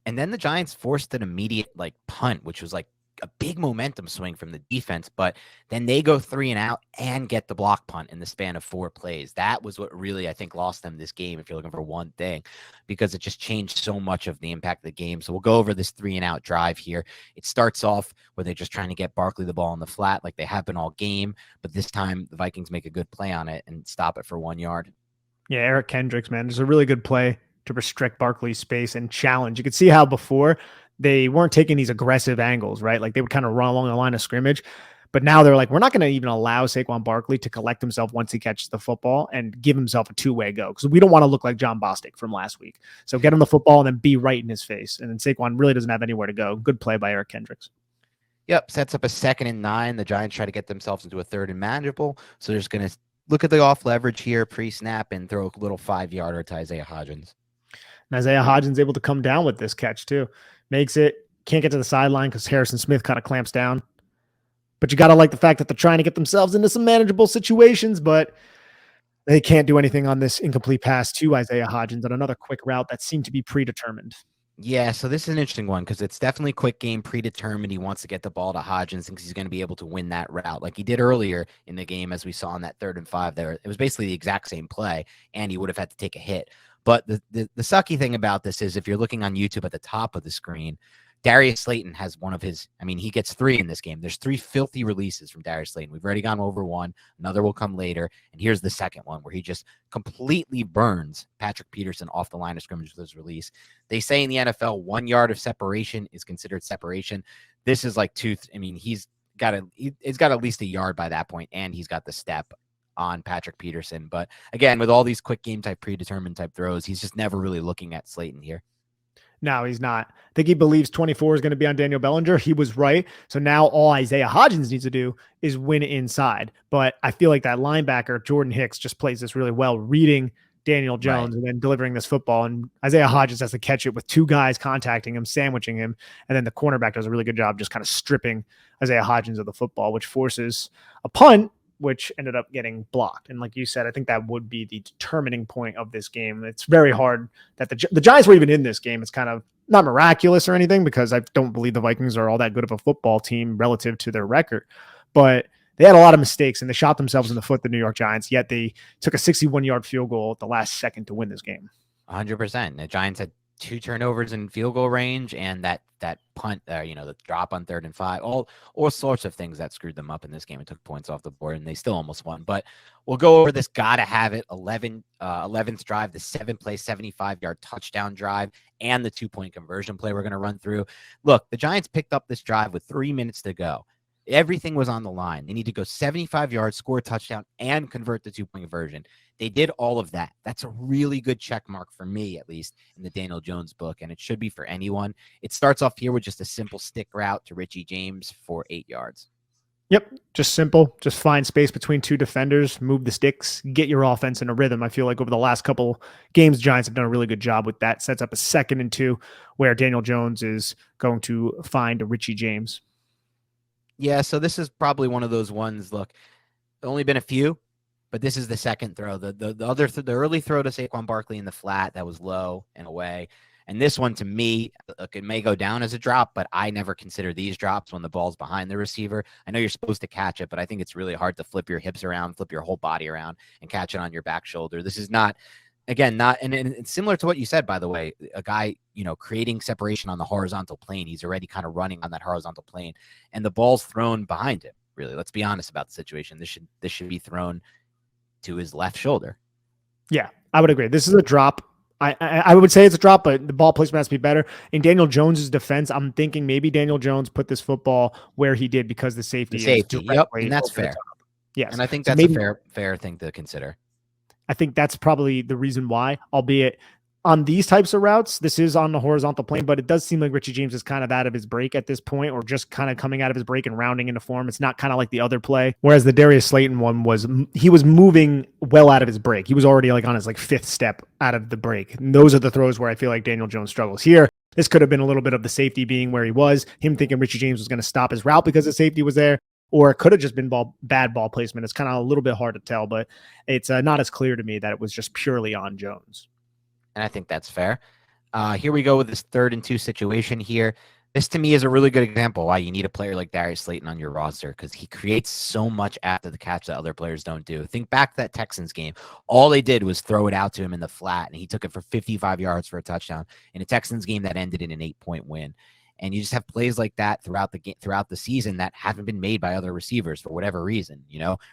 And then the Giants forced an immediate punt, which was like a big momentum swing from the defense. But then they go 3 and out and get the block punt in the span of 4 plays. That was what really, I think, lost them this game, if you're looking for one thing, because it just changed so much of the impact of the game. So we'll go over this 3 and out drive here. It starts off where they're just trying to get Barkley the ball on the flat like they have been all game. But this time the Vikings make a good play on it and stop it for 1 yard. Yeah, Eric Kendricks, man, there's a really good play to restrict Barkley's space and challenge. You could see how before they weren't taking these aggressive angles, right? Like they would kind of run along the line of scrimmage. But now they're like, we're not going to even allow Saquon Barkley to collect himself once he catches the football and give himself a 2-way go, because we don't want to look like John Bostic from last week. So get him the football and then be right in his face. And then Saquon really doesn't have anywhere to go. Good play by Eric Kendricks. Yep, sets up a 2nd and 9. The Giants try to get themselves into a 3rd and manageable. So they're just going to look at the off leverage here, pre-snap, and throw a little 5-yarder to Isaiah Hodgins. And Isaiah Hodgins able to come down with this catch too. Makes it, can't get to the sideline because Harrison Smith kind of clamps down. But you got to like the fact that they're trying to get themselves into some manageable situations, but they can't do anything on this incomplete pass to Isaiah Hodgins on another quick route that seemed to be predetermined. Yeah, so this is an interesting one because it's definitely quick game, predetermined. He wants to get the ball to Hodgins because he's going to be able to win that route like he did earlier in the game, as we saw in that 3rd and 5 there. It was basically the exact same play, and he would have had to take a hit. But the sucky thing about this is if you're looking on YouTube at the top of the screen, Darius Slayton has one of his, he gets 3 in this game. There's 3 filthy releases from Darius Slayton. We've already gone over one. Another will come later. And here's the second one where he just completely burns Patrick Peterson off the line of scrimmage with his release. They say in the NFL, 1 yard of separation is considered separation. This is like he's got at least a yard by that point, and he's got the step on Patrick Peterson. But again, with all these quick game type, predetermined type throws, he's just never really looking at Slayton here. No, he's not. I think he believes 24 is going to be on Daniel Bellinger. He was right. So now all Isaiah Hodgins needs to do is win inside. But I feel like that linebacker, Jordan Hicks, just plays this really well, reading Daniel Jones and then delivering this football. And Isaiah Hodgins has to catch it with 2 guys contacting him, sandwiching him. And then the cornerback does a really good job just kind of stripping Isaiah Hodgins of the football, which forces a punt, which ended up getting blocked. And like you said, I think that would be the determining point of this game. It's very hard that the Giants were even in this game. It's kind of not miraculous or anything, because I don't believe the Vikings are all that good of a football team relative to their record, but they had a lot of mistakes and they shot themselves in the foot, the New York Giants, yet they took a 61-yard field goal at the last second to win this game. 100%. The Giants had 2 turnovers in field goal range, and that punt, the drop on 3rd and 5, all sorts of things that screwed them up in this game and took points off the board, and they still almost won. But we'll go over this gotta have it 11th drive, the 7-play 75-yard touchdown drive, and the 2-point conversion play we're going to run through. Look, the Giants picked up this drive with 3 minutes to go. Everything was on the line. They need to go 75 yards, score a touchdown, and convert the 2-point conversion. They did all of that. That's a really good check mark for me, at least in the Daniel Jones book, and it should be for anyone. It starts off here with just a simple stick route to Richie James for 8 yards. Yep, just simple. Just find space between 2 defenders, move the sticks, get your offense in a rhythm. I feel like over the last couple games, Giants have done a really good job with that. Sets up a 2nd and 2 where Daniel Jones is going to find Richie James. Yeah, so this is probably one of those ones. Look, only been a few, but this is the second throw. The early throw to Saquon Barkley in the flat, that was low and away. And this one, to me, look, it may go down as a drop, but I never consider these drops when the ball's behind the receiver. I know you're supposed to catch it, but I think it's really hard to flip your hips around, flip your whole body around, and catch it on your back shoulder. This is not, again, and it's similar to what you said, by the way, a guy, creating separation on the horizontal plane. He's already kind of running on that horizontal plane, and the ball's thrown behind him. Really, let's be honest about the situation. This should be thrown to his left shoulder. Yeah, I would agree. This is a drop. I would say it's a drop, but the ball placement has to be better. In Daniel Jones's defense, I'm thinking maybe Daniel Jones put this football where he did because the safety. Yep, and that's fair. Yes, and I think that's a fair thing to consider. I think that's probably the reason why, albeit on these types of routes, this is on the horizontal plane, but it does seem like Richie James is kind of out of his break at this point, or just kind of coming out of his break and rounding into form. It's not kind of like the other play. Whereas the Darius Slayton one he was moving well out of his break. He was already like on his 5th step out of the break. And those are the throws where I feel like Daniel Jones struggles here. This could have been a little bit of the safety being where he was, him thinking Richie James was going to stop his route because the safety was there. Or it could have just been bad ball placement. It's kind of a little bit hard to tell, but it's not as clear to me that it was just purely on Jones. And I think that's fair. Here we go with this 3rd and 2 situation here. This, to me, is a really good example why you need a player like Darius Slayton on your roster, because he creates so much after the catch that other players don't do. Think back to that Texans game. All they did was throw it out to him in the flat, and he took it for 55 yards for a touchdown in a Texans game that ended in an 8-point win. And you just have plays like that throughout the season that haven't been made by other receivers for whatever reason.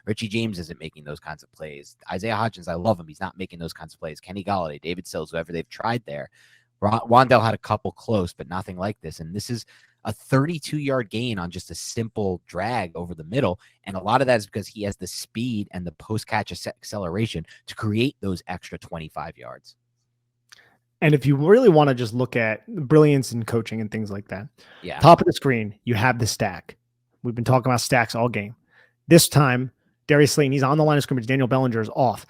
Richie James isn't making those kinds of plays. Isaiah Hodgins, I love him. He's not making those kinds of plays. Kenny Golladay, David Sills, whoever they've tried there. Wandell had a couple close, but nothing like this. And this is a 32-yard gain on just a simple drag over the middle. And a lot of that is because he has the speed and the post-catch acceleration to create those extra 25 yards. And if you really want to just look at brilliance in coaching and things like that, yeah. Top of the screen, you have the stack. We've been talking about stacks all game. This time, Darius Slayton, he's on the line of scrimmage. Daniel Bellinger is off.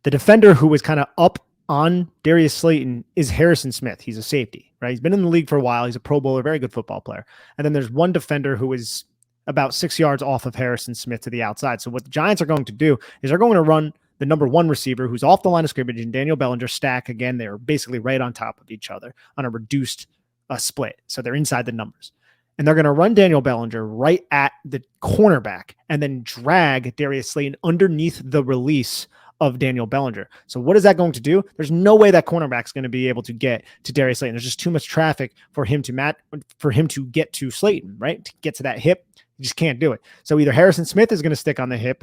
The defender who was kind of up on Darius Slayton is Harrison Smith. He's a safety, right? He's been in the league for a while. He's a Pro Bowler, very good football player. And then there's one defender who is about 6 yards off of Harrison Smith to the outside. So what the Giants are going to do is they're going to run the number 1 receiver who's off the line of scrimmage and Daniel Bellinger stack. Again, they're basically right on top of each other on a reduced split. So they're inside the numbers. And they're going to run Daniel Bellinger right at the cornerback and then drag Darius Slayton underneath the release of Daniel Bellinger. So what is that going to do? There's no way that cornerback's going to be able to get to Darius Slayton. There's just too much traffic for him to get to Slayton, right? To get to that hip. You just can't do it. So either Harrison Smith is going to stick on the hip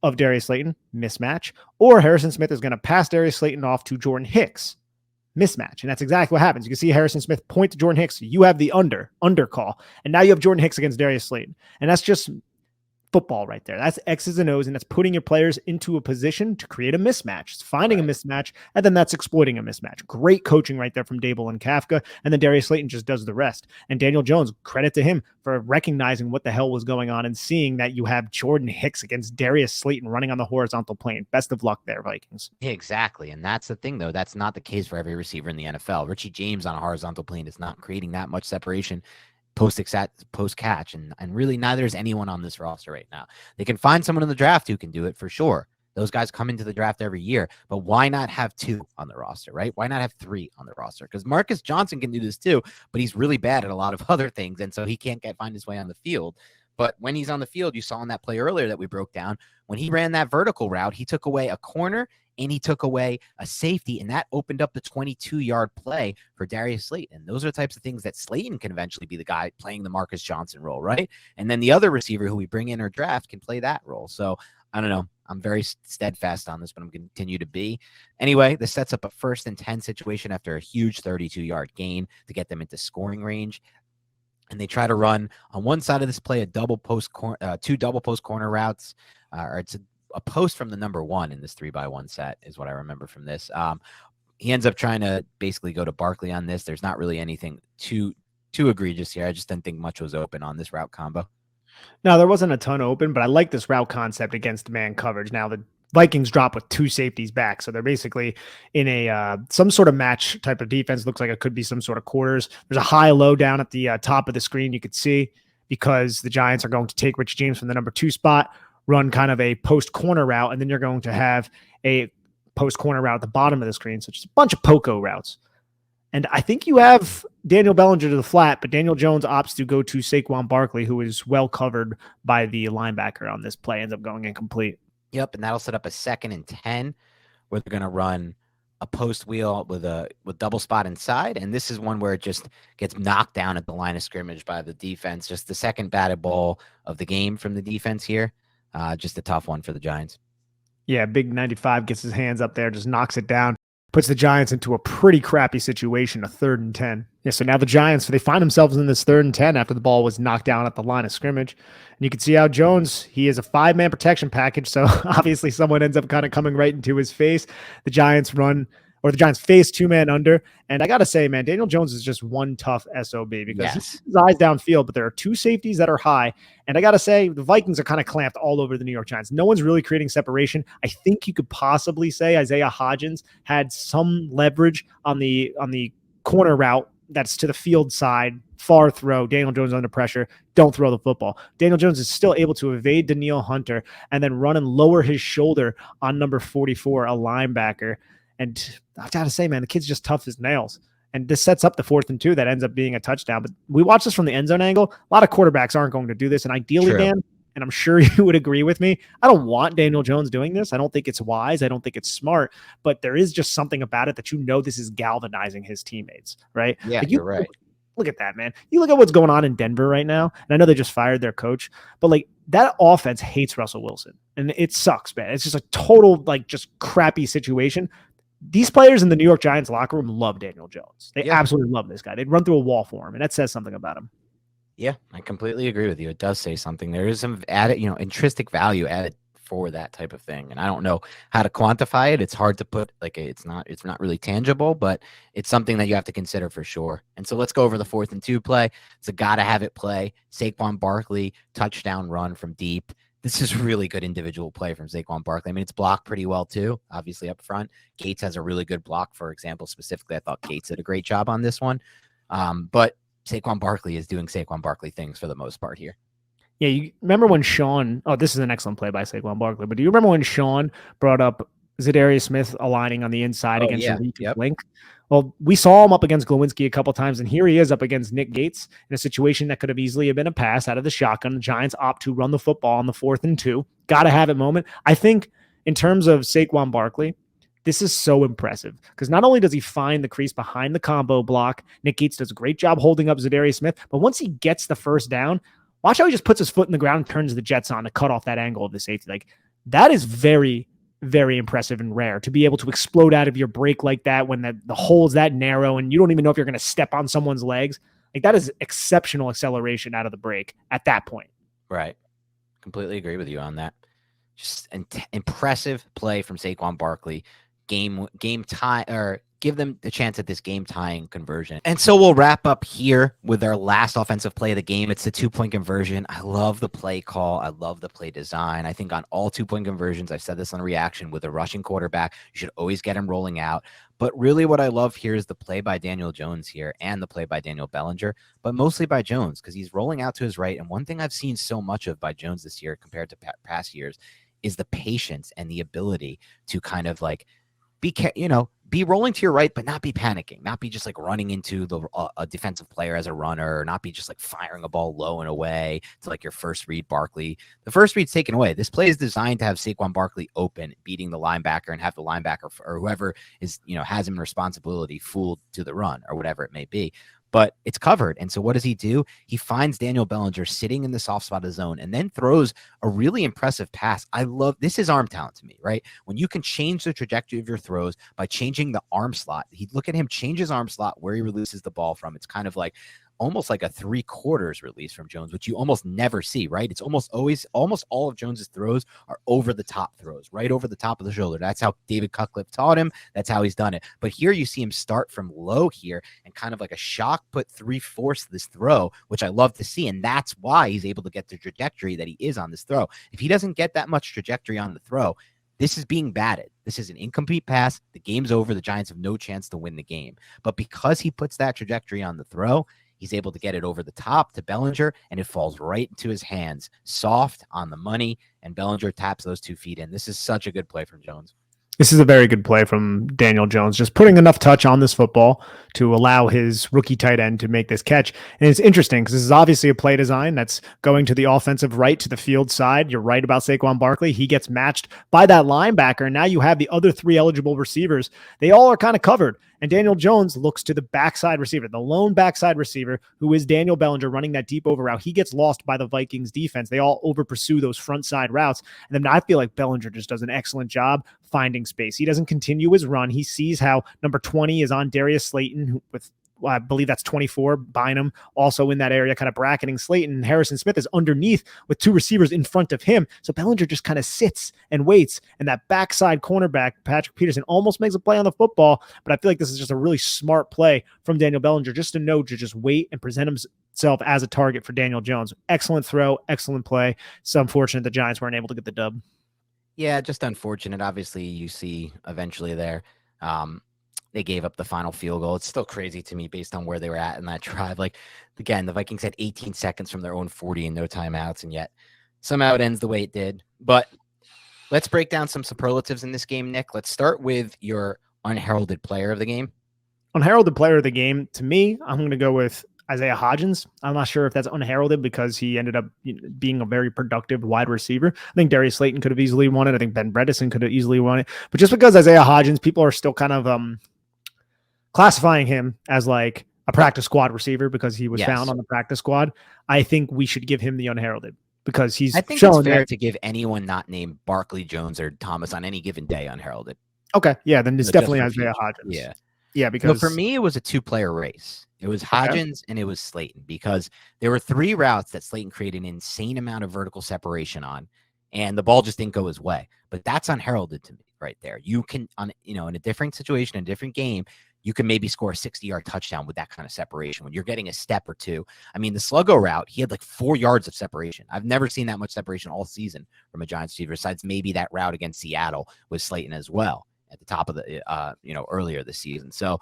of Darius Slayton, mismatch, or Harrison Smith is going to pass Darius Slayton off to Jordan Hicks, mismatch. And that's exactly what happens. You can see Harrison Smith point to Jordan Hicks. You have the under call. And now you have Jordan Hicks against Darius Slayton. And that's just football right there. That's X's and O's, and that's putting your players into a position to create a mismatch. It's finding a mismatch, and then that's exploiting a mismatch. Great coaching right there from Dable and Kafka, and then Darius Slayton just does the rest. And Daniel Jones, credit to him for recognizing what the hell was going on and seeing that you have Jordan Hicks against Darius Slayton running on the horizontal plane. Best of luck there, Vikings. Yeah, exactly, and that's the thing, though. That's not the case for every receiver in the NFL. Richie James on a horizontal plane is not creating that much separation post-catch, and really neither is anyone on this roster right now. They can find someone in the draft who can do it for sure. Those guys come into the draft every year, but why not have 2 on the roster, right? Why not have 3 on the roster? Because Marcus Johnson can do this too, but he's really bad at a lot of other things, and so he can't find his way on the field. But when he's on the field, you saw in that play earlier that we broke down, when he ran that vertical route, he took away a corner and he took away a safety, and that opened up the 22-yard play for Darius Slayton. And those are the types of things that Slayton can eventually be the guy playing the Marcus Johnson role, right? And then the other receiver who we bring in our draft can play that role. So I don't know. I'm very steadfast on this, but I'm going to continue to be. Anyway, this sets up a 1st and 10 situation after a huge 32-yard gain to get them into scoring range. And they try to run on one side of this play, two double post corner routes, or it's a post from the number 1 in this 3-by-1 set is what I remember from this. He ends up trying to basically go to Barkley on this. There's not really anything too egregious here. I just didn't think much was open on this route combo. No, there wasn't a ton open, but I like this route concept against man coverage. Now the Vikings drop with 2 safeties back, so they're basically in a some sort of match type of defense. Looks like it could be some sort of quarters. There's a high-low down at the top of the screen you could see, because the Giants are going to take Rich James from the number 2 spot, run kind of a post corner route, and then you're going to have a post corner route at the bottom of the screen. So just a bunch of poco routes. And I think you have Daniel Bellinger to the flat, but Daniel Jones opts to go to Saquon Barkley, who is well covered by the linebacker on this play, ends up going incomplete. Yep, and that'll set up a 2nd and 10 where they're going to run a post wheel with double spot inside. And this is one where it just gets knocked down at the line of scrimmage by the defense. Just the second batted ball of the game from the defense here. Just a tough one for the Giants. Yeah, big 95 gets his hands up there, just knocks it down. Puts the Giants into a pretty crappy situation, a 3rd and 10. Yeah, so now the Giants, they find themselves in this 3rd and 10 after the ball was knocked down at the line of scrimmage. And you can see how Jones, he is a 5-man protection package, so obviously someone ends up kind of coming right into his face. The Giants face 2-man under. And I got to say, man, Daniel Jones is just one tough SOB, because his eyes downfield, but there are 2 safeties that are high. And I got to say, the Vikings are kind of clamped all over the New York Giants. No one's really creating separation. I think you could possibly say Isaiah Hodgins had some leverage on the corner route that's to the field side, far throw. Daniel Jones under pressure, don't throw the football. Daniel Jones is still able to evade Danielle Hunter and then run and lower his shoulder on number 44, a linebacker. And I got to say, man, the kid's just tough as nails. And this sets up the 4th and 2 that ends up being a touchdown. But we watch this from the end zone angle. A lot of quarterbacks aren't going to do this. And ideally, True. Dan, and I'm sure you would agree with me, I don't want Daniel Jones doing this. I don't think it's wise. I don't think it's smart. But there is just something about it that this is galvanizing his teammates, right? Yeah, like you're right. Look at that, man. You look at what's going on in Denver right now. And I know they just fired their coach. But that offense hates Russell Wilson. And it sucks, man. It's just a total, just crappy situation. These players in the New York Giants locker room love Daniel Jones. They absolutely love this guy. They'd run through a wall for him, and that says something about him. Yeah, I completely agree with you. It does say something. There is some added, intrinsic value added for that type of thing. And I don't know how to quantify it. It's hard to put, it's not really tangible, but it's something that you have to consider for sure. And so let's go over the 4th and 2 play. It's a gotta have it play. Saquon Barkley, touchdown run from deep. This is really good individual play from Saquon Barkley. I mean, it's blocked pretty well too, obviously up front. Gates has a really good block, for example. Specifically, I thought Gates did a great job on this one. But Saquon Barkley is doing Saquon Barkley things for the most part here. Yeah, you remember when Sean, this is an excellent play by Saquon Barkley, but do you remember when Sean brought up Zadarius Smith aligning on the inside against Link? Well, we saw him up against Glowinski a couple times, and here he is up against Nick Gates in a situation that could have easily been a pass out of the shotgun. The Giants opt to run the football on the 4th and 2. Gotta have it moment. I think in terms of Saquon Barkley, this is so impressive because not only does he find the crease behind the combo block, Nick Gates does a great job holding up Zadarius Smith, but once he gets the first down, watch how he just puts his foot in the ground and turns the Jets on to cut off that angle of the safety. That is very, very impressive and rare to be able to explode out of your break like that when the hole is that narrow and you don't even know if you're going to step on someone's legs. That is exceptional acceleration out of the break at that point. Right. Completely agree with you on that. Just impressive play from Saquon Barkley. Game tie, or give them the chance at this game tying conversion. And so we'll wrap up here with our last offensive play of the game. It's the 2-point conversion. I love the play call. I love the play design. I think on all 2-point conversions, I've said this on reaction, with a rushing quarterback, you should always get him rolling out. But really what I love here is the play by Daniel Jones here and the play by Daniel Bellinger, but mostly by Jones because he's rolling out to his right. And one thing I've seen so much of by Jones this year compared to past years is the patience and the ability to kind of like be rolling to your right, but not be panicking, not be just like running into a defensive player as a runner, or not be just like firing a ball low and away to like your first read Barkley. The first read's taken away. This play is designed to have Saquon Barkley open, beating the linebacker, and have the linebacker or whoever is, has him in responsibility fooled to the run or whatever it may be. But it's covered. And so what does he do? He finds Daniel Bellinger sitting in the soft spot of the zone and then throws a really impressive pass. I love this is arm talent to me, right? When you can change the trajectory of your throws by changing the arm slot. Look at him change his arm slot where he releases the ball from. It's kind of like almost like a 3/4 release from Jones, which you almost never see, right? It's almost all of Jones's throws are over the top throws, right over the top of the shoulder. That's how David Cutcliffe taught him. That's how he's done it. But here you see him start from low here and kind of like a shock put 3/4 of this throw, which I love to see. And that's why he's able to get the trajectory that he is on this throw. If he doesn't get that much trajectory on the throw, this is being batted. This is an incomplete pass. The game's over. The Giants have no chance to win the game. But because he puts that trajectory on the throw, he's able to get it over the top to Bellinger, and it falls right into his hands, soft on the money, and Bellinger taps those 2 feet in. This is such a good play from Jones. This is a very good play from Daniel Jones, just putting enough touch on this football to allow his rookie tight end to make this catch. And it's interesting because this is obviously a play design that's going to the offensive right to the field side. You're right about Saquon Barkley. He gets matched by that linebacker. And now you have the other 3 eligible receivers. They all are kind of covered. And Daniel Jones looks to the backside receiver, the lone backside receiver, who is Daniel Bellinger running that deep over route. He gets lost by the Vikings defense. They all over pursue those front side routes. And then I feel like Bellinger just does an excellent job finding space. He doesn't continue his run. He sees how number 20 is on Darius Slayton with, I believe that's 24, Bynum also in that area, kind of bracketing Slayton. Harrison Smith is underneath with 2 receivers in front of him. So Bellinger just kind of sits and waits. And that backside cornerback, Patrick Peterson, almost makes a play on the football. But I feel like this is just a really smart play from Daniel Bellinger just to know to just wait and present himself as a target for Daniel Jones. Excellent throw, excellent play. It's unfortunate the Giants weren't able to get the dub. Yeah, just unfortunate. Obviously, you see eventually there. They gave up the final field goal. It's still crazy to me based on where they were at in that drive. Like, again, the Vikings had 18 seconds from their own 40 and no timeouts, and yet somehow it ends the way it did. But let's break down some superlatives in this game, Nick. Let's start with your unheralded player of the game. Unheralded player of the game, to me, I'm going to go with Isaiah Hodgins. I'm not sure if that's unheralded because he ended up being a very productive wide receiver. I think Darius Slayton could have easily won it. I think Ben Bredesen could have easily won it. But just because Isaiah Hodgins, people are still kind of classifying him as like a practice squad receiver because he was found on the practice squad. I think we should give him the unheralded because he's I think it's fair to give anyone not named Barkley, Jones, or Thomas on any given day unheralded. Okay. Yeah, then it's definitely Isaiah Hodgins. Yeah. Yeah, because for me, it was a 2-player race. It was Hodgins and it was Slayton because there were 3 routes that Slayton created an insane amount of vertical separation on, and the ball just didn't go his way. But that's unheralded to me right there. You can, in a different situation, in a different game, you can maybe score a 60-yard touchdown with that kind of separation when you're getting a step or two. I mean, the Sluggo route, he had like 4 yards of separation. I've never seen that much separation all season from a Giants receiver, besides maybe that route against Seattle with Slayton as well at the top of the, earlier this season. So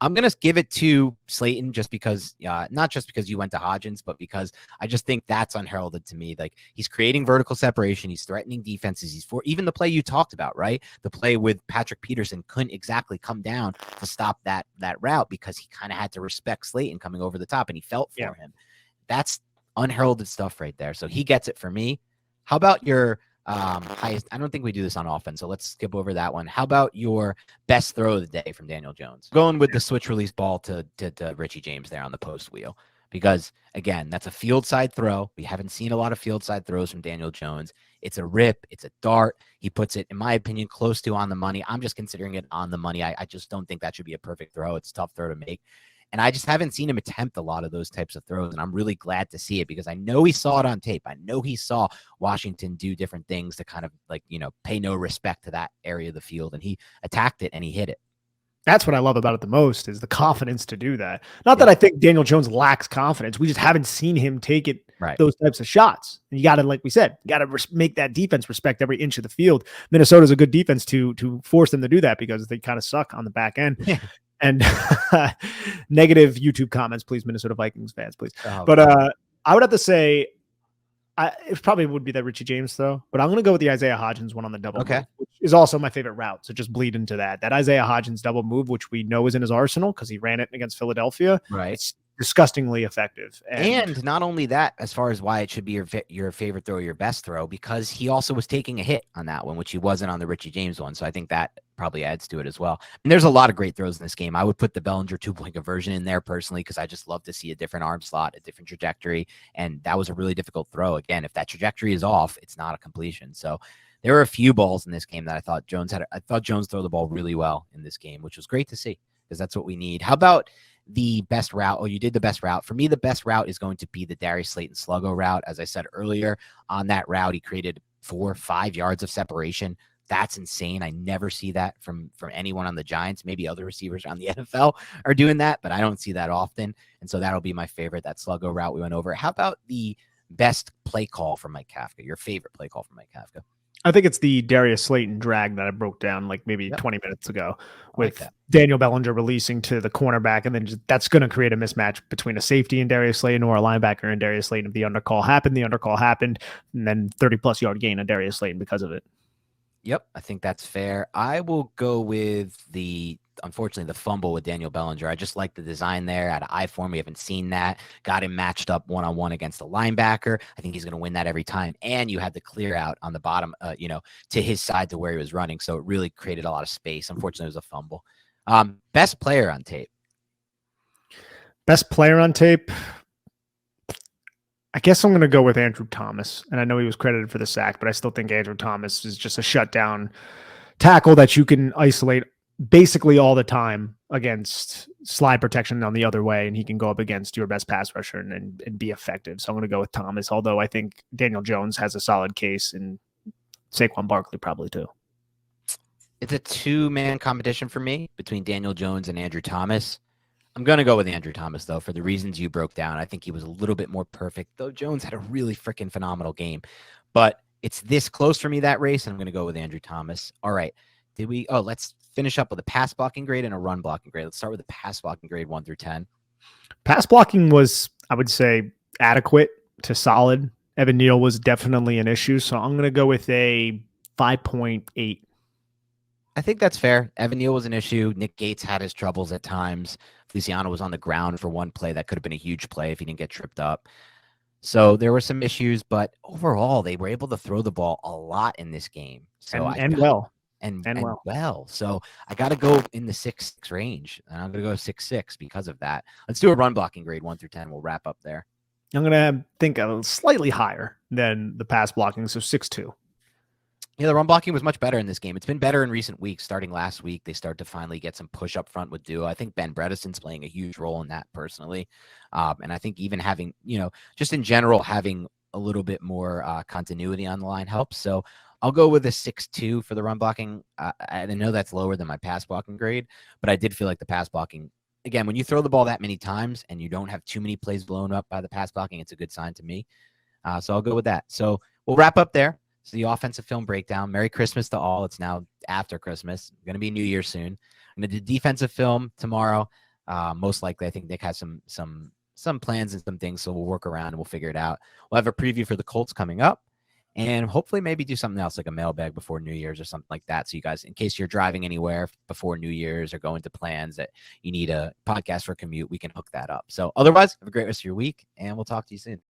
I'm going to give it to Slayton just because, not just because you went to Hodgins, but because I just think that's unheralded to me. Like, he's creating vertical separation. He's threatening defenses. He's for even the play you talked about, right? The play with Patrick Peterson couldn't exactly come down to stop that route because he kind of had to respect Slayton coming over the top and he felt for him. That's unheralded stuff right there. So he gets it for me. How about your highest? I don't think we do this on offense, so let's skip over that one. How about your best throw of the day from Daniel Jones? Going with the switch release ball to Richie James there on the post wheel, because again, that's a field side throw. We haven't seen a lot of field side throws from Daniel Jones. It's a rip. It's a dart. He puts it, in my opinion, close to on the money. I'm just considering it on the money. I just don't think that should be a perfect throw. It's a tough throw to make. And I just haven't seen him attempt a lot of those types of throws. And I'm really glad to see it because I know he saw it on tape. I know he saw Washington do different things to kind of like, pay no respect to that area of the field. And he attacked it and he hit it. That's what I love about it the most is the confidence to do that. Not that I think Daniel Jones lacks confidence. We just haven't seen him take it, those types of shots. And you got to, like we said, got to make that defense respect every inch of the field. Minnesota's a good defense to force them to do that because they kind of suck on the back end. Yeah. And negative YouTube comments, please, Minnesota Vikings fans, please. But I would have to say It probably would be that Richie James though, but I'm going to go with the Isaiah Hodgins one on the double Okay. move, which is also my favorite route. So just bleed into that Isaiah Hodgins double move, which we know is in his arsenal because he ran it against Philadelphia. Right. It's disgustingly effective. And not only that, as far as why it should be your favorite throw, your best throw, because he also was taking a hit on that one, which he wasn't on the Richie James one. So I think that probably adds to it as well. And there's a lot of great throws in this game. I would put the Bellinger 2-point conversion in there personally because I just love to see a different arm slot, a different trajectory. And that was a really difficult throw. Again, if that trajectory is off, it's not a completion. So there were a few balls in this game that I thought Jones throw the ball really well in this game, which was great to see because that's what we need. How about the best route? Oh, you did the best route. For me, the best route is going to be the Darius Slayton Sluggo route. As I said earlier, on that route, he created 4 or 5 yards of separation. That's insane. I never see that from anyone on the Giants. Maybe other receivers around the NFL are doing that, but I don't see that often. And so that'll be my favorite, that Sluggo route we went over. How about the best play call from Mike Kafka? Your favorite play call from Mike Kafka? I think it's the Darius Slayton drag that I broke down like maybe 20 minutes ago with Daniel Bellinger releasing to the cornerback. And then that's going to create a mismatch between a safety and Darius Slayton or a linebacker and Darius Slayton. If the undercall happened, and then 30-plus yard gain on Darius Slayton because of it. Yep, I think that's fair. I will go with unfortunately, the fumble with Daniel Bellinger. I just like the design there out of I-form. We haven't seen that. Got him matched up one-on-one against the linebacker. I think he's going to win that every time. And you had the clear out on the bottom, to his side to where he was running. So it really created a lot of space. Unfortunately, it was a fumble. Best player on tape. Best player on tape. I guess I'm going to go with Andrew Thomas. And I know he was credited for the sack, but I still think Andrew Thomas is just a shutdown tackle that you can isolate basically all the time against slide protection on the other way, and he can go up against your best pass rusher and be effective. So I'm going to go with Thomas, although I think Daniel Jones has a solid case, and Saquon Barkley probably too. It's a 2-man competition for me between Daniel Jones and Andrew Thomas. I'm going to go with Andrew Thomas, though, for the reasons you broke down. I think he was a little bit more perfect, though Jones had a really freaking phenomenal game. But it's this close for me, that race, and I'm going to go with Andrew Thomas. All right. Let's finish up with a pass blocking grade and a run blocking grade. Let's start with the pass blocking grade 1 through 10. Pass blocking was, I would say, adequate to solid. Evan Neal was definitely an issue, so I'm going to go with a 5.8. I think that's fair. Evan Neal was an issue. Nick Gates had his troubles at times. Feliciano was on the ground for one play. That could have been a huge play if he didn't get tripped up. So there were some issues, but overall, they were able to throw the ball a lot in this game. So well. So I got to go in the 6-6 range, and I'm going to go 6-6 because of that. Let's do a run blocking grade 1 through 10. We'll wrap up there. I'm going to think a slightly higher than the pass blocking, so 6.2. Yeah, the run blocking was much better in this game. It's been better in recent weeks. Starting last week, they start to finally get some push up front with Duo. I think Ben Bredesen's playing a huge role in that personally. And I think even having, just in general, having a little bit more continuity on the line helps. So I'll go with a 6.2 for the run blocking. I know that's lower than my pass blocking grade, but I did feel like the pass blocking, again, when you throw the ball that many times and you don't have too many plays blown up by the pass blocking, it's a good sign to me. So I'll go with that. So we'll wrap up there. So the offensive film breakdown. Merry Christmas to all. It's now after Christmas. Going to be New Year soon. I'm going to do defensive film tomorrow. Most likely, I think Nick has some plans and some things, so we'll work around and we'll figure it out. We'll have a preview for the Colts coming up, and hopefully maybe do something else like a mailbag before New Year's or something like that. So you guys, in case you're driving anywhere before New Year's or going to plans that you need a podcast for a commute, we can hook that up. So otherwise, have a great rest of your week, and we'll talk to you soon.